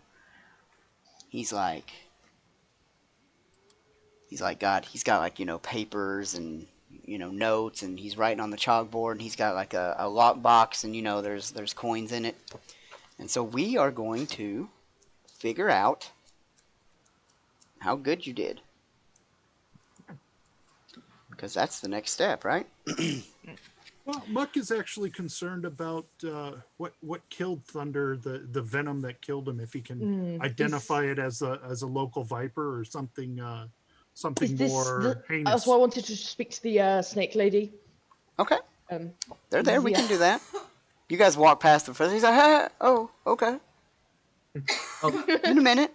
he's like, God, he's got like papers and notes, and he's writing on the chalkboard, and he's got like a lock box, and there's coins in it, and so we are going to figure out how good you did, because that's the next step, right? Well, Muck is actually concerned about what killed Thunder, the venom that killed him. If he can identify it as a local viper or something more heinous. That's why I wanted to speak to the snake lady. Okay, they're there. We yeah. can do that. You guys walk past the first. He's like, "Hey, oh, okay, Oh, in a minute."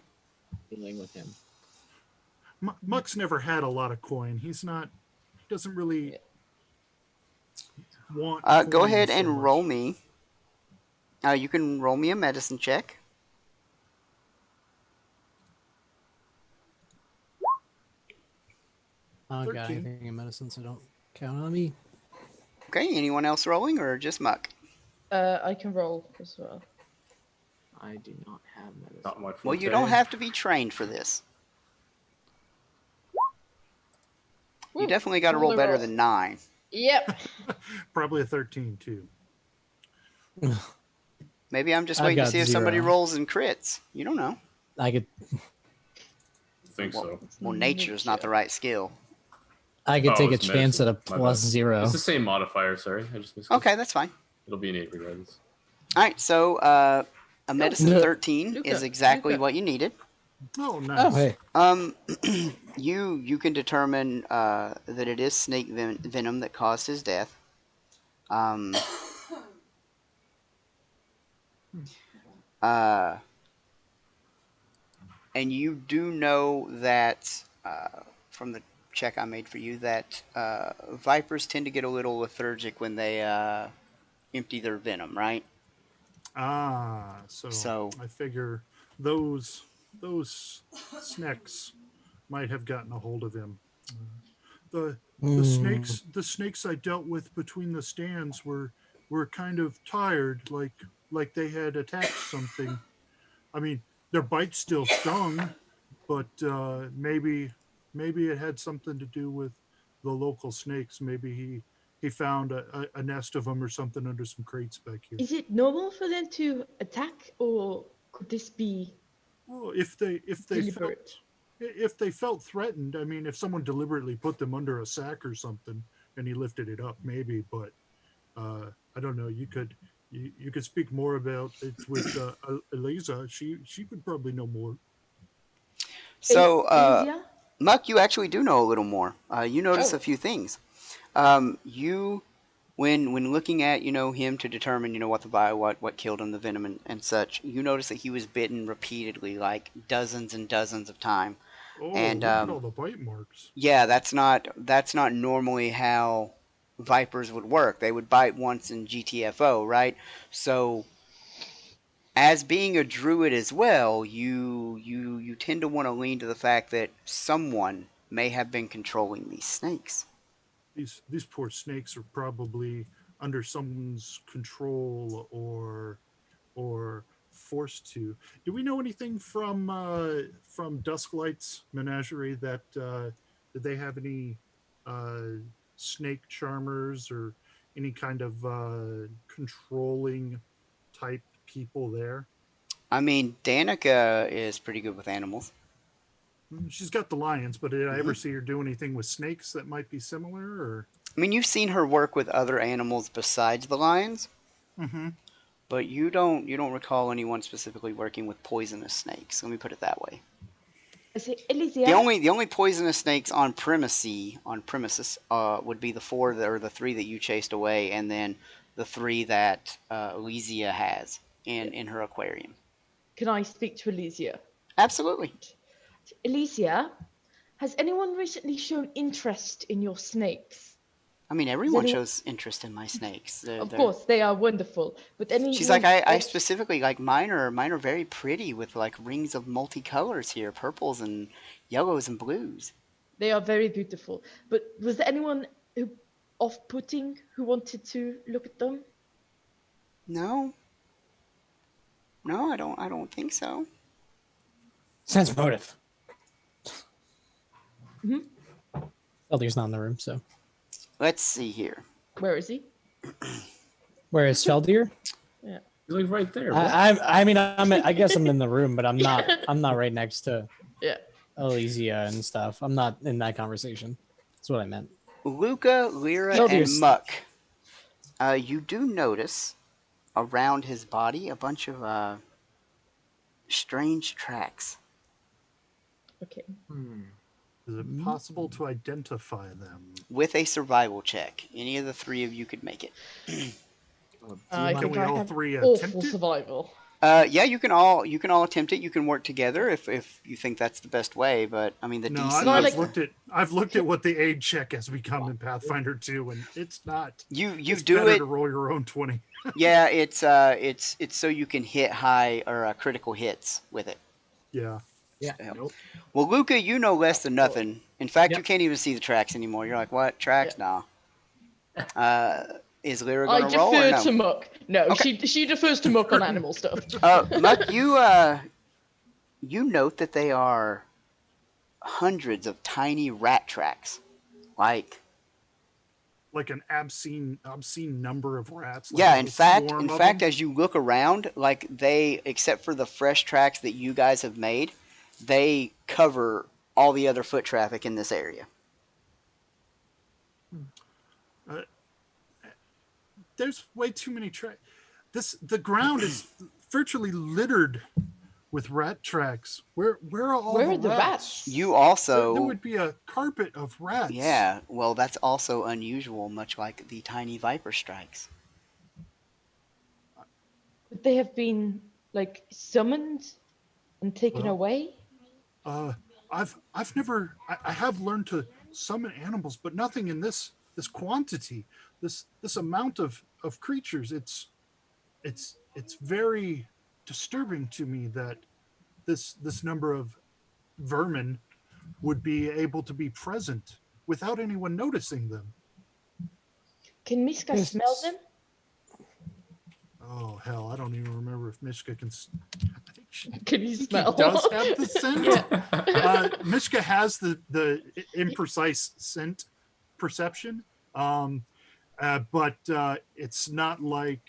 dealing with him. Muck's never had a lot of coin. He doesn't really want. Go coin ahead so and much. roll me. You can roll me a medicine check. I don't got 13. anything in medicine, so don't count on me. Okay, anyone else rolling or just Muck? I can roll as well. I do not have medicine. Not my Well, you forte. don't have to be trained for this. You Woo, definitely got to roll roll a better roll. than 9. Yep. Probably a 13 too. Maybe I'm just I've waiting to got see if somebody 0. rolls and crits. You don't know. I could I think so. Well, nature is not the right skill. take a it's chance at a medicine. My plus bad. 0. It's the same modifier. Sorry, I just missed it. Okay, that's fine. It'll be an 8 regardless. All right, so a medicine No. 13 Luca, is exactly Luca. what you needed. Oh, nice. Oh, hey. You can determine that it is snake venom that caused his death. And you do know that from the check I made for you that vipers tend to get a little lethargic when they empty their venom, right? So I figure those snakes might have gotten a hold of him. The snakes I dealt with between the stands were kind of tired, like they had attacked something. I mean, their bites still stung, but maybe it had something to do with the local snakes. Maybe he found a nest of them or something under some crates back here. Is it normal for them to attack, or could this be Well, if they deliberate? felt threatened, I mean, if someone deliberately put them under a sack or something and he lifted it up, maybe. But I don't know. You could speak more about it with Eliza. She would probably know more. So, Elysia? Muck, you actually do know a little more. You notice Oh. a few things. You, when looking at him to determine what killed him, the venom and such, you notice that he was bitten repeatedly, like dozens and dozens of times. Oh, And, look at all the bite marks. Yeah, that's not normally how vipers would work. They would bite once in GTFO, right? So as being a druid as well, you tend to want to lean to the fact that someone may have been controlling these snakes. These poor snakes are probably under someone's control or forced to. Do we know anything from Dusklight's menagerie that did they have any snake charmers or any kind of controlling type people there? I mean, Danica is pretty good with animals. She's got the lions, but did I ever Mhm. see her do anything with snakes that might be similar? Or I mean, you've seen her work with other animals besides the lions, mm-hmm. but you don't recall anyone specifically working with poisonous snakes. Let me put it that way. Is it Elysia? The only poisonous snakes on premises would be the four that, or the three that you chased away, and then the three that Elysia has in her aquarium. Can I speak to Elysia? Absolutely. Elysia, has anyone recently shown interest in your snakes? I mean, everyone anyone- shows interest in my snakes. Of course, they are wonderful. But She's like, I else- specifically like mine are very pretty with like rings of multicolors here, purples and yellows and blues. They are very beautiful. But was there anyone who off-putting who wanted to look at them? No. No, I don't think so. Sense motive. Mhm. Felder's not in the room, so. Let's see here. Where is he? Where is Feldir? He's like right there. I mean, I guess I'm in the room, but I'm not right next to Yeah. Elysia and stuff. I'm not in that conversation. That's what I meant. Luca, Lyra, Oh, and there's- Muck. You do notice around his body a bunch of strange tracks. Okay. Is it possible to identify them? With a survival check. Any of the three of you could make it. I Can think we I all have three awful attempt it? survival. Yeah, you can all attempt it. You can work together if you think that's the best way. But I mean, the No, DC. I I've like- looked at what the aid check has become in Pathfinder 2, and it's not. you It's do better it. to roll your own 20. Yeah, it's so you can hit high or critical hits with it. Yeah. Yeah. Yeah. Nope. Well, Luca, you know less than nothing. In fact, Yep. you can't even see the tracks anymore. You're like, what tracks? Nah. Is Lyra I gonna roll or defer no? to Muck. No, Okay. she defers to Muck on animal stuff. Muck, you note that they are hundreds of tiny rat tracks, like Like an obscene number of rats. Like yeah. a In swarm fact, of them. as you look around, like they, except for the fresh tracks that you guys have made, they cover all the other foot traffic in this area. There's way too many tracks. The ground is virtually littered with rat tracks. Where are all Where the are the rats? rats? You There also, would be a carpet of rats. yeah. Well, that's also unusual, much like the tiny viper strikes. But they have been like summoned and taken Well, away. I've never I have learned to summon animals, but nothing in this quantity, this amount of creatures. It's very disturbing to me that this number of vermin would be able to be present without anyone noticing them. Can Miska Yes. smell them? Oh hell, I don't even remember if Mishka can. I think she Can you he smell? does have the scent. Yeah. Mishka has the imprecise scent perception, but it's not like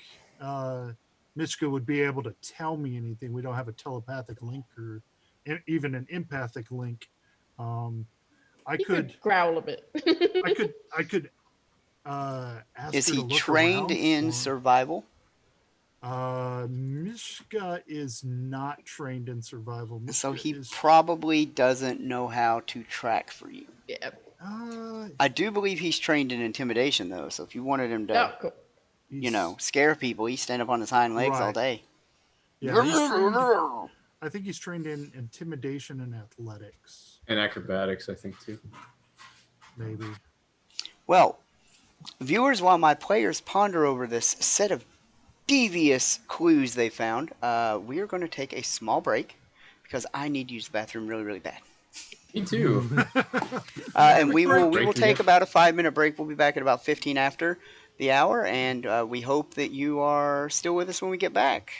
Mishka would be able to tell me anything. We don't have a telepathic link or even an empathic link. I You could growl a bit. I could ask Is her he to look trained around in for- survival? Mishka is not trained in survival. So Mishka he is, probably doesn't know how to track for you. Yeah. I do believe he's trained in intimidation, though. So if you wanted him to, Oh, cool. he's- scare people, he'd stand up on his hind legs all Right. day. Yeah, he's trained, I think he's trained in intimidation and athletics, And acrobatics, I think, too. maybe. Well, viewers, while my players ponder over this set of devious clues they found, we are going to take a small break because I need to use the bathroom really, really bad. Me too. And we Quick will break. take about a 5-minute break. We'll be back at about 15 after the hour, and we hope that you are still with us when we get back.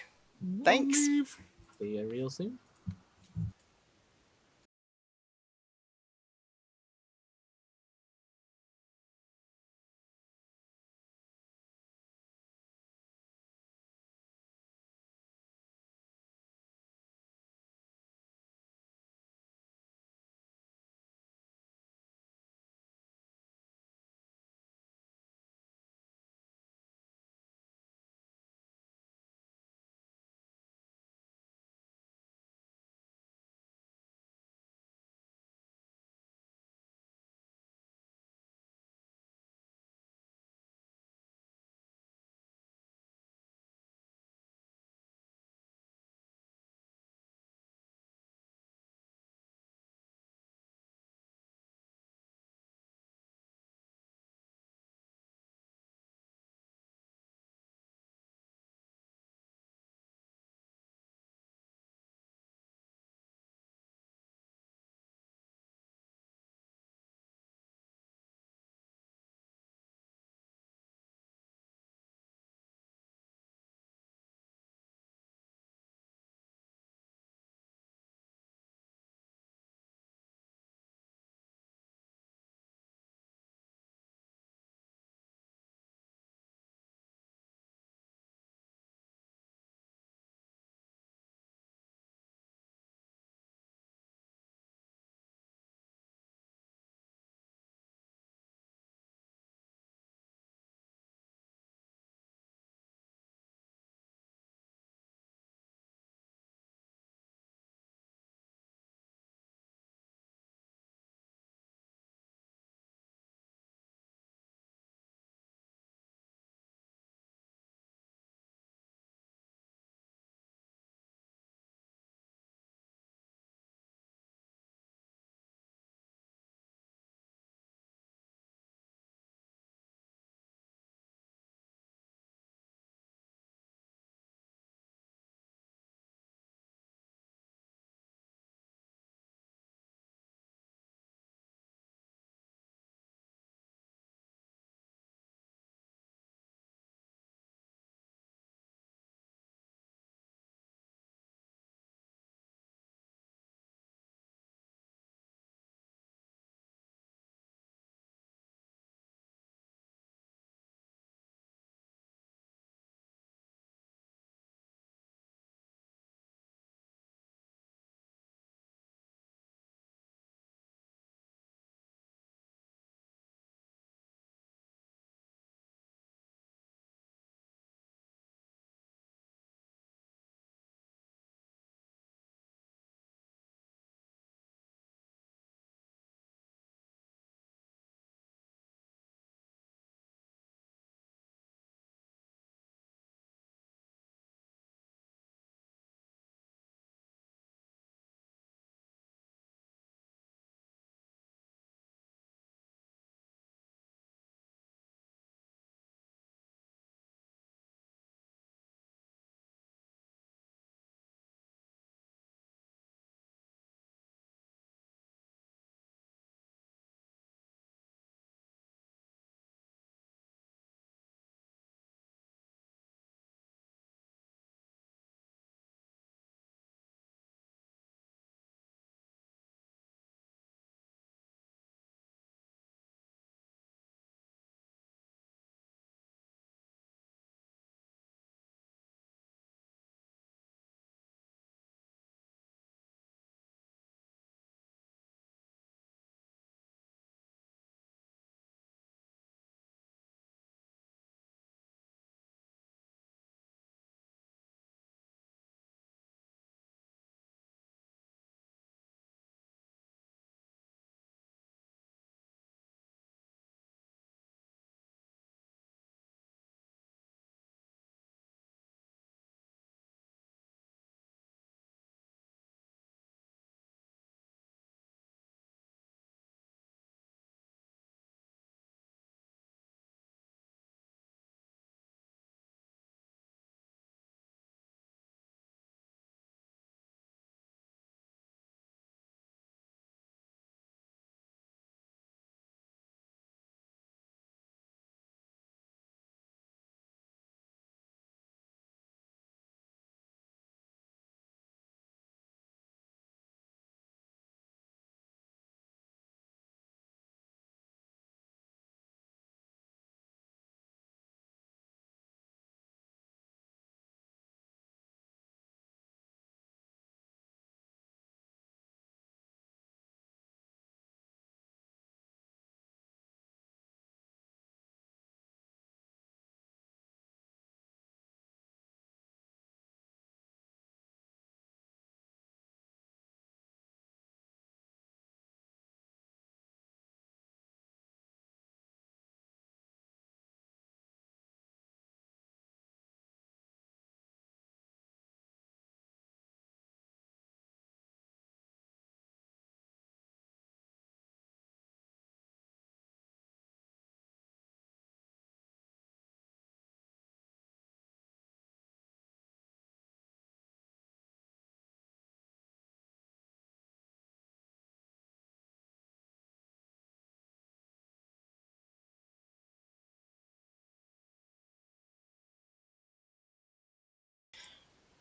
Thanks. Don't leave. See you real soon.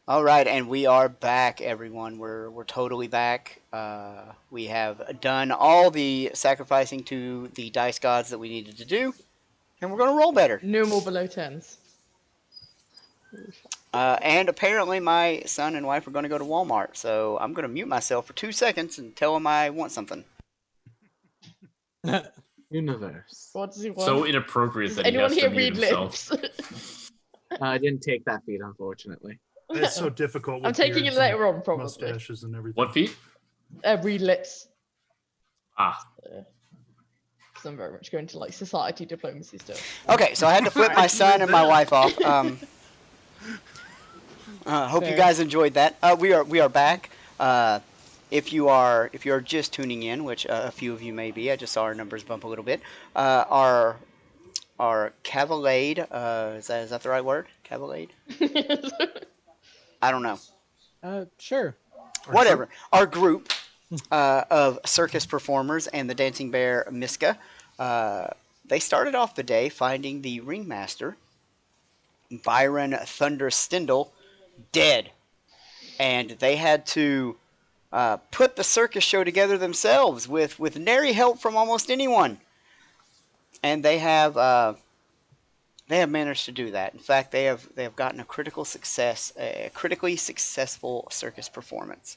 All right, and we are back, everyone. We're totally back. We have done all the sacrificing to the dice gods that we needed to do, and we're gonna roll better. No more below 10s. And apparently, my son and wife are gonna go to Walmart, so I'm gonna mute myself for 2 seconds and tell them I want something. Universe. What does he want? So inappropriate Does that he anyone has here to mute read himself. lips? I didn't take that feat, unfortunately. It's so difficult. I'm With taking it beards and later on, probably. mustaches and everything. What feat? Read lips. Ah, Because I'm very much going to like society diplomacy stuff. Okay, so I had to flip my son and my wife off. Hope you Fair. guys enjoyed that. We are back. If you are just tuning in, which a few of you may be, I just saw our numbers bump a little bit. Our cavalade, is that the right word? Cavalade? I don't know. Sure. Whatever. Our group of circus performers and the dancing bear Miska, they started off the day finding the ringmaster, Byron Thunder Stindle, dead, and they had to put the circus show together themselves with nary help from almost anyone. And they have managed to do that. In fact, they have gotten a critically successful circus performance,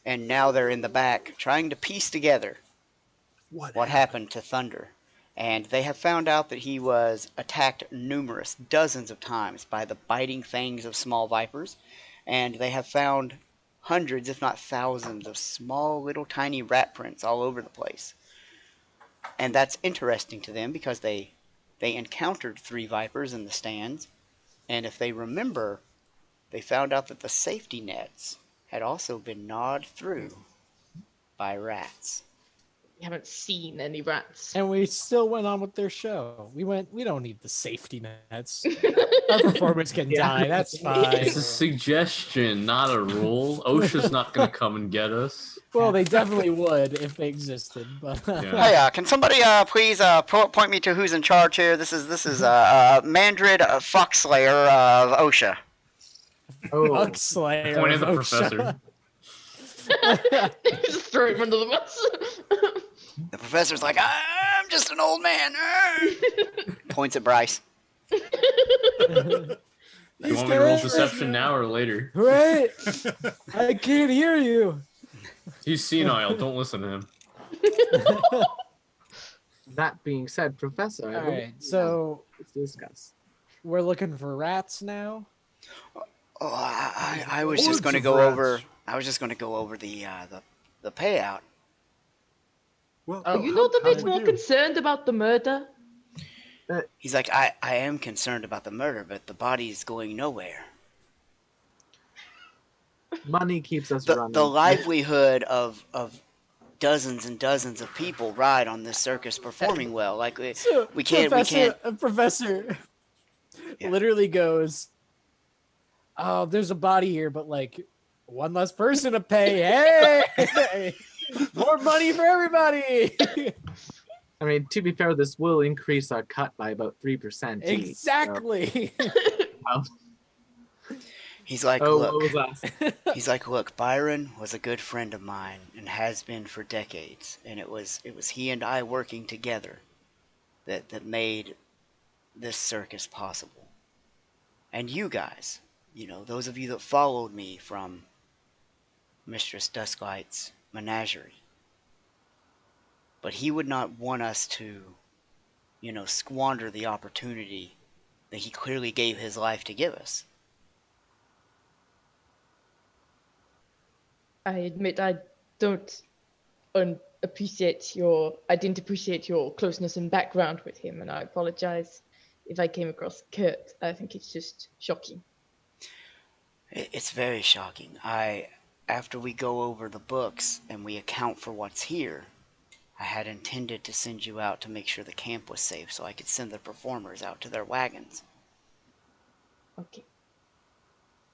and now they're in the back trying to piece together what happened to Thunder. And they have found out that he was attacked dozens of times by the biting fangs of small vipers, and they have found hundreds, if not thousands, of small little tiny rat prints all over the place. And that's interesting to them because they encountered 3 vipers in the stands, and if they remember, they found out that the safety nets had also been gnawed through by rats. We haven't seen any rats. And we still went on with their show. We don't need the safety nets. Our performance can Yeah. die. That's fine. it's a suggestion, not a rule. OSHA's not gonna come and get us. Well, they definitely would if they existed. But Yeah. Hey, can somebody please point me to who's in charge here? This is Mandrid Foxslayer of OSHA. Oh, Fuck Slayer. Point at the of professor. Just throw him under the bus. The professor's like, I'm just an old man. Points at Bryce. You want me to roll deception now or later? Wait, I can't hear you. He's senile. Don't listen to him. that being said, Professor, I All believe right, so let's discuss. we're looking for rats now. Oh, I was just going to Hordes of go over. rats. I was just going to go over the payout. Well, Are you how- not a how bit do we more do? concerned about the murder? He's like, I am concerned about the murder, but the body's going nowhere. Money keeps us The running. livelihood of dozens and dozens of people ride on this circus performing well. Like So we can't. Professor Yeah. literally goes, "Oh, there's a body here, but like one less person to pay. Hey, more money for everybody." I mean, to be fair, this will increase our cut by about 3%. Exactly. He's like, Oh, look. what was that? He's like, look, Byron was a good friend of mine and has been for decades, and it was he and I working together that made this circus possible. And you guys, those of you that followed me from Mistress Dusklight's menagerie. But he would not want us to, squander the opportunity that he clearly gave his life to give us. I admit I didn't appreciate your closeness and background with him, and I apologize if I came across curt. I think it's just shocking. It's very shocking. After we go over the books and we account for what's here, I had intended to send you out to make sure the camp was safe so I could send the performers out to their wagons. Okay.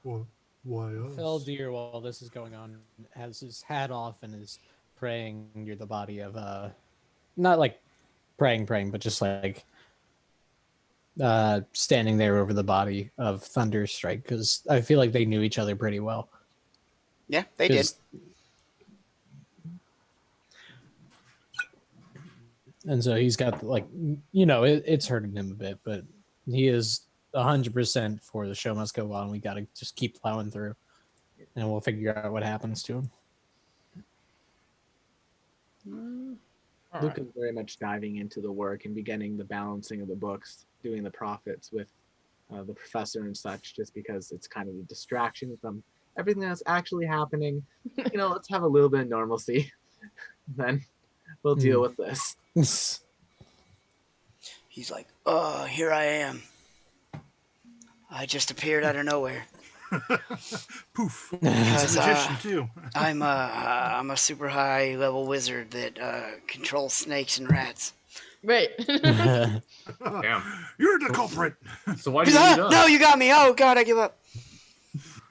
Well, why us? Feldir, while this is going on, has his hat off and is praying near the body of not like praying, but just like standing there over the body of Thunderstrike, because I feel like they knew each other pretty well. Yeah, they did. 'Cause- And so he's got like, it's hurting him a bit, but he is 100% for the show must go on. We got to just keep plowing through, and we'll figure out what happens to him. All Luke right. is very much diving into the work and beginning the balancing of the books, doing the profits with the professor and such, just because it's kind of a distraction from everything that's actually happening. Let's have a little bit of normalcy, then we'll deal with this. He's like, oh, here I am. I just appeared out of nowhere. Poof. He's Because, a magician too. I'm a super high level wizard that controls snakes and rats. Right. Damn. You're the culprit. So why do you need us? No, you got me. Oh God, I give up.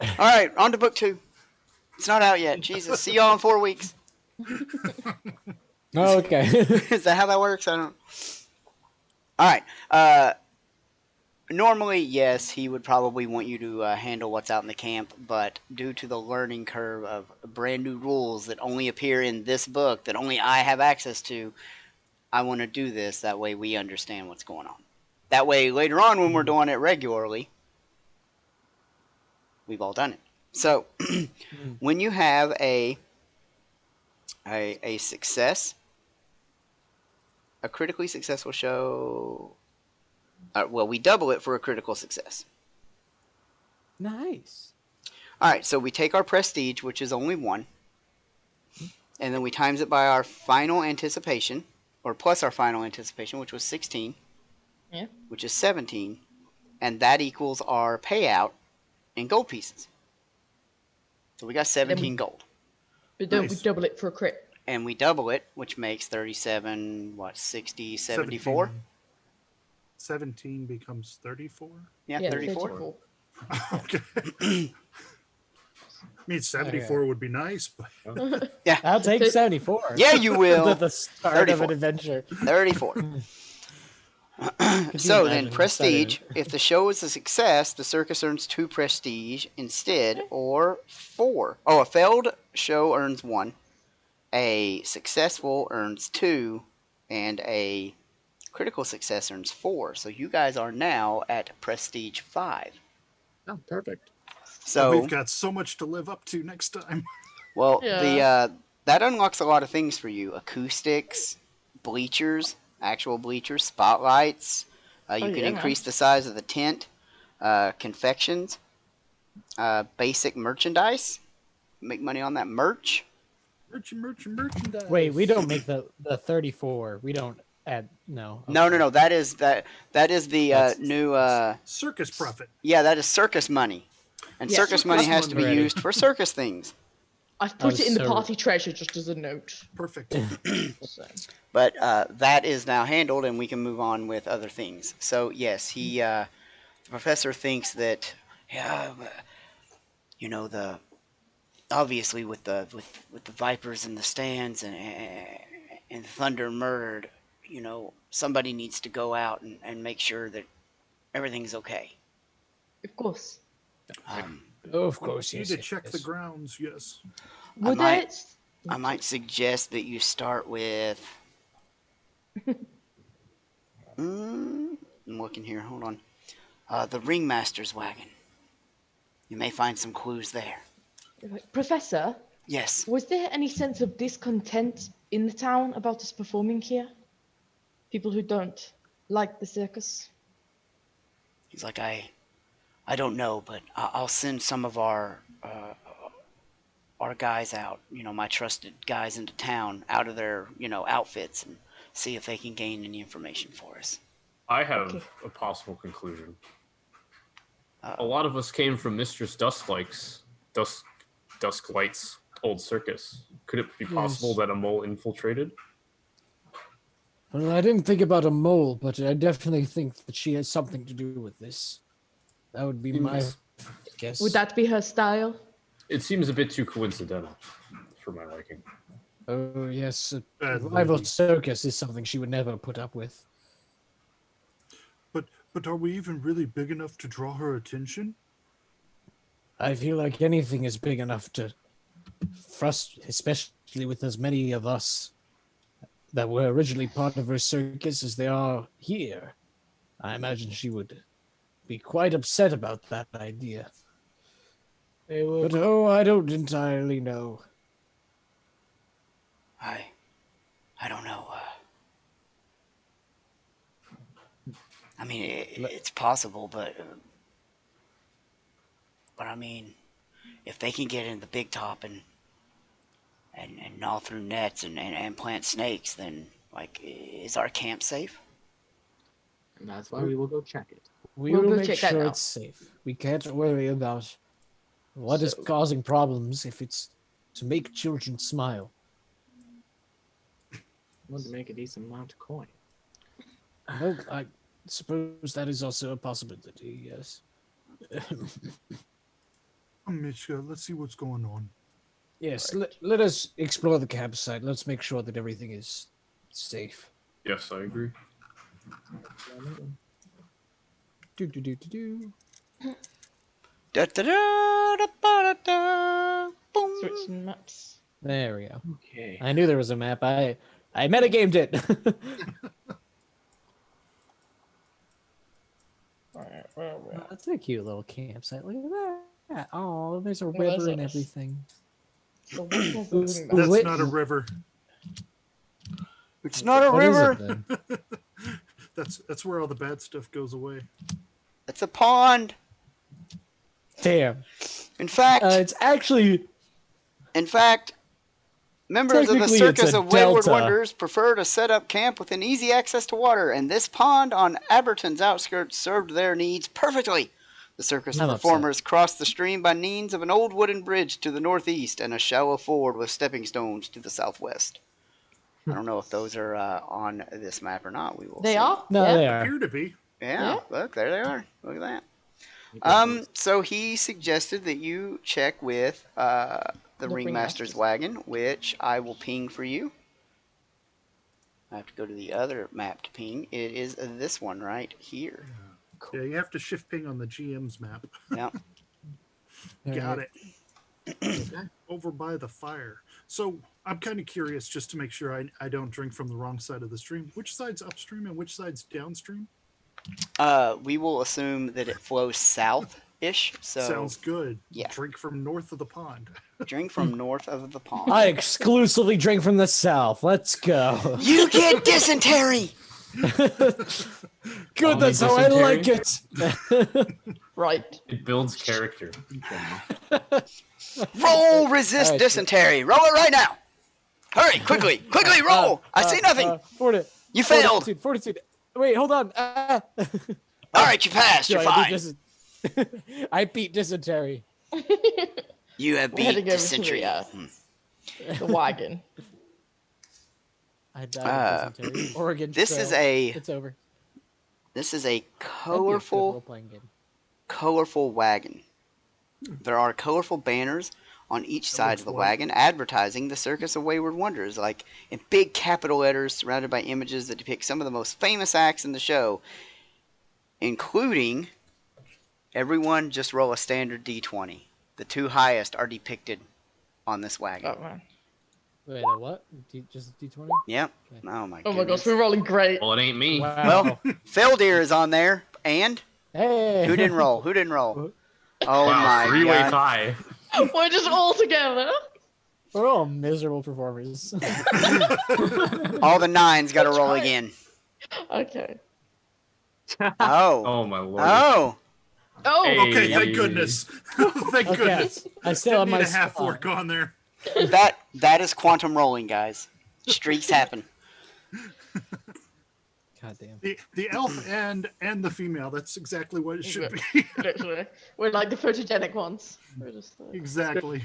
All right, on to book 2. It's not out yet. Jesus, see y'all in 4 weeks. Okay. Is that how that works? I don't. All right. Normally, yes, he would probably want you to handle what's out in the camp, but due to the learning curve of brand new rules that only appear in this book, that only I have access to, I want to do this. That way we understand what's going on. That way, later on when we're doing it regularly, we've all done it. So, when you have a success, a critically successful show... well, we double it for a critical success. Nice. All right, so we take our prestige, which is only 1, and then we times it by our final anticipation, or plus our final anticipation, which was 16, Yeah. which is 17, and that equals our payout in gold pieces. So we got 17 gold. But don't we Nice. double it for a crit? And we double it, which makes 37, 60, 74? 17 becomes 34. Yeah, 34. Okay. I mean, 74 would be nice, but I'll take 74. Yeah, you will. At the start of 34. an adventure. 34. Could you So then, imagine prestige. starting- If the show is a success, the circus earns 2 prestige instead, or 4. Oh, a failed show earns 1. A successful earns 2, and a critical success earns 4. So you guys are now at prestige 5. Oh, perfect. So we've got so much to live up to next time. well, Yeah. that unlocks a lot of things for you: acoustics, bleachers, actual bleachers, spotlights. You Oh, can yeah, increase man. the size of the tent, confections, basic merchandise. Make money on that merch. Merchandise. Wait, we don't make the 34. We don't add. No. No, okay. no. That is the That's- new. Circus profit. Yeah, that is circus money, and Yeah. circus money Circus has to be money. used for circus things. I've put was it in the so- party treasure just as a note. Perfect. So. But that is now handled, and we can move on with other things. So yes, the professor thinks that, yeah, obviously with the vipers in the stands and Thunder murdered, somebody needs to go out and make sure that everything's okay. Of course. Of course, You yes. need to check the yes. grounds, yes. Would might- it? I might suggest that you start with. I'm looking here. Hold on. The ringmaster's wagon. You may find some clues there. Professor, Yes. was there any sense of discontent in the town about us performing here? People who don't like the circus? He's like, I don't know, but I'll send some of our guys out. My trusted guys into town, out of their outfits, and see if they can gain any information for us. I have Okay. a possible conclusion. A Uh, lot of us came from Mistress Dusklight's old circus. Could it be possible Yes. that a mole infiltrated? Well, I didn't think about a mole, but I definitely think that she has something to do with this. That would be my Seems- guess. Would that be her style? It seems a bit too coincidental for my liking. Oh, yes. A Bad rival lady. circus is something she would never put up with. But are we even really big enough to draw her attention? I feel like anything is big enough to frustrate, especially with as many of us that were originally part of her circus as they are here. I imagine she would be quite upset about that idea. They will. But oh, I don't entirely know. I don't know. I mean, it's possible, but I mean, if they can get in the big top and gnaw through nets and plant snakes, then like, is our camp safe? And that's why we will go check it. We We'll will go make check that sure out. it's safe. We can't worry about what is So- causing problems if it's to make children smile. Want to make a decent amount of coin. Well, I suppose that is also a possibility, yes. Mishka, let's see what's going on. Yes, let us explore the campsite. Let's make sure that everything is safe. Yes, I agree. Do. Da da da da da da. Boom. Switching maps. There we go. Okay. I knew there was a map. I metagamed it. Alright, where are we at? That's a cute little campsite. Look at that. Oh, there's a that's river and nice. everything. So which one's Oops. the That's Wait. not a river. It's not a What is river. it then? That's where all the bad stuff goes away. It's a pond. Damn. In fact, It's actually members of the Technically, it's Circus a of Wayward delta. Wonders prefer to set up camp within easy access to water, and this pond on Aberton's outskirts served their needs perfectly. The circus I'm performers crossed the stream by means of an old wooden bridge to the northeast and a shallow ford with stepping stones to the southwest. I don't know if those are on this map or not. We will They see. are? no, Yeah. they are. Appear to be. Yeah, Yeah. look, there they are. Look at that. Okay. So he suggested that you check with the Ringmaster's Ringmaster's. wagon, which I will ping for you. I have to go to the other map to ping. It is this one right here. Yeah, you have to shift ping on the GM's map. Yeah. Got it. Over by the fire. So I'm kind of curious, just to make sure I don't drink from the wrong side of the stream. Which side's upstream and which side's downstream? We will assume that it flows south-ish. So Sounds good. yeah. Drink from north of the pond. drink from north of the pond. I exclusively drink from the south. Let's go. You get dysentery. Good, Only that's how I dysentery? like it. Right. It builds character. Roll resist Alright, dysentery. Roll it right now. Hurry, quickly roll. I see nothing. You failed. Fortitude. Wait, hold on. All right, you passed. You're I fine. I beat dysentery. You have We're heading beat over to the, dysentery. The wagon. I died of dysentery. Oregon This is Trail. It's over. a That'd be a good colorful role-playing game. wagon. There are colorful banners on each side looks of the white. wagon advertising the Circus of Wayward Wonders, like in big capital letters surrounded by images that depict some of the most famous acts in the show, including everyone just roll a standard d20. The two highest are depicted on this wagon. Oh man. Wait, a what? Just D20? Yep. Okay. Oh my Oh my goodness. gosh, we're rolling great. Well, it ain't me. Wow. Well, Feldir is on there, and Hey. who didn't roll? Who didn't roll? Oh Wow, my three-way god. tie. We're just all together. We're all miserable performers. All the nines got to That's roll right. again. Okay. Oh. Oh my lord. Oh. Oh, Hey. Okay, thank goodness. Thank Okay. goodness. I still have Didn't my need a half spot. orc on there. That is quantum rolling, guys. Streaks happen. God damn. The elf and the female. That's exactly what it should be. literally. We're like the photogenic ones. We're just like... Exactly.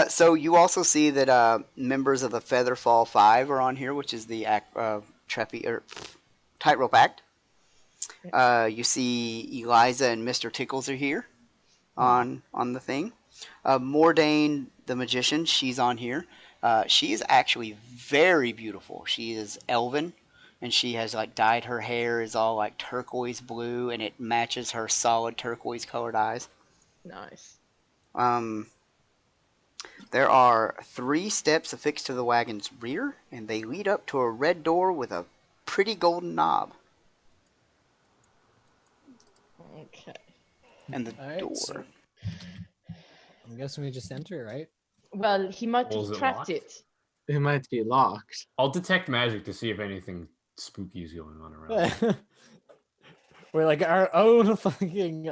So you also see that members of the Featherfall 5 are on here, which is the Tightrope Act. You see Eliza and Mr. Tickles are here on the thing. Mordain, the magician, she's on here. She is actually very beautiful. She is elven. and she has like dyed her hair is all like turquoise blue, and it matches her solid turquoise colored eyes. Nice. There are 3 steps affixed to the wagon's rear, and they lead up to a red door with a pretty golden knob. Okay. And the All right, door. so I'm guessing we just enter, right? Well, he might Well, is have it trapped locked? it. It might be locked. I'll detect magic to see if anything spooky is going on around. We're like our own fucking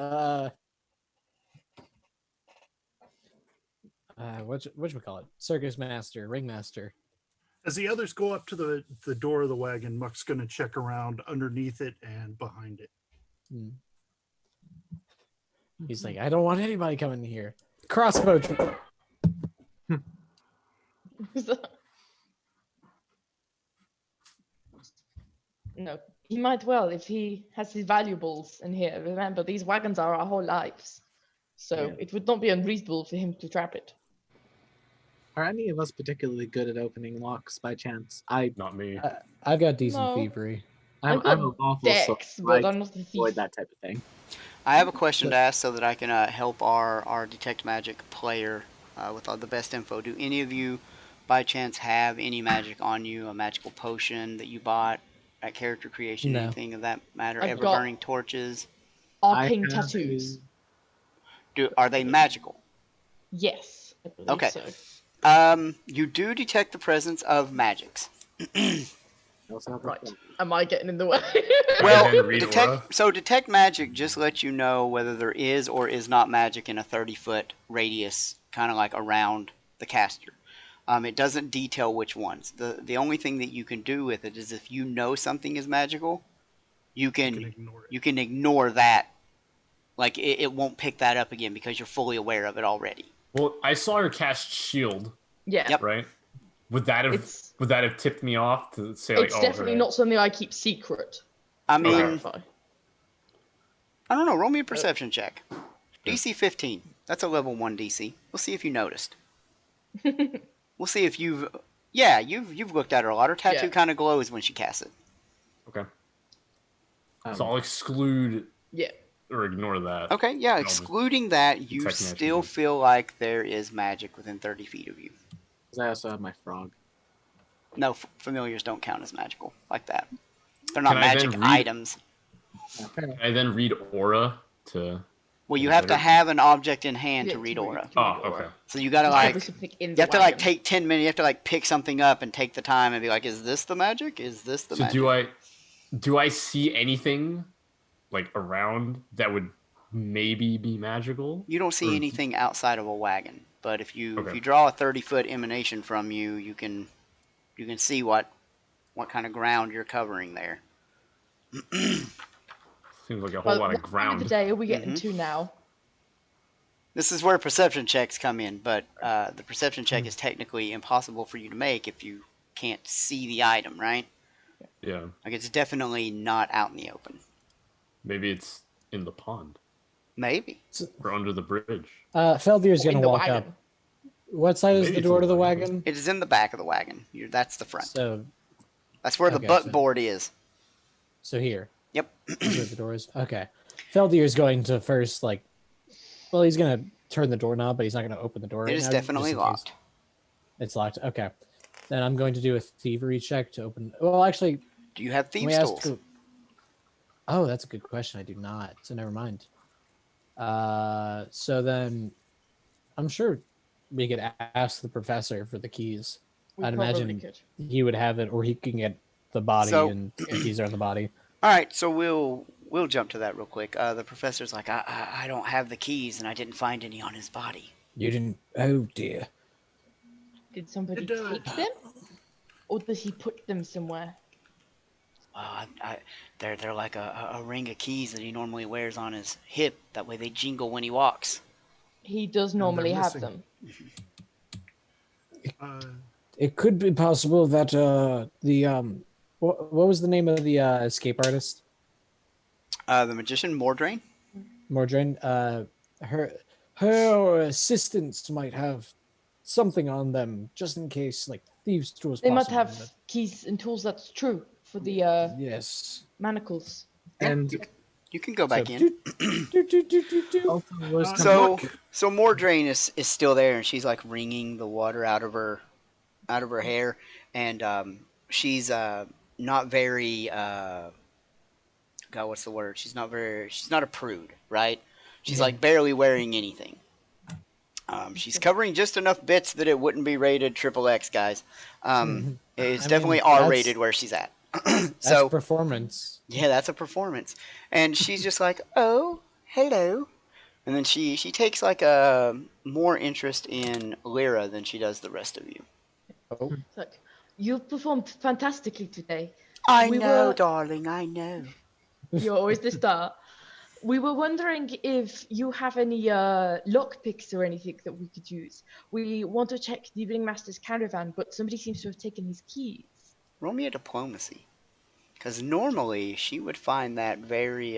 whatchamacallit? Circus master, ringmaster. As the others go up to the door of the wagon, Muck's going to check around underneath it and behind it. Hmm. He's like, I don't want anybody coming here. Crossbow. No, he might well if he has his valuables in here. Remember, these wagons are our whole lives, so Yeah. it would not be unreasonable for him to trap it. Are any of us particularly good at opening locks by chance? Not me. I've got decent No. thievery. I'm I've got a lawful Dex, so but I I'm not a thief. avoid that type of thing. I have a question to ask so that I can help our detect magic player with all the best info. Do any of you, by chance, have any magic on you? A magical potion that you bought at character creation? No. Anything of that matter? I've Ever got- burning torches? Arcane I have tattoos. Are they magical? Yes, I believe Okay. so. You do detect the presence of magics. I also have a Right. phone. Am I getting in the way? Well, then read aura? detect magic just lets you know whether there is or is not magic in a 30-foot radius, kind of like around the caster. It doesn't detail which ones. The only thing that you can do with it is if you know something is magical, you You can can ignore it. you can ignore that. Like it won't pick that up again because you're fully aware of it already. Well, I saw her cast shield, Yeah. Yep. right? Would that have tipped me off to say like, It's oh, definitely okay. not something I keep secret. I to mean, clarify. I don't know. Roll me a perception check. DC 15. That's a level 1 DC. We'll see if you noticed. We'll see if you've looked at her a lot. Her tattoo Yeah. kind of glows when she casts it. Okay. Um, So I'll exclude Yeah. or ignore that. Okay, yeah. just Excluding that, you detect magic still again. feel like there is magic within 30 feet of you. 'cause I also have my frog. No, familiars don't count as magical like that. They're not Can I then magic read- items. Can I then read aura to? Well, you have to have an object in hand Yeah, to read to aura. Oh, okay. So you gotta There's like, probably something in you the have to like wagon. take 10 minutes. You have to like pick something up and take the time and be like, is this the magic? Is this the So magic? do I see anything like around that would maybe be magical? You don't see Or- anything outside of a wagon, but if you Okay. draw a 30-foot emanation from you, you can see what kind of ground you're covering there. Seems like a whole lot of What time of ground. the day are we getting Mhm. to now? This is where perception checks come in, but the perception Hmm. check is technically impossible for you to make if you can't see the item, right? Yeah. Like it's definitely not out in the open. Maybe it's in the pond Maybe. or under the bridge. Feldir's Or in gonna the walk wagon? up. What side is Maybe the it's door in to the the wagon. wagon? It is in the back of the wagon. That's the front. So That's where the okay, butt so- board is. here. Yep. Is where the door is. Okay. Feldir's going to first he's gonna turn the doorknob, but he's not gonna open the door. It right is now, definitely just in case. locked. It's locked. Okay. Then I'm going to do a thievery check to open. Well, actually, Do you have can we thieves' ask? tools? Oh, that's a good question. I do not. So never mind. So then, I'm sure we could ask the professor for the keys. We I'd probably imagine could. he would have it, or he can get the body, So- and the keys are on the body. All right, so we'll jump to that real quick. The professor's like, I don't have the keys, and I didn't find any on his body. You didn't. Oh dear. Did somebody Did, take them? Or did he put them somewhere? They're like a ring of keys that he normally wears on his hip. That way they jingle when he walks. He does they're normally have missing. them. It could be possible that what was the name of the escape artist? The magician Mordrain. Mordrain. Her assistants might have something on them, just in case, like thieves' tools. They might possibly, have keys and tools, that's true. for the Yes. manacles. And You can go back So, in. also was So Muck. so Mordrain is still there, and she's like wringing the water out of her hair, and she's not very God, what's the word? She's not a prude, right? She's like barely wearing anything. She's covering just enough bits that it wouldn't be rated triple X, guys. It's I definitely mean, R rated where she's at. That's So performance. yeah, that's a performance. And she's just like, oh, hello. And then she takes like a more interest in Lyra than she does the rest of you. Oh. It's like, you performed fantastically today. I We know, were- darling, I know. You're always the star. We were wondering if you have any lock picks or anything that we could use. We want to check the Evening Master's caravan, but somebody seems to have taken his keys. Roll me a diplomacy. Because normally she would find that very,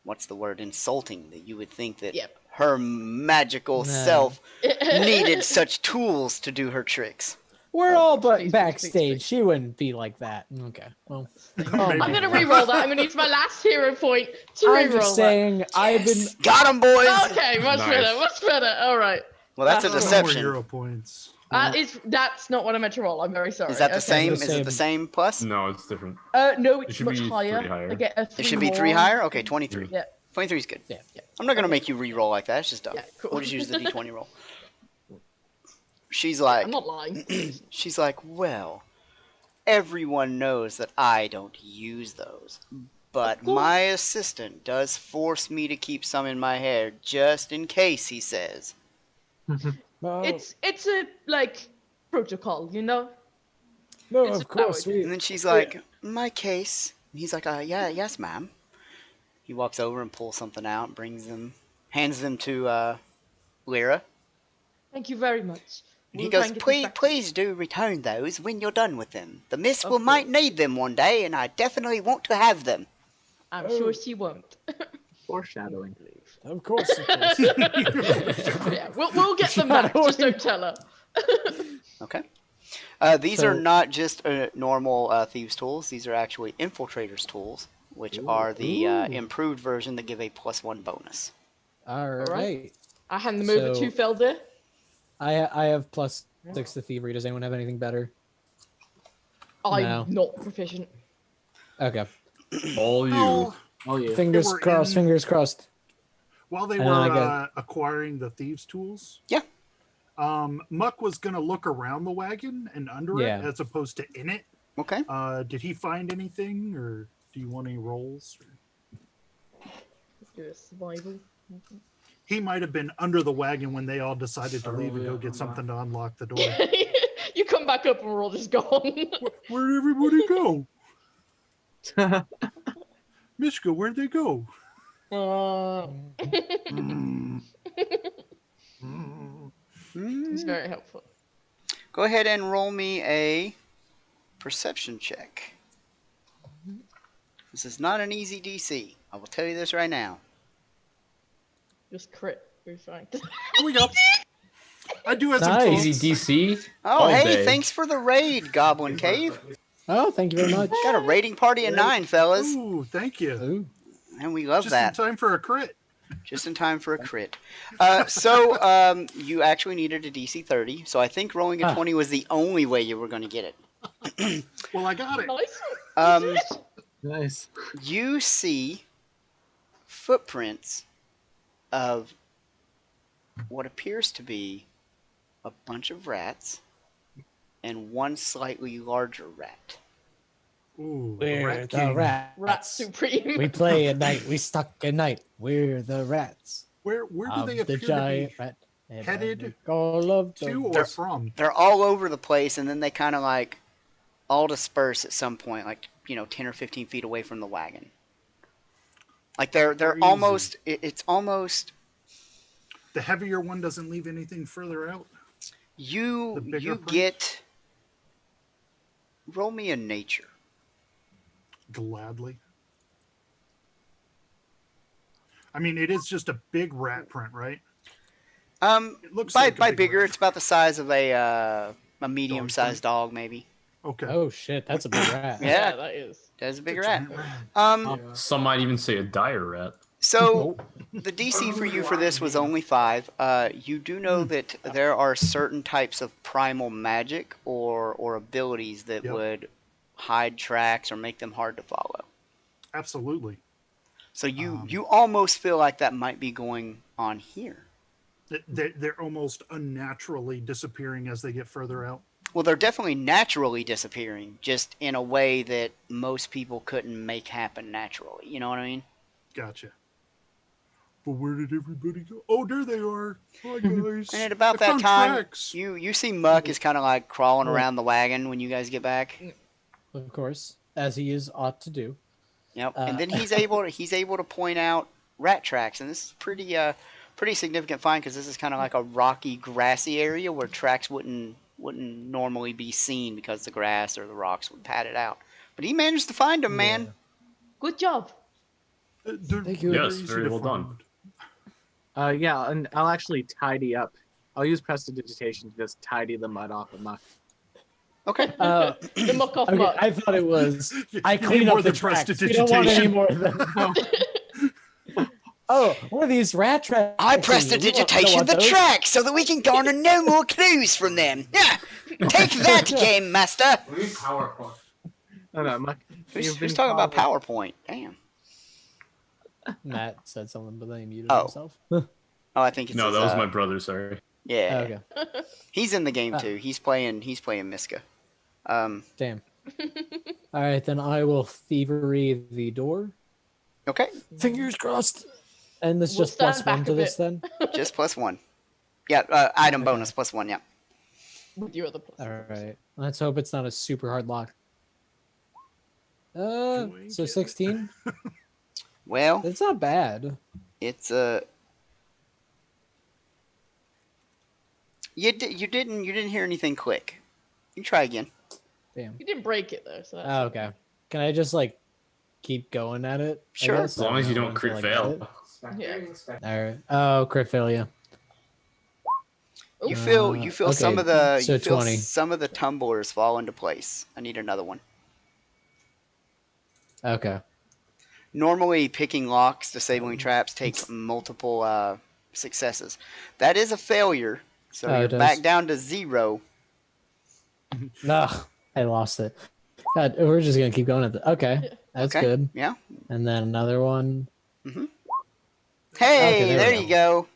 what's the word, insulting, that you would think that Yep. her magical Nah. self needed such tools to do her tricks. We're Oh, all please, but please, please, backstage. please. She wouldn't be like that. Okay. Well, oh I'm my gonna God. re-roll that. I'm gonna use my last hero point to I'm re-roll just saying. I've been. Yes! Got him, boys! that. Okay, much Nice. better, much better. All right. Well, that's a That's No more deception. hero points. That's not what I meant to roll. I'm very sorry. Is that the Okay. same? The Is it the same. same plus? No, it's different. No, It it's should much be higher. 3 higher. I get a It 3 should be more. 3 higher? Okay, 23. Yeah. 23 is good. Yeah. Yeah. I'm not going to Okay. make you re-roll like that. It's just dumb. Yeah, cool. We'll just use the d20 roll. She's I'm like, not lying. she's like, well, everyone knows that I don't use those. But Of course. my assistant does force me to keep some in my hair just in case, he says. Well, It's a like protocol, you know. no, it's of course allowed. And then she's like, my case. And he's like, yeah, yes, ma'am. He walks over and pulls something out, hands them to Lyra. Thank you very much. And he We'll try goes, and get these back to you. please do return those when you're done with them. The miss Of might course. need them one day, and I definitely want to have them. I'm Oh. sure she won't. foreshadowing. Of course. Of course. Yeah, we'll get them back. Just don't tell her. Okay. These are So- not just normal thieves' tools. These are actually infiltrators' tools, which are the Ooh. improved version that give a +1 bonus. All right. right. I hand them over So- to Felder. I have +6 to thievery. Does anyone have anything better? I'm No. not proficient. Okay. All you. Oh, Oh, yeah. Fingers were crossed. in- Fingers crossed. while they And were then I got- acquiring the thieves' tools, Yeah. Muck was going to look around the wagon and under Yeah. it as opposed to in it. Okay. Did he find anything, or do you want any rolls? Do a survival. He might have been under the wagon when they all decided to Oh, leave and go yeah. get something to unlock the door. You come back up and we're all just gone. Where'd everybody go? Mishka, where'd they go? Mm. It's very helpful. Go ahead and roll me a perception check. This is not an easy DC. I will tell you this right now. Just crit. We're fine. Here we go. I do have some Nice. Easy tools. DC. Oh, All hey, day. thanks for the raid, Goblin Cave. Oh, thank you very much. Got a raiding party of 9, fellas. Ooh, thank you. Ooh. And we love Just that. in time for a crit. Just in time for a crit. You actually needed a DC 30, so I think rolling a Ah. 20 was the only way you were going to get it. Well, I got it. Nice. Um, Nice. you see footprints of what appears to be a bunch of rats and one slightly larger rat. Ooh, We're Rat the King. Rat rats. supreme. We play at night. We stuck at night. We're the rats. Where do of they the appear to giant be? rat. And headed all of the To or They're- from? They're all over the place, and then they kind of like all disperse at some point, like 10 or 15 feet away from the wagon. Like they're Crazy. almost. It's almost The heavier one doesn't leave anything further out. The you. bigger You print? get. Roll me a nature. Gladly. I mean, it is just a big rat print, right? It looks By like a big bigger, rat. it's about the size of a medium-sized dog, maybe. Okay. Oh shit, that's a big rat. Yeah. that is. That's a big It's a rat. giant rat. Some might even say a dire rat. So the DC for you for this was only 5. You do know that there are certain types of primal magic or abilities that Yep. would hide tracks or make them hard to follow. Absolutely. So you almost feel like that might be going on here. They're almost unnaturally disappearing as they get further out. Well, they're definitely naturally disappearing, just in a way that most people couldn't make happen naturally. You know what I mean? Gotcha. But where did everybody go? Oh, there they are. Hi, guys. And at about I that found time, tracks. you see Muck is kind of like crawling Yeah. around the wagon when you guys get back. Of course, as he is ought to do. Yep. And then he's able to point out rat tracks, and this is pretty significant find because this is kind of like a rocky, grassy area where tracks wouldn't normally be seen because the grass or the rocks would pad it out. But he managed to find them, man. Good job. They're Thank you. Yes, easy very to well done. find. Yeah, and I'll actually tidy up. I'll use prestidigitation to just tidy the mud off of Muck. Okay. The muck off Okay, muck. I thought it was. You I need clean more up the than tracks. We don't want any prestidigitation. more of them. Oh, one of these rat tracks. I prestidigitation the tracks so that we can garner no more clues from them. Yeah. Take that, Game Master. We need PowerPoint. No, no, Muck. Who's talking about PowerPoint? Damn. Matt said something, but then he muted Oh. himself. Oh, I think it's No, his, that was my brother. Sorry. Yeah. Okay. He's in the game too. He's playing Miska. Damn. All right, then I will thievery the door. Okay. Fingers crossed. And this We'll just plus stand back 1 to a this bit. then. Just +1. Yeah. Item Okay. bonus +1. Yeah. With your other plus. All right. Let's hope it's not a super hard lock. Boy, So get 16. Well, It's not bad. it's You didn't hear anything click. You try again. Damn. You didn't break it though, so that's Oh, okay. Can I just like keep going at it? I Sure. guess? As long as you I don't know crit until I get fail. Yeah. it. All right. Oh, crit fail, yeah. You Uh, feel some okay, of the so you feel 20. some of the tumblers fall into place. I need another one. Okay. Normally, picking locks, disabling traps take multiple successes. That is a failure, so Oh, you're it does. back down to 0. No, I lost it. God, we're just gonna keep going at the. Okay, that's Okay. good. Yeah. And then another one. Hey, Okay, there there we you go.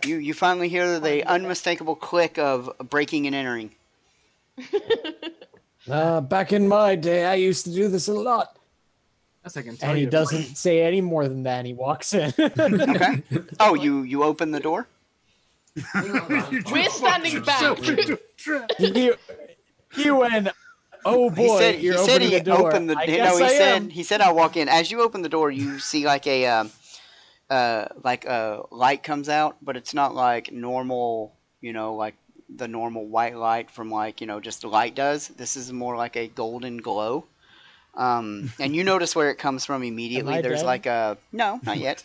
You finally hear the unmistakable click of breaking and entering. Back in my day, I used to do this a lot. Yes, I can tell And he you. doesn't say any more than that. And he walks in. Okay. Oh, you open the door? We're standing back. he went. Oh boy, he you're said opening he the door. opened the I no, guess he I said am. he said I'll walk in. As you open the door, you see like a light comes out, but it's not like normal, like the normal white light from just the light does. This is more like a golden glow. And you notice where it comes from immediately. Am I There's dead? like a no, not yet.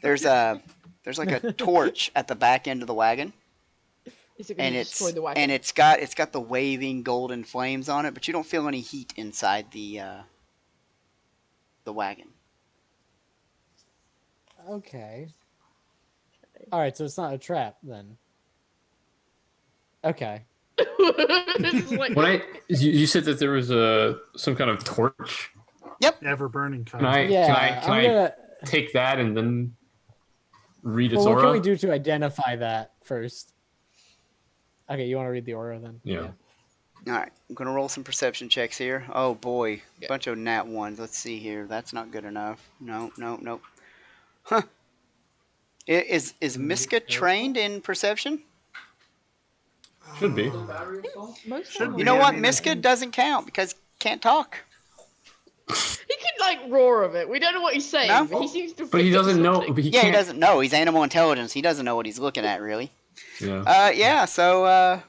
There's like a torch at the back end of the wagon. Is it going And to it's destroy the wagon? and it's got the waving golden flames on it, but you don't feel any heat inside the wagon. Okay. All right, so it's not a trap then. Okay. It's like- When you said that there was some kind of torch. Ever burning Can I Yeah. can I take that and then read its Well, what aura? can we do to identify that first? Okay, you want to read the aura then? Yeah. All right, I'm gonna roll some perception checks here. Oh boy, Yeah. bunch of nat ones. Let's see here. That's not good enough. No. Huh? Is Miska trained in perception? Should be. Most Should of be. You know Yeah, I what? mean, Miska doesn't count because he can't talk. He can like roar of it. We don't know what he's saying, No? but he seems to. But he pick up doesn't know. something. But he Yeah, he can't. doesn't know. He's animal intelligence. He doesn't know what he's looking at really. Yeah. Yeah. So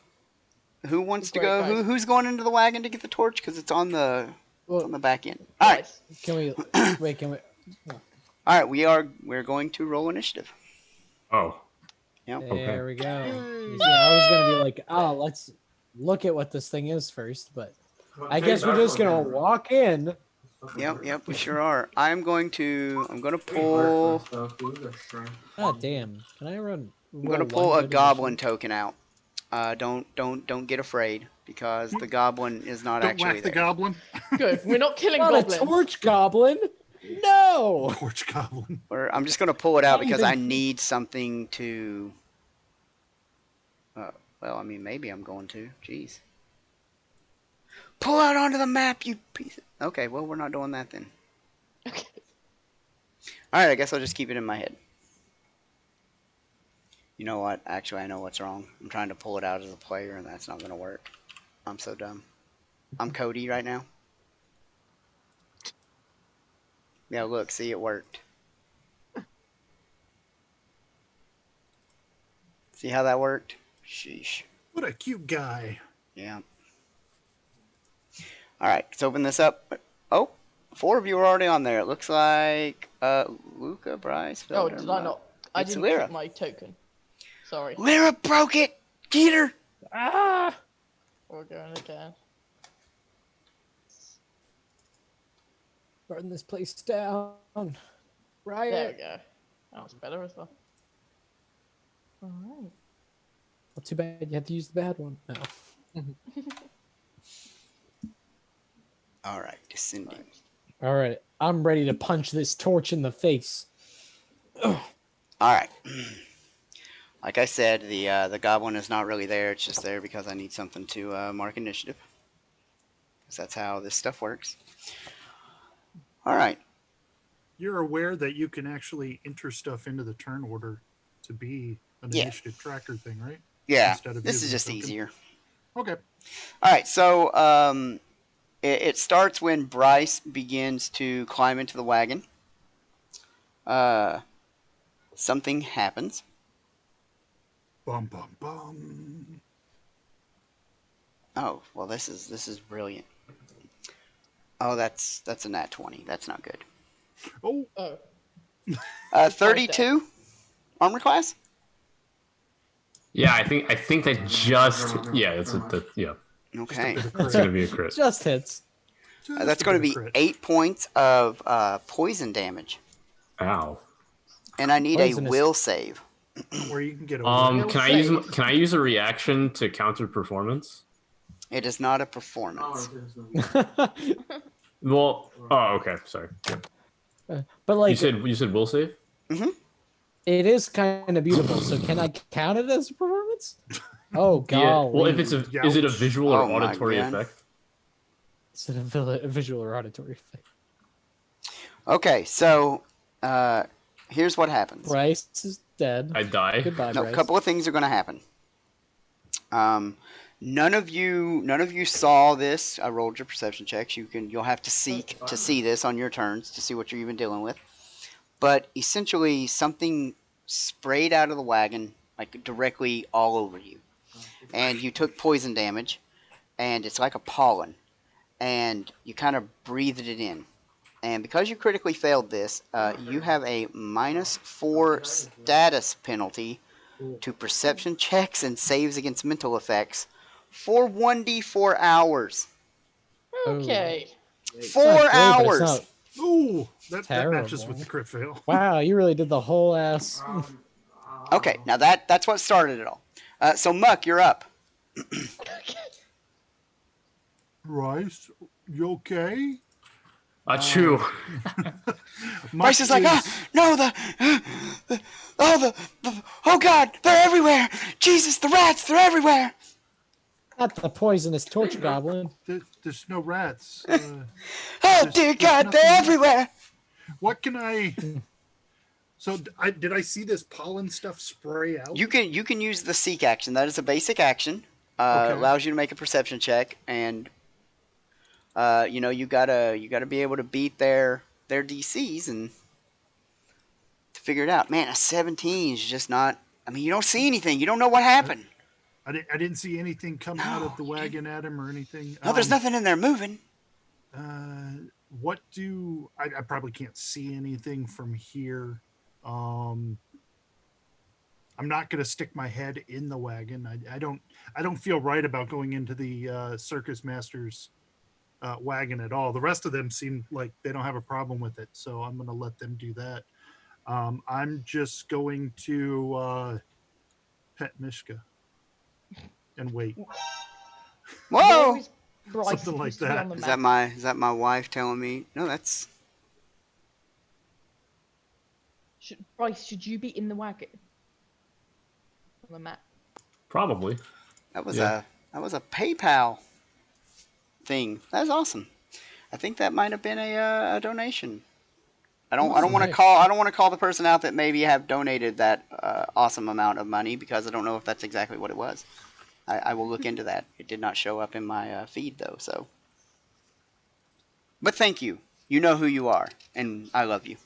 who wants to Great, go? guys. Who's going into the wagon to get the torch? Because it's on the Well, back end. All right. Nice. can we wait? Can we? All right. We're going to roll initiative. Oh. There Okay. we go. Yeah, I was gonna be like, oh, let's look at what this thing is first, but I guess we're just gonna walk in. Yep, we sure are. I'm gonna pull. Oh damn! Can I run? I'm gonna Roll pull one a good goblin initiative? token out. Don't get afraid because the goblin is not Don't actually whack the there. goblin. Good. We're not killing Not goblins. a torch goblin. No. Torch goblin. Or I'm just gonna pull it out Not because even- I need something to. Well, I mean, maybe I'm going to. Jeez. Pull out onto the map, you piece. Okay, well, we're not doing that then. Okay. All right, I guess I'll just keep it in my head. You know what? Actually, I know what's wrong. I'm trying to pull it out as a player, and that's not going to work. I'm so dumb. I'm Cody right now. Yeah, look, see, it worked. See how that worked? Sheesh. What a cute guy. Yeah. All right, let's open this up. Oh, 4 of you are already on there. It looks like Luca, Bryce, Oh, Felder, did I not? I It's didn't Lyra. keep my token. Sorry. Lyra broke it! Get her! Ah! We're going again. Burn this place down. There Riot. we go. That's better as well. Alright. Well, too bad you have to use the bad one. No. All right, descending. All right, I'm ready to punch this torch in the face. All right. Like I said, the goblin is not really there. It's just there because I need something to mark initiative. Because that's how this stuff works. All right. You're aware that you can actually enter stuff into the turn order to be an Yeah. initiative tracker thing, right? Yeah, Instead of this is using just token. easier. Okay. All right, so it starts when Bryce begins to climb into the wagon. Something happens. Bum bum bum. Oh, well, this is brilliant. Oh, that's a nat 20. That's not good. Oh, Oh. 32 armor class. Yeah, I think that just yeah. Okay, bit of It's gonna crit. be a crit. Just hits. Just that's a going to bit be of crit. 8 points of poison damage, Ow. and I need Poisonous. a will save. Or you can get away. Can I use a reaction to counter performance? It is not a performance. Well, oh okay, sorry. But like, You said will save? it is kind of beautiful. So can I count it as a performance? Oh Yeah. golly! Well, if it's is it a Youch. visual or Oh my auditory God. effect? It's a visual or auditory effect. Okay, so here's what happens. Bryce is dead. I die. Goodbye, No, a Bryce. couple of things are going to happen. None of you saw this. I rolled your perception checks. You'll have to seek to see this on your turns to see what you're even dealing with. But essentially, something sprayed out of the wagon, like directly all over you, and you took poison damage, and it's like a pollen, and you kind of breathed it in. And because you critically failed this, you have a -4 status penalty to perception checks and saves against mental effects for 1d4 hours. Okay. It's 4 not great, but it's hours! not- Ooh, that matches with Terrible. the crit fail. Wow, you really did the whole ass. Okay, now that's what started it all. So Muck, you're up. Rice, you okay? Achoo. Bryce is like, no, oh God, they're everywhere! Jesus, the rats, they're everywhere! Not the poisonous torch goblin. There's no rats. Oh dear there's God, they're nothing- everywhere! What can I? So did I see this pollen stuff spray out? You can use the seek action. That is a basic action. Okay. Allows you to make a perception check, and you gotta be able to beat their DCs and to figure it out. Man, a 17 is just not. I mean, you don't see anything. You don't know what happened. I didn't see anything come out of the wagon at him or anything. No, there's nothing in there moving. What do I probably can't see anything from here. I'm not gonna stick my head in the wagon. I don't feel right about going into the circus master's wagon at all. The rest of them seem like they don't have a problem with it, so I'm going to let them do that. I'm just going to pet Mishka and wait. Whoa! Where is Bryce Something like supposed to be that. on the Is map? that my wife telling me? No, that's Bryce, should you be in the wagon? On the map. Probably. that was Yeah. a PayPal thing. That's awesome. I think that might have been a donation. I don't want to Nice. call the person out that maybe have donated that awesome amount of money, because I don't know if that's exactly what it was. I will look into that. It did not show up in my feed though. So, but thank you. You know who you are, and I love you.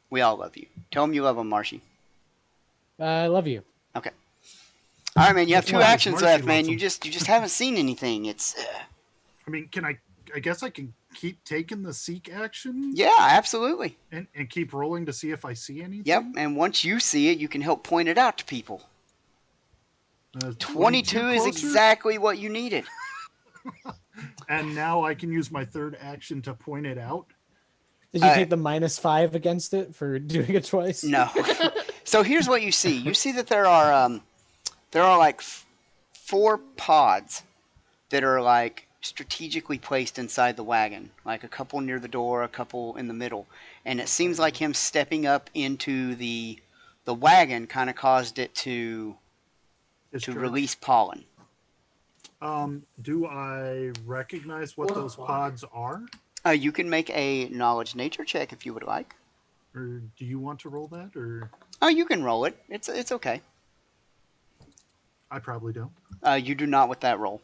We all love you. Tell them you love them, Marshy. I love you. Okay. All right, man. You have That's two why actions Marshy left, man. loves You them. just haven't seen anything. It's I mean, I guess I can keep taking the seek action yeah, absolutely. and keep rolling to see if I see anything. Yep. And once you see it, you can help point it out to people. 22 is closer? exactly what you needed. And now I can use my third action to point it out. Did you take the -5 against it for doing it twice? No. So here's what you see. You see that there are like 4 pods that are like strategically placed inside the wagon, like a couple near the door, a couple in the middle, and it seems like him stepping up into the wagon kind of caused it to Discharge. release pollen. Do I recognize what those pods are? You can make a knowledge nature check if you would like. Or do you want to roll that? Or Oh, you can roll it. It's okay. I probably don't. You do not with that roll.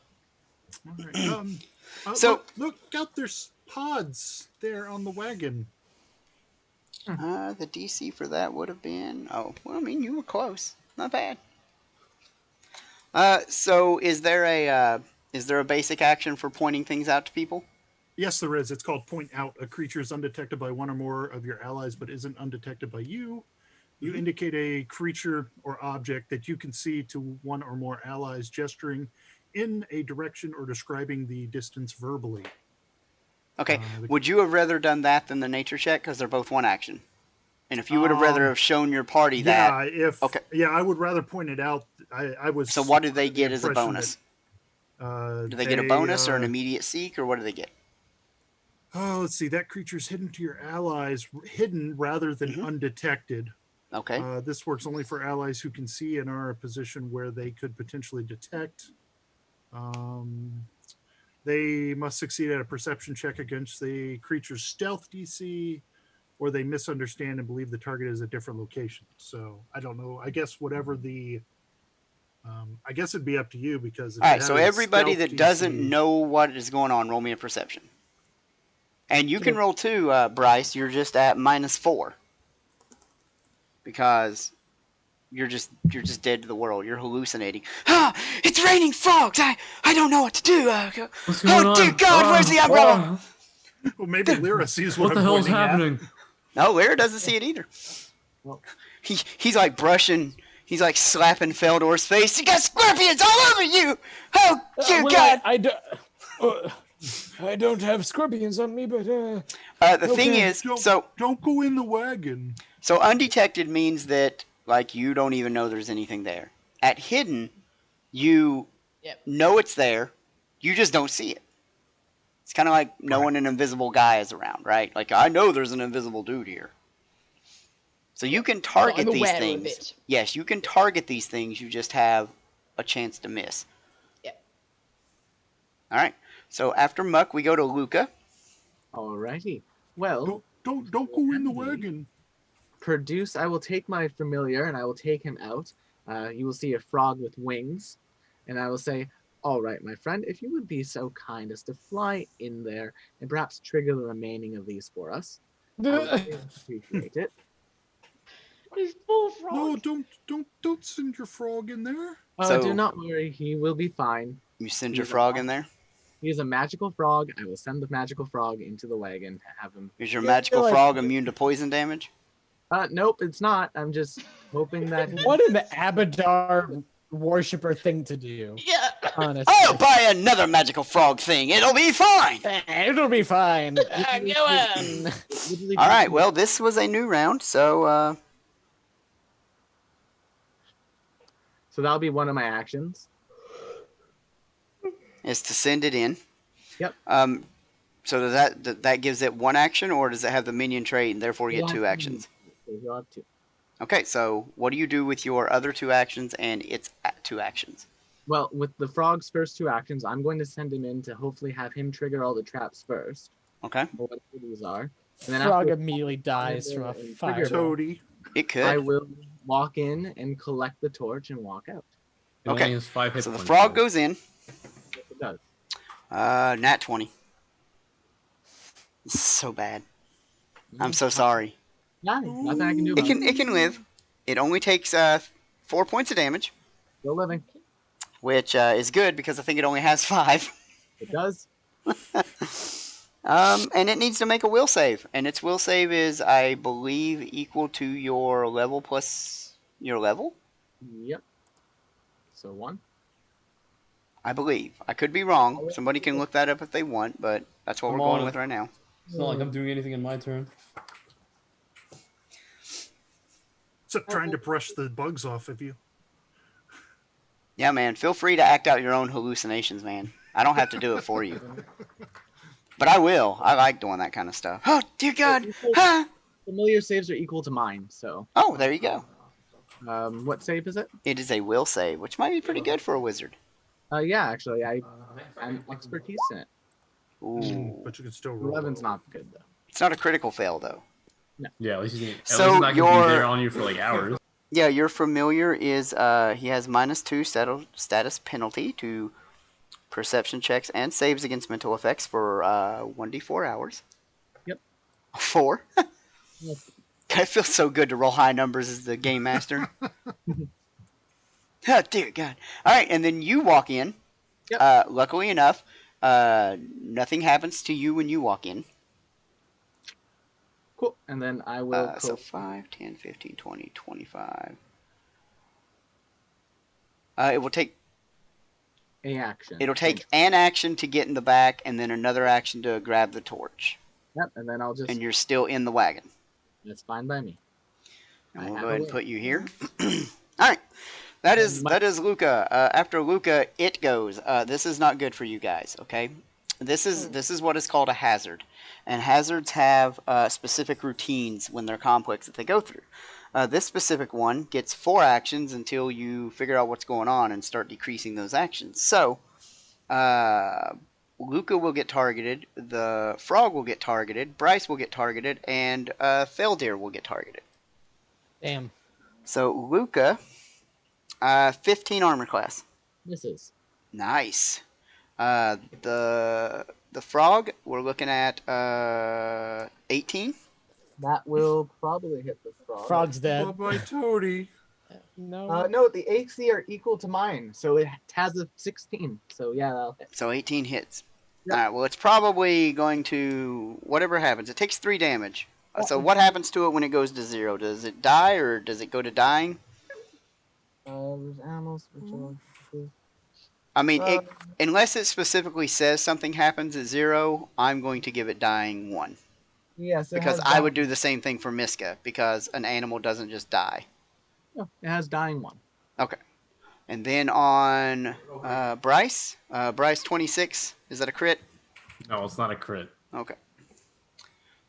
All right. So- look out! There's pods there on the wagon. The DC for that would have been... Oh, well, I mean, you were close. Not bad. So is there a basic action for pointing things out to people? Yes, there is. It's called Point Out. A creature is undetected by one or more of your allies, but isn't undetected by you. You indicate a creature or object that you can see to one or more allies, gesturing in a direction or describing the distance verbally. Okay. Would you have rather done that than the nature check? Because they're both one action. And if you would have rather have shown your party that... Yeah, I would rather point it out. I was... So what do they get the as a impression bonus? that, Do they get a bonus or an immediate seek, or what do they get? Oh, let's see. That creature's hidden to your allies, hidden rather than undetected. Okay. This works only for allies who can see and are in a position where they could potentially detect. They must succeed at a perception check against the creature's stealth DC, or they misunderstand and believe the target is a different location. So I don't know. I guess whatever the... I guess it'd be up to you, because... All right, so everybody that doesn't know what is going on, roll me a perception. And you can roll too, Bryce. You're just at -4. Because you're just dead to the world. You're hallucinating. Ah, it's raining frogs. I don't know what to do. What's going on? Dear God, where's the umbrella? Well, maybe Lyra sees what What the I'm hell's pointing at. happening? No, Lyra doesn't see it either. He's like brushing. He's like slapping Feldor's face. You got scorpions all over you. Oh, dear God. I don't have scorpions on me, but The thing is, Don't go in the wagon. So undetected means that like you don't even know there's anything there. At hidden, you know it's there, you just don't see it. It's kind of like knowing an invisible guy is around, right? Like I know there's an invisible dude here. So you can target I'm these aware of things. it. Yes, you can target these things. You just have a chance to miss. Yep. All right. So after Muck, we go to Luca. Alrighty. Well, Don't go in the wagon. I will take my familiar and I will take him out. You will see a frog with wings, and I will say, all right, my friend, if you would be so kind as to fly in there and perhaps trigger the remaining of these for us, I would really appreciate it. There's 4 frogs. No, don't send your frog in there. Oh, So- do not worry, he will be fine. You send your frog in there. He is a magical frog. I will send the magical frog into the wagon to have him. Is your magical frog immune to poison damage? Nope, it's not. I'm just hoping that. what an Abadar worshiper thing to do. Yeah. Honestly. I'll buy another magical frog thing. It'll be fine. It'll be fine. Go on. All right. Well, this was a new round, so So that'll be one of my actions. is to send it in. Yep. So does that gives it one action, or does it have the minion trait and therefore get two actions? So you'll have two. Okay. So what do you do with your other two actions and its two actions? Well, with the frog's first two actions, I'm going to send him in to hopefully have him trigger all the traps first. Okay. Whatever these are. And then Frog after immediately dies from a and fire. trigger Toady. It could. I will walk in and collect the torch and walk out. It Okay. only has 5 hit So the points, frog though. goes in. Yes, it does. Nat 20. This is so bad. I'm so sorry. Nothing I can do about it. It can live. It only takes 4 points of damage, Still living. which is good because I think it only has 5. It does. And it needs to make a will save, and its will save is, I believe, equal to your level plus your level. Yep. So 1. I believe. I could be wrong. Somebody can look that up if they want, but that's what Come we're going on. with right now. It's not like I'm doing anything in my turn. Except trying to brush the bugs off of you. Yeah, man. Feel free to act out your own hallucinations, man. I don't have to do it for you. But I will. I like doing that kind of stuff. Oh, dear God. Ah! Familiar saves are equal to mine, so. Oh, there you go. What save is it? It is a will save, which might be pretty good for a wizard. Yeah, actually, I'm expertise in it. Ooh. But you can still roll. 11's not good, though. It's not a critical fail, though. Yeah, at least he's So not going to your- be there on you for like hours. Yeah, your familiar is, he has -2 status penalty to perception checks and saves against mental effects for 1d4 hours. Yep. 4. Yep. It feels so good to roll high numbers as the game master. Oh, dear God. All right, and then you walk in. Yep. Luckily enough, nothing happens to you when you walk in. Cool. And then I will. So 5, 10, 15, 20, 25. It will take a action. It'll take an action to get in the back, and then another action to grab the torch. Yep, and then I'll just. And you're still in the wagon. That's fine by me. And I we'll have go a ahead and will. put you here. All right. That is Luca. After Luca, it goes. This is not good for you guys. Okay. This is what is called a hazard, and hazards have specific routines when they're complex that they go through. This specific one gets 4 actions until you figure out what's going on and start decreasing those actions. So, Luca will get targeted, the frog will get targeted, Bryce will get targeted, and Feldir will get targeted. Damn. So, Luca, 15 armor class. Misses. Nice. The frog, we're looking at 18. That will probably hit the frog. Frog's dead. Oh, my Toady. No. No, the AC are equal to mine, so it has a 16. So yeah, that'll hit. So 18 hits. Yep. Alright, well, it's probably going to... Whatever happens. It takes 3 damage. So what happens to it when it goes to 0? Does it die, or does it go to dying? There's animals. I mean, unless it specifically says something happens at 0, I'm going to give it dying 1. Yes, Because I would do the same thing for Miska, because an animal doesn't just die. No, it has dying 1. Okay. And then on Bryce, Bryce 26, is that a crit? No, it's not a crit. Okay.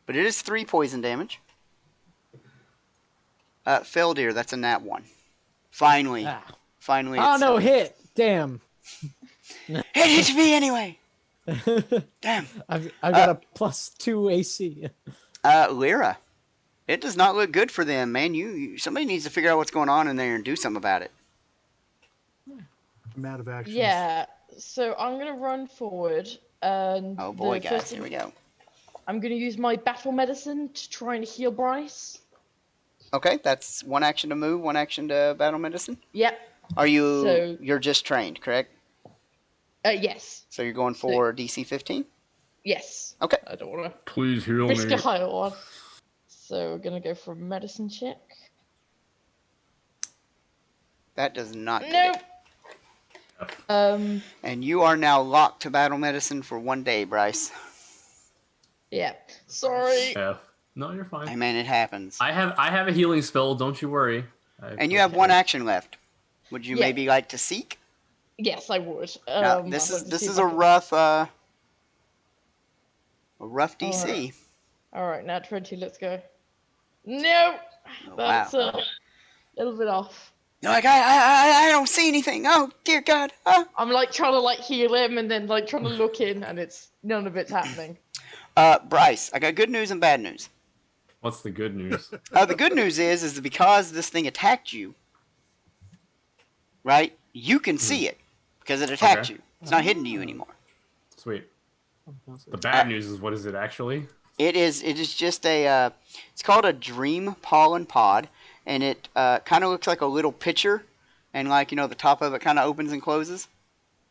But it is 3 poison damage. Feldir, that's a nat 1. Finally. Ah. Finally. Oh it's- no, hit. Damn. It hits me anyway! Damn. I've got a +2 AC. Lyra. It does not look good for them, man. Somebody needs to figure out what's going on in there and do something about it. I'm out of action. Yeah, so I'm gonna run forward and Oh boy, the guys, first here we thing- go. I'm gonna use my battle medicine to try and heal Bryce. Okay, that's 1 action to move, 1 action to battle medicine. Yep. Are you? So- You're just trained, correct? Yes. So you're going for DC 15. Yes. Okay. I don't wanna Please heal risk me. a higher one. So we're gonna go for a medicine check. That does not. Get Nope. it. And you are now locked to battle medicine for 1 day, Bryce. Yeah. Sorry. F. No, you're Hey fine. man, it happens. I have a healing spell. Don't you worry. And you have 1 action left. Would you Yeah. maybe like to seek? Yes, I would. Now, I'd this like to is see if a I can- rough DC. All right, now 20. Let's go. No, Oh, that's wow. a little bit off. You're like, I don't see anything. Oh dear God. Oh. I'm like trying to like heal him and then like trying to look in, and it's none of it's happening. Bryce, I got good news and bad news. What's the good news? The good news is that because this thing attacked you, right? You can see it because it attacked Okay. you. It's not hidden to you anymore. Sweet. The bad news is, what is it actually? It is just a. It's called a dream pollen pod, and it kind of looks like a little pitcher, and like the top of it kind of opens and closes,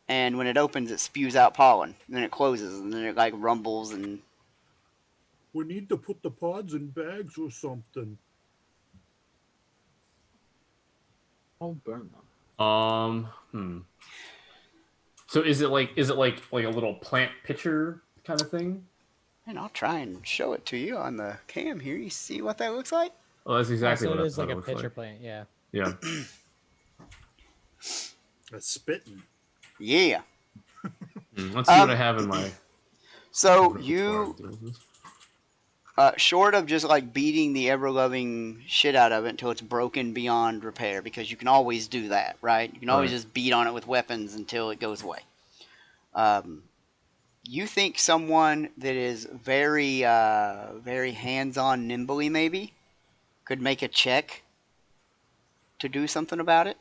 and when it opens, it spews out pollen, and then it closes, and then it like rumbles and. We need to put the pods in bags or something. I'll burn them. So is it like a little plant pitcher kind of thing? And I'll try and show it to you on the cam here. You see what that looks like? Oh, that's exactly so what it I is thought like it a looked pitcher like. plant. Yeah. Yeah. That's spitting. Yeah. Let's see what I have in my. So repertoire you, of doing this. short of just like beating the ever-loving shit out of it until it's broken beyond repair, because you can always do that, right? You can always Right. just beat on it with weapons until it goes away. You think someone that is very, very hands-on, nimbly maybe, could make a check to do something about it?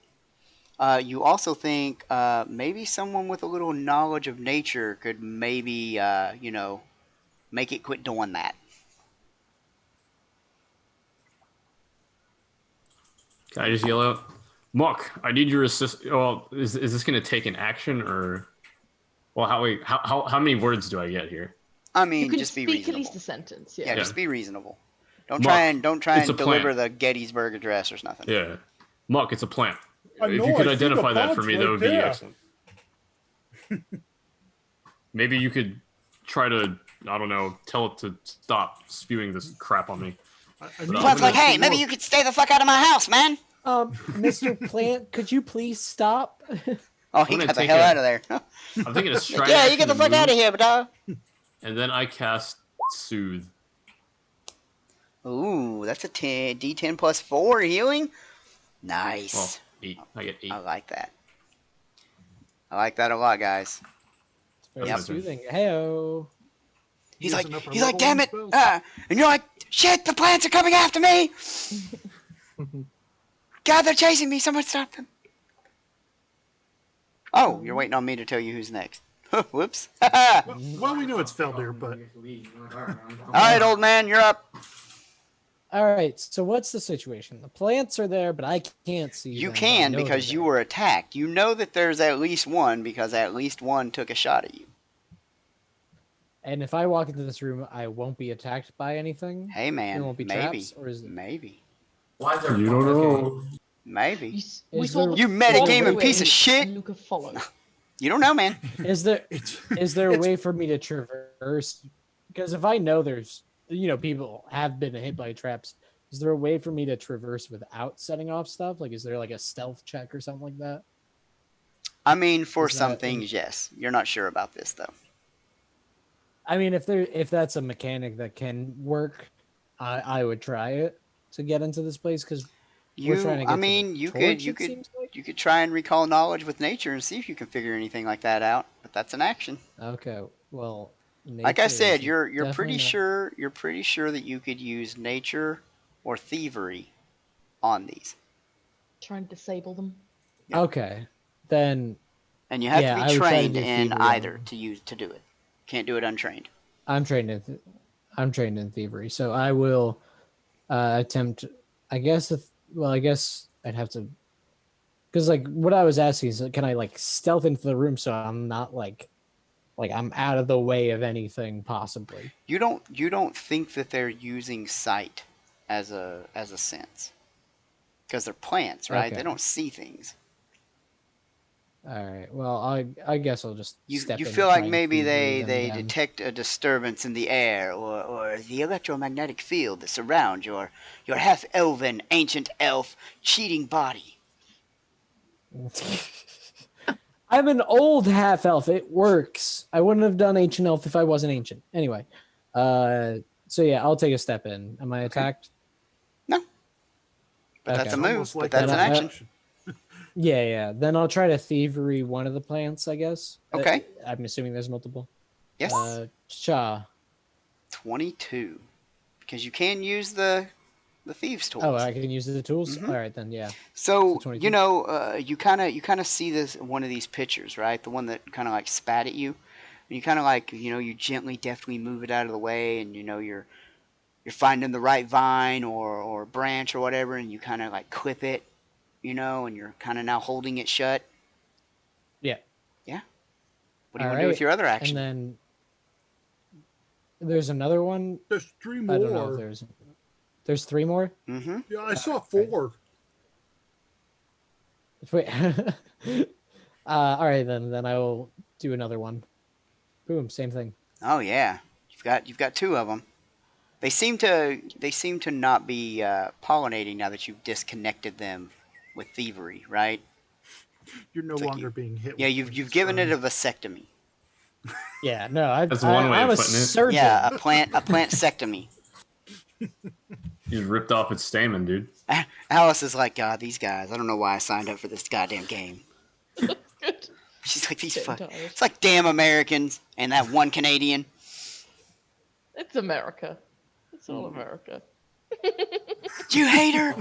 You also think maybe someone with a little knowledge of nature could maybe, make it quit doing that. Can I just yell out, Muck? I need your assist. Oh, is this going to take an action or? Well, how many words do I get here? I You mean, can just be speak reasonable. at least a sentence. Yeah, Yeah. just be reasonable. Don't Muck, try it's a and deliver plant. the Gettysburg Address or nothing. Yeah, Muck, it's a plant. I If know, you could I see the identify that for pods me, right that would be there. excellent. Maybe you could try to, I don't know, tell it to stop spewing this crap on me. I But need I'm Plant's to like, hey, look. maybe you could stay the fuck out of my house, man. Mr. Plant, could you please stop? Oh, he gonna got the take hell a- out of there. I'm thinking a stride Yeah, you action get the to fuck move, out of here, dog. and then I cast Soothe. Ooh, that's a D10 plus 4 healing. Nice. Well, 8. I get 8. I like that. I like that a lot, guys. It's very Yep. soothing. Heyo. He's Using like, up our he's like, level damn one it. spells. And you're like, shit, the plants are coming after me. God, they're chasing me. Someone stop them. Oh, you're waiting on me to tell you who's next. Whoops. All Well, we know it's Feldir, but right, old man, you're up. All right. So what's the situation? The plants are there, but I can't see You them, but I can know because they're you there. were attacked. You know that there's at least one because at least one took a shot at you. And if I walk into this room, I won't be attacked by anything. Hey, There man, won't be maybe. traps, or is it? Maybe. Why is there? You don't Okay. know. Maybe. We Is saw there- the You metagaming follow piece of and shit. Luca followed. You don't know, man. Is there is there a it's- way for me to traverse? Because if I know there's people have been hit by traps, is there a way for me to traverse without setting off stuff? Like, is there like a stealth check or something like that? I mean, for Is some that in- things, yes. You're not sure about this, though. I mean, if that's a mechanic that can work, I would try it to get into this place because we're trying to get I to mean, the you torch, could, it seems like. you could try and recall knowledge with nature and see if you can figure anything like that out. But that's an action. Okay, well, Like I nature said, is you're definitely pretty not- sure that you could use nature or thievery on these, Trying to disable them. Okay, then and you have Yeah, to I be would try to trained do in thievery on either them. to do it. Can't do it untrained. I'm trained in thievery, so I will attempt. I guess I guess I'd have to, because like what I was asking is, can I like stealth into the room so I'm not like I'm out of the way of anything possibly? You don't think that they're using sight as a sense because they're plants, right? They Okay. don't see things. All right. Well, I guess I'll just You step you in feel and like try and maybe thievery they them they again. detect a disturbance in the air or the electromagnetic field that surrounds your half elven ancient elf cheating body. I'm an old half elf. It works. I wouldn't have done ancient elf if I wasn't ancient. Anyway, so yeah, I'll take a step in. Am I attacked? No, but that's Okay. a It's almost move. But like that's Then an a action. reaction. yeah. Then I'll try to thievery one of the plants. I guess. Okay. I'm assuming there's multiple. Yes. Cha. 22. Because you can use the thieves tools. Oh, I can use the tools. Mhm. All right, then yeah. So 22. you know, you kind of see this one of these pictures, right? The one that kind of like spat at you. And you kind of like you gently, deftly move it out of the way, and you're finding the right vine or branch or whatever, and you kind of like clip it, and you're kind of now holding it shut. Yeah. Yeah. What do you All want to do with right. your other And action? then there's another one. There's three I don't know if more. there's 3 more. Mm-hmm. Yeah, I saw Right. 4. Wait. All right then I will do another one. Boom, same thing. Oh yeah, you've got 2 of them. They seem to not be pollinating now that you've disconnected them with thievery, right? You're no It's like longer being hit. yeah, with you've poison given it sperm. a vasectomy. Yeah, no, That's one way I'm of a putting it. surgeon. Yeah, a plant sectomy. He's ripped off its stamen, dude. Alice is like, God, these guys. I don't know why I signed up for this goddamn game. Good. She's like, these Getting fuck. tired. It's like damn Americans and that one Canadian. It's America. It's all Mm. America. You hate her.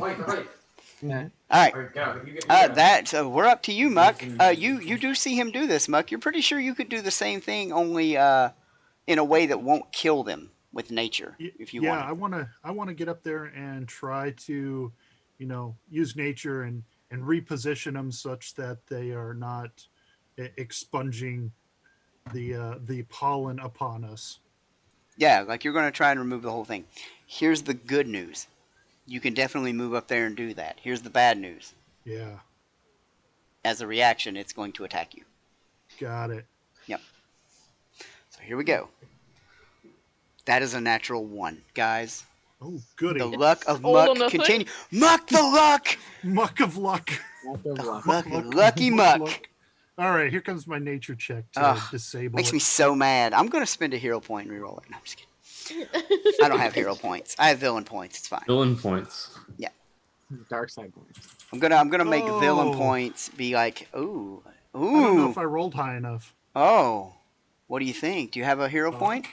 Nah. All right. We're up to you, Muck. You do see him do this, Muck. You're pretty sure you could do the same thing, only in a way that won't kill them with nature, if you Yeah, want. I want to get up there and try to, use nature and reposition them such that they are not expunging the pollen upon us. Yeah, like you're going to try and remove the whole thing. Here's the good news. You can definitely move up there and do that. Here's the bad news. Yeah, As a reaction, it's going to attack you. got it. Yep. So here we go. That is a natural 1, guys. Oh, goody. The luck of all or Muck nothing. continue. Muck the luck! Muck of luck. Lucky Muck. All right, here comes my nature check to Ugh, disable Makes it. me so mad. I'm going to spend a hero point and reroll it. No, I'm just kidding. I don't have hero points. I have villain points. It's fine. Villain points. Dark side points. I'm gonna make villain Oh. points be like, ooh, I don't know ooh, if I rolled high enough. oh. What do you think? Do you have a hero point?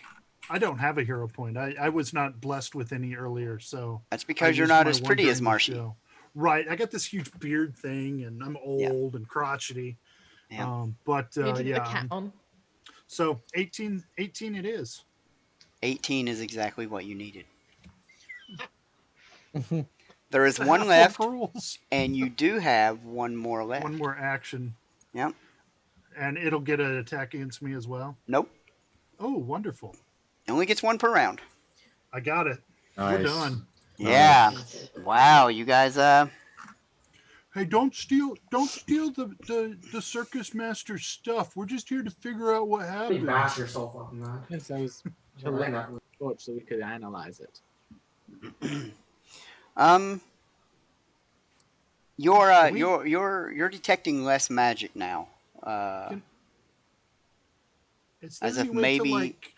I don't have a hero point. I was not blessed with any earlier, so That's I because you're used not my as one pretty as during the Marshy. show. Right. I got this huge beard thing, and I'm old and crotchety. Yeah. But You did yeah. the cat on. So 18 it is. 18 is exactly what you needed. There is The one half-orc left, rules. and you do have one more left. One more action. Yep. And it'll get an attack against me as well. Nope. Oh, wonderful. It only gets 1 per round. I got it. Nice. We're done. Yeah. Wow, you guys. Hey, don't steal the circus master's stuff. We're just here to figure out what happened. yourself up in that. Yes, I was to let that report so we could analyze it. You're detecting less magic now. Is there As any if way maybe- to, like,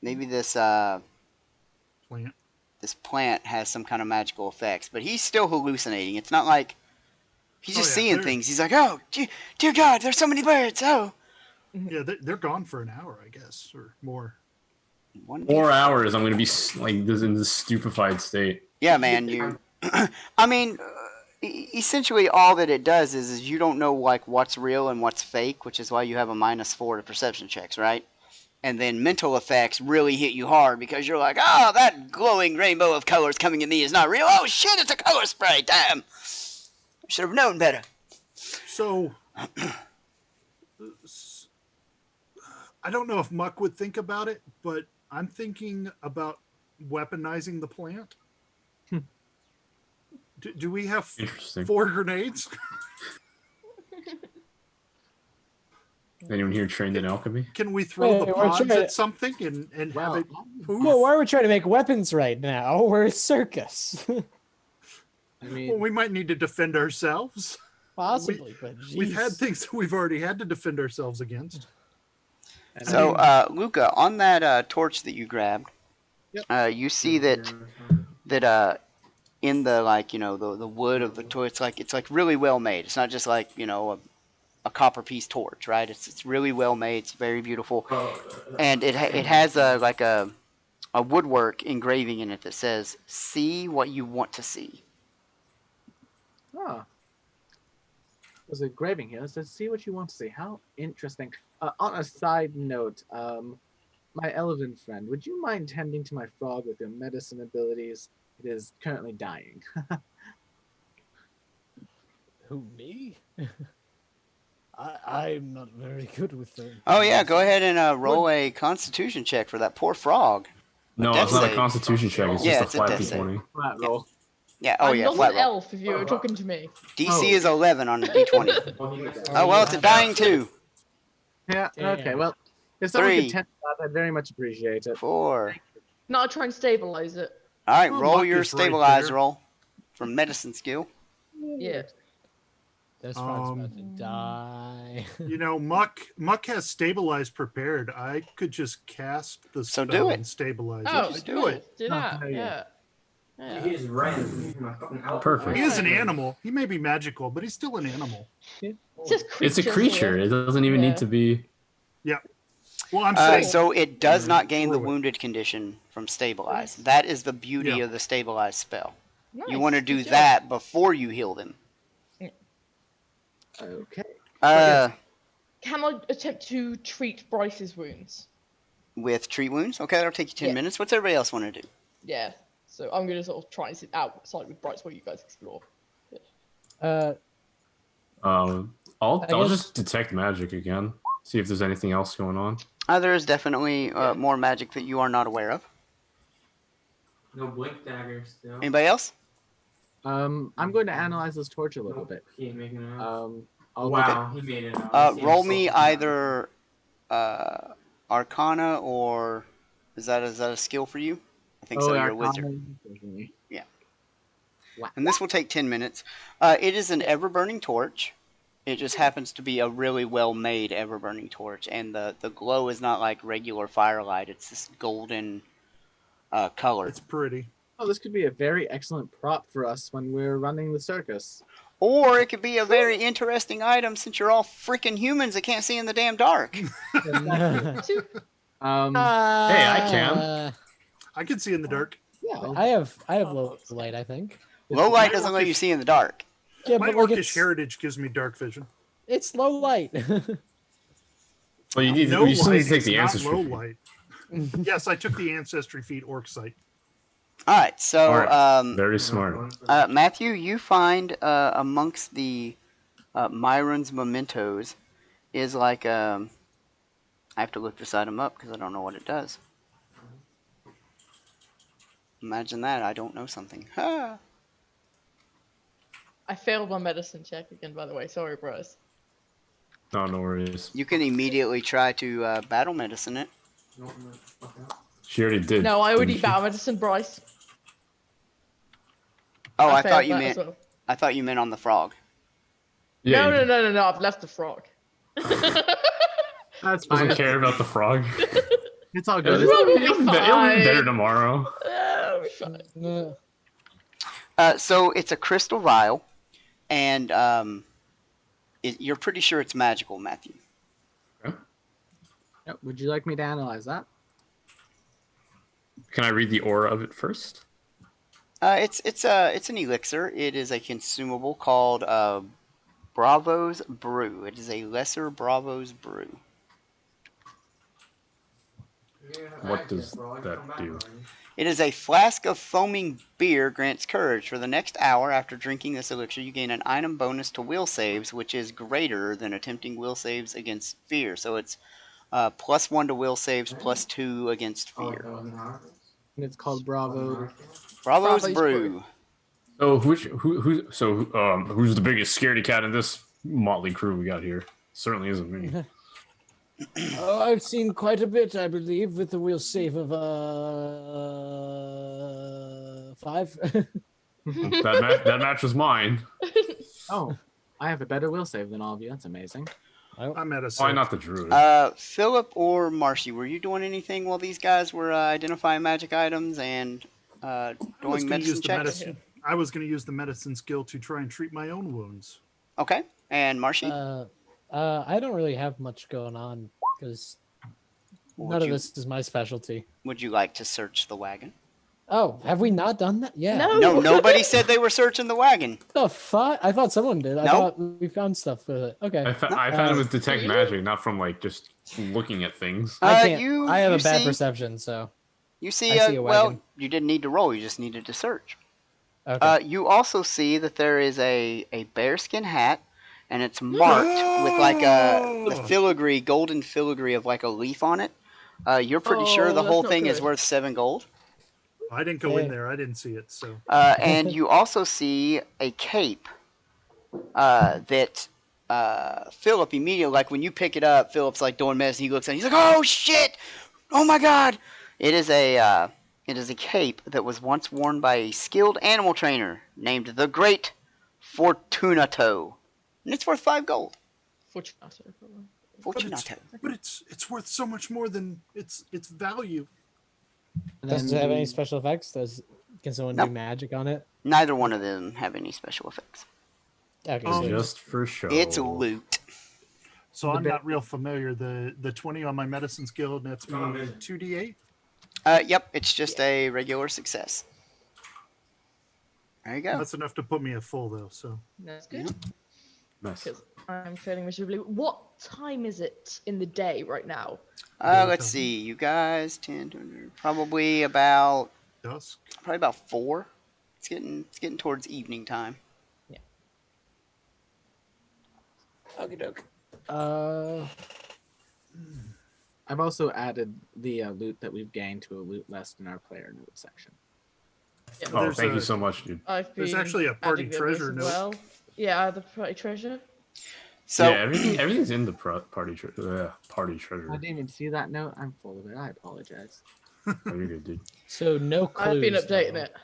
Maybe this plant? this plant has some kind of magical effects, but he's still hallucinating. It's not like he's Oh, just yeah, seeing they're- things. He's like, oh, dear God, there's so many birds. Oh, Yeah, they're gone for an hour, I guess, or more. 4 hours, I'm gonna be like this in this stupefied state. Yeah, man. You. I mean, essentially, all that it does is you don't know like what's real and what's fake, which is why you have a -4 to perception checks, right? And then mental effects really hit you hard because you're like, oh, that glowing rainbow of colors coming at me is not real. Oh shit, it's a color spray. Damn. I should have known better. So, I don't know if Muck would think about it, but I'm thinking about weaponizing the plant. Do we have Interesting. 4 grenades? Anyone here trained in alchemy? Can we throw the Wait, we're pods trying at something and have Well, it poof? Well, why are we trying to make weapons right now? We're a circus. I mean, Well, we might need to defend ourselves. Possibly, but We've had jeez. things that we've already had to defend ourselves against. and So, I mean, Luca, on that torch that you grabbed, Yep. you see that in the the wood of the torch, it's like really well made. It's not just like a copper piece torch, right? It's really well made. It's very beautiful, and it has a woodwork engraving in it that says "See what you want to see." oh, there's a engraving here. It says, "See what you want to see." How interesting. On a side note, my elven friend, would you mind tending to my frog with your medicine abilities? It is currently dying. Who, me? I'm not very good with them. Oh yeah, go ahead and roll a Constitution check for that poor frog. No, death it's not save. a Constitution check. It's Yeah, just it's a a flat death save. d20. Flat roll. Yeah. Oh I'm yeah, not flat an roll. elf if you're talking to me. DC Oh. is 11 on a d20. Oh well, it's a dying 2. Yeah. Okay. Damn. Well, if someone 3. could tend to that, I'd very much appreciate it. 4. No, I try and stabilize it. All right, Well, roll luck your is right stabilize there. roll for medicine skill. Yeah. This frog's about to die. Muck has stabilize prepared. I could just cast the So spell do it. and stabilize Oh, it. Just do cool. it. Do that. there you Yeah. Yeah. He is random. My fucking outfit. Perfect. He is an animal. He may be magical, but he's still an animal. It's just It's a creatures creature. here. It doesn't even Yeah. need to be. Well, I'm saying So it does not gain the Through it. wounded condition from stabilize. That is the beauty Yeah. of the stabilize spell. Nice. You want to do Good job. that before you heal them. Okay. Can I attempt to treat Bryce's wounds? With treat wounds. Okay, that'll take you 10 Yeah. minutes. What's everybody else want to do? Yeah. So I'm going to sort of try and sit outside with Bryce while you guys explore. I'll I guess- just detect magic again. See if there's anything else going on. There is definitely more magic that you are not aware of. No blink dagger still. Anybody else? I'm going to analyze this torch a little bit. He ain't making it up. I'll look at- Wow, he made it up. Roll me either Arcana or is that a skill for you? I think so. You're a wizard. Arcana. Yeah. Wow. And this will take 10 minutes. It is an ever-burning torch. It just happens to be a really well-made ever-burning torch, and the glow is not like regular firelight. It's this golden color. it's pretty. Oh, this could be a very excellent prop for us when we're running the circus. Or it could be a very interesting item since you're all freaking humans that can't see in the damn dark. Um, I can. I can see in the dark. yeah. I have low light, I think. Low light My doesn't let orcish- you see in the dark. Yeah, My but like orcish heritage gives me dark vision. it's low light. Well, you need No you still light, need to take it's the not ancestry. low feat. light. Yes, I took the ancestry feat orc sight. All right, so All right. Very smart. Matthew, you find amongst the Myron's mementos is like I have to look this item up because I don't know what it does. Imagine that, I don't know something. Ha! I failed my medicine check again, by the way. Sorry, Bryce. No, no worries. You can immediately try to battle medicine it. She already did. No, I already didn't she? battle medicine, Bryce. Oh, I failed thought you that meant as well. I thought you meant on the frog. Yeah, No, he no, no, no, no. I've left the frog. That's doesn't fine. care about the frog. It's all It'll good. Probably be fine. better tomorrow. Oh, fine. So it's a crystal vial, and you're pretty sure it's magical, Matthew. Yep, would you like me to analyze that? Can I read the aura of it first? It's an elixir. It is a consumable called Bravo's Brew. It is a lesser Bravo's Brew. What does that do? It is a flask of foaming beer grants courage. For the next hour after drinking this elixir, you gain an item bonus to will saves, which is greater than attempting will saves against fear. So it's +1 to will saves, +2 against fear. And it's called Bravo. Bravo's Bravo's Brew. So who's the biggest scaredy cat in this motley crew we got here? Certainly isn't me. Oh, I've seen quite a bit, I believe, with the will save of 5. That match was mine. Oh, I have a better will save than all of you. That's amazing. I'm at a Why 6. not the druid? Philip or Marcy, were you doing anything while these guys were identifying magic items and doing medicine checks? I was going to use the medicine skill to try and treat my own wounds. Okay. And Marcy? I don't really have much going on because none of this is my specialty. Would you like to search the wagon? Oh, have we not done that? Yeah. No. No, nobody said they were searching the wagon. The fuck? I thought someone did. I Nope. thought we found stuff with it. Okay. I found it was detect magic, not from like just looking at things. I can't. you- I have you a bad see- perception, so. You see, I see a well, wagon. you didn't need to roll, you just needed to search. Okay. You also see that there is a bearskin hat, and it's marked with like the filigree, golden filigree of like a leaf on it. You're pretty sure the that's whole not thing is good. worth 7 gold. I didn't go in Hey. there. I didn't see it. So And you also see a cape that Philip immediately, like when you pick it up, Philip's like doing medicine. He looks at it, he's like, "Oh shit! Oh my god!" It is a cape that was once worn by a skilled animal trainer named the Great Fortunato, and it's worth 5 gold. Fortunato, probably. Fortunato. but it's worth so much more than its value. And Does it then have any we- special effects? Can someone Nope. do magic on it? Neither one of them have any special effects. Okay, Um, so Just for show. It's loot. So I'm not real familiar. The 20 on my medicine skill nets me Oh, amazing. 2d8. Yep, it's just a regular success. There you go. That's enough to put me at full though. So That's good. Nice. Because I'm failing miserably. What time is it in the day right now? Let's see. You guys 10, 20, probably about dusk. 4. It's getting towards evening time. Okie doke. I've also added the loot that we've gained to a loot list in our player note section. Yeah, Oh, There's thank a- you so much, dude. I've There's been actually a party adding those treasure as note. well. Yeah, the party treasure. So Yeah, everything's in the party treasure. I didn't even see that note. I'm full of it. I apologize. Oh, you're good, dude. So no clues. I've been updating though. it.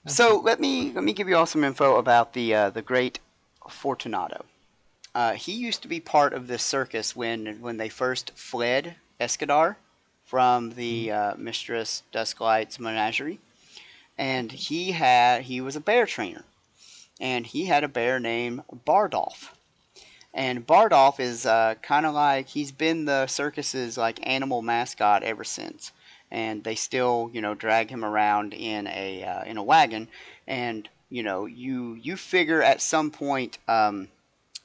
So let me give you all some info about the Great Fortunato. He used to be part of this circus when they first fled Escadar from the Mistress Dusklight's menagerie, and he was a bear trainer, and he had a bear named Bardolph. And Bardolph is kind of like, he's been the circus's like animal mascot ever since, and they still drag him around in a wagon, and you figure at some point,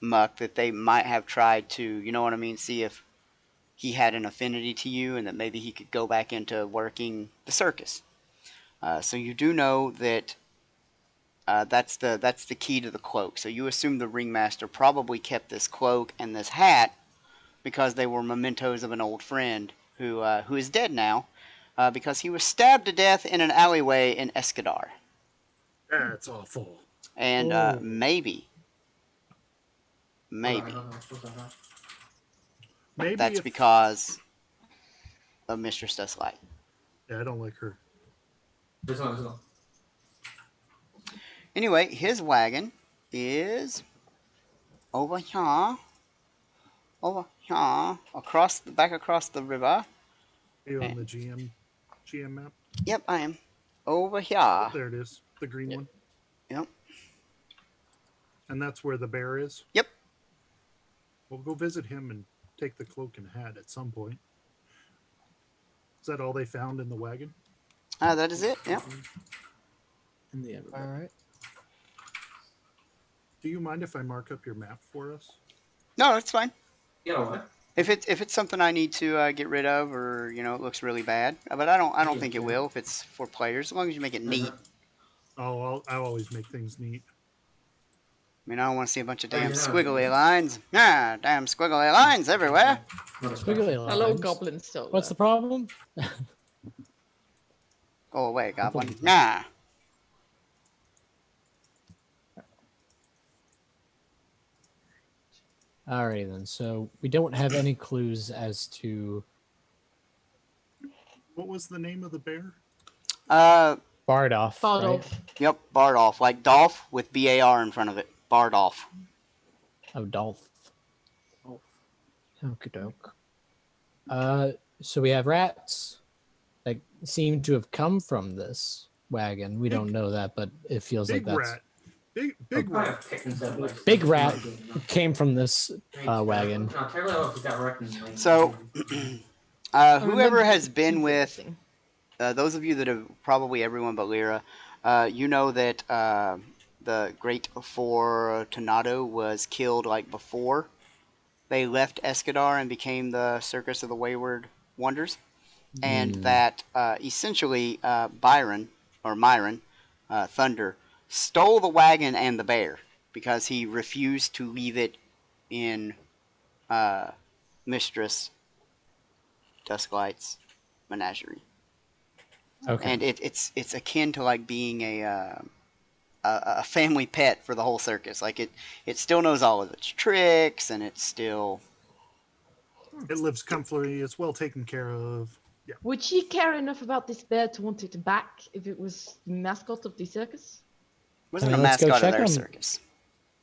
Muck, that they might have tried to see if he had an affinity to you, and that maybe he could go back into working the circus. So you do know that that's the key to the cloak. So you assume the ringmaster probably kept this cloak and this hat because they were mementos of an old friend who is dead now, because he was stabbed to death in an alleyway in Escadar. That's awful. And Oh. maybe Maybe that's if- because of Mistress Dusklight. Yeah, I don't like her. This one. Anyway, his wagon is over here, across the river. Are you on the GM map? Yep, I am over here. Oh, there it is, the green Yep. one. Yep. And that's where the bear is. Yep. We'll go visit him and take the cloak and hat at some point. Is that all they found in the wagon? That is it. Yep. In the other All right. Do you mind if I mark up your map for us? No, it's fine. Yeah, what? If it's something I need to get rid of, or it looks really bad, but I don't think it will if it's for players, as long as you make it neat. Oh, I'll always make things neat. I mean, I don't want to see a bunch of damn Yeah. squiggly lines. Ah, damn squiggly lines everywhere. Squiggly Hello, lines. goblin still. What's the there. problem? Go away, goblin. Nah. Alrighty then. So we don't have any clues as to What was the name of the bear? Bardolph, right? Bardolph. Yep, Bardolph, like Dolph with BAR in front of it. Bardolph. Oh, Dolph. Oh. Okie doke. So we have rats that seem to have come from this wagon. We don't know that, but it feels like Big that's rat. Big Probably rat. a pick and stuff like big rat came from this wagon. No, Terry Lewis got wrecked in like, So, I whoever remember has the been people with, missing. those of you that have probably everyone but Lyra, you know that the Great Tornado was killed like before they left Escadar and became the Circus of the Wayward Wonders, and that essentially Myron, Thunder, stole the wagon and the bear because he refused to leave it in Mistress Dusklight's menagerie. Okay. And it's akin to like being a family pet for the whole circus. Like it still knows all of its tricks, and it's still It lives comfortably. It's well taken care of. Yeah. Would she care enough about this bear to want it back if it was the mascot of the circus? wasn't I a mean, let's go mascot of check their on- circus.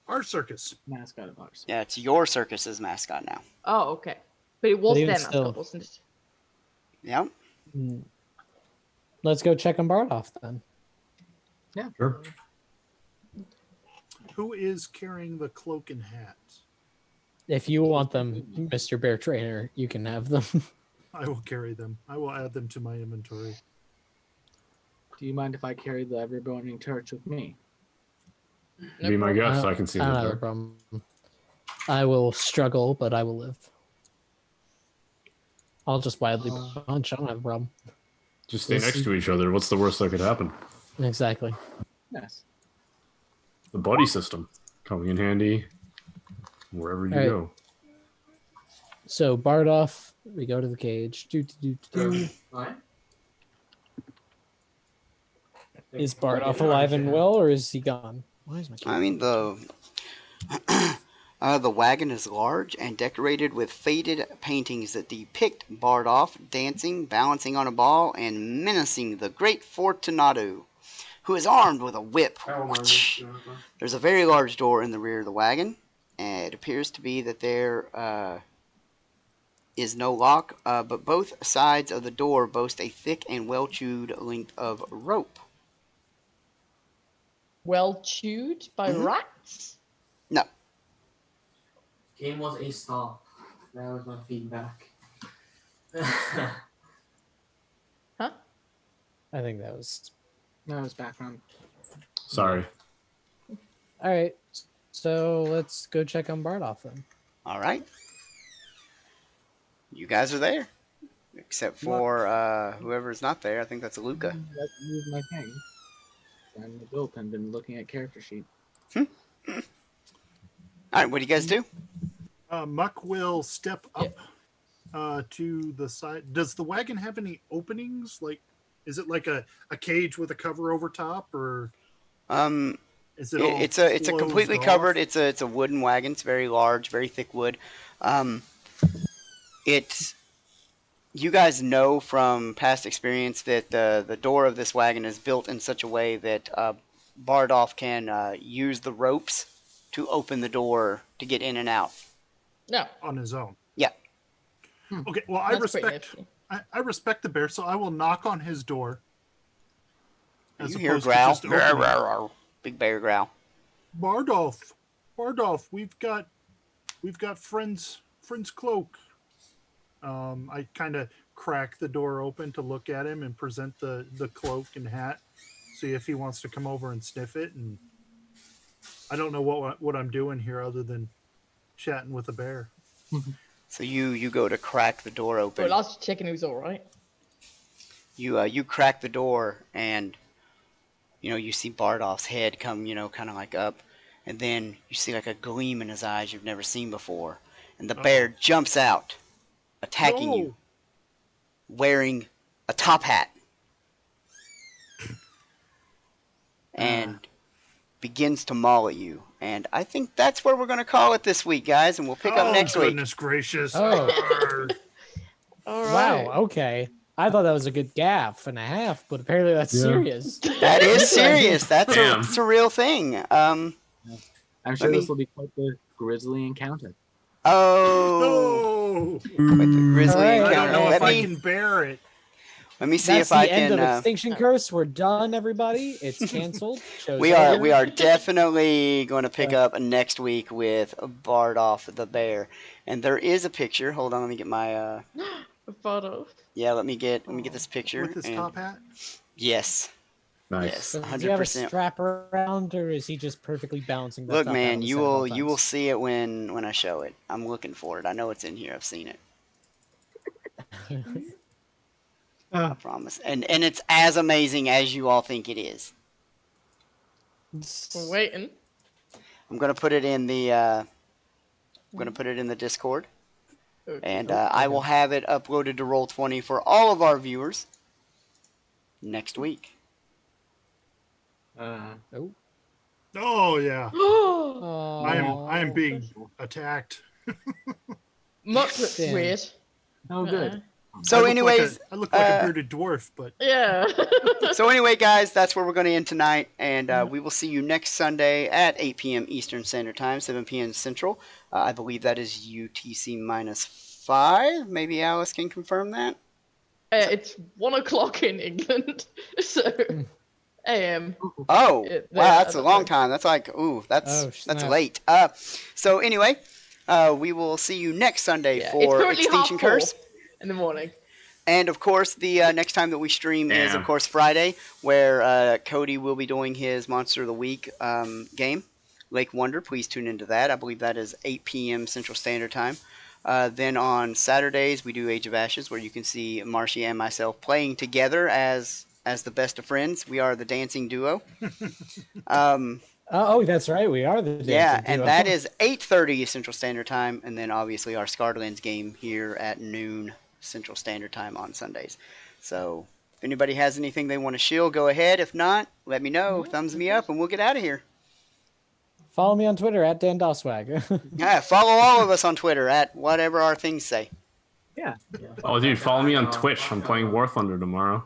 Our circus. Mascot of ours. Yeah, it's your circus's mascot now. Oh, okay. But it was even their still- mascot, wasn't it? Yeah. Let's go check on Bardolph then. Yeah. Sure. Who is carrying the cloak and hat? If you want them, Mr. Bear Trainer, you can have them. I will carry them. I will add them to my inventory. Do you mind if I carry the ever burning torch with me? No Be my problem. guest. I can see I don't that have a there. problem. I will struggle, but I will live. I'll just wildly punch. I don't have a problem. Just stay This next is- to each other. What's the worst that could happen? Exactly. Yes. The buddy system coming in handy wherever you All right. go. So Bardolph, we go to the cage. What? Is Bardolph alive and well, or is he gone? Why is my I mean the wagon is large and decorated with faded paintings that depict Bardolph dancing, balancing on a ball, and menacing the Great Fortunato, who is armed with a whip. There's a very large door in the rear of the wagon, and it appears to be that there is no lock, but both sides of the door boast a thick and well-chewed length of rope. Well chewed by Mhm. rats? No. Game was a stall. That was my feedback. I think that was That was background. Sorry. all right. So let's go check on Bardolph then. All right. You guys are there. Except for whoever's not there. I think that's Luca. Let's move my thing. I'm the bullpen, been looking at character sheet. All right, what do you guys do? Muck will step up to the side. Does the wagon have any openings? Like, is it like a cage with a cover over top, or is it? All It's a closed completely off? covered. It's a wooden wagon. It's very large, very thick wood. It's you guys know from past experience that the door of this wagon is built in such a way that Bardolph can use the ropes to open the door to get in and out. No. On his own. Yeah. Okay. Well, I That's pretty respect. nifty. I respect the bear, so I will knock on his door. You hear growl. Big bear growl. Bardolph, we've got friend's cloak. I kind of crack the door open to look at him and present the cloak and hat, see if he wants to come over and sniff it. And I don't know what I'm doing here other than chatting with a bear. So you go to crack the door open. Well, I was checking he was alright. You crack the door and you see Bardolph's head come kind of like up, and then you see like a gleam in his eyes you've never seen before, and the bear jumps out, attacking you, wearing a top hat, and begins to maul at you. And I think that's where we're going to call it this week, guys, and we'll pick up next week. Goodness gracious. Oh. Arrgh. All Wow. right. Okay. I thought that was a good gaff and a half, but apparently that's Yeah. serious. That is serious. That's Damn. it's a real thing. I'm sure me- this will be quite the grisly encounter. Oh, No. quite the grisly All right. I encounter. don't know let if me I can bear it. let me see That's if I the end can. of Extinction Curse. We're done, everybody. It's canceled. Show's We over. are definitely going to pick up next week with Bardolph the bear, and there is a picture. Hold on, let me get my. A photo. Yeah, let me get this picture. With his and- top hat? Yes, Nice. yes, Does he have a 100%. strap around, or is he just perfectly balancing that Look, top man, out you several will times? see it when I show it. I'm looking for it. I know it's in here. I've seen it. I promise. And it's as amazing as you all think it is. We're waiting. I'm gonna put it in the Discord, Okay. and I will have it uploaded to Roll20 for all of our viewers next week. Oh yeah. Oh, I am being attacked. Muck looks Damn. weird. Oh, good. So, I anyways, look like a bearded dwarf, but Yeah. so anyway, guys, that's where we're going to end tonight, and we will see you next Sunday at 8 p.m. Eastern Standard Time, 7 p.m. Central. I believe that is UTC -5. Maybe Alice can confirm that. It's 1 o'clock in England, so AM. Oh, Yeah, wow, that's I a don't long know. time. That's like, ooh, that's Oh, that's snap. late. So anyway, we will see you next Sunday Yeah, it's for currently Extinction 4:30 Curse. in the morning. And of course, the next time that we stream is, of Damn. course, Friday, where Cody will be doing his Monster of the Week game, Lake Wonder. Please tune into that. I believe that is 8 p.m. Central Standard Time. Then on Saturdays, we do Age of Ashes, where you can see Marcy and myself playing together as the best of friends. We are the dancing duo. Oh, that's right. We are the dancing Yeah, duo. and that is 8:30 Central Standard Time, and then obviously our Scarlands game here at noon Central Standard Time on Sundays. So if anybody has anything they want to shill, go ahead. If not, let me know. Thumbs me up, and we'll get out of here. Follow me on Twitter at Dan Doswag. Yeah, follow all of us on Twitter at whatever our things say. Oh, dude, follow me on Twitch. I'm playing War Thunder tomorrow.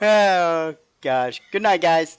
Oh gosh. Good night, guys.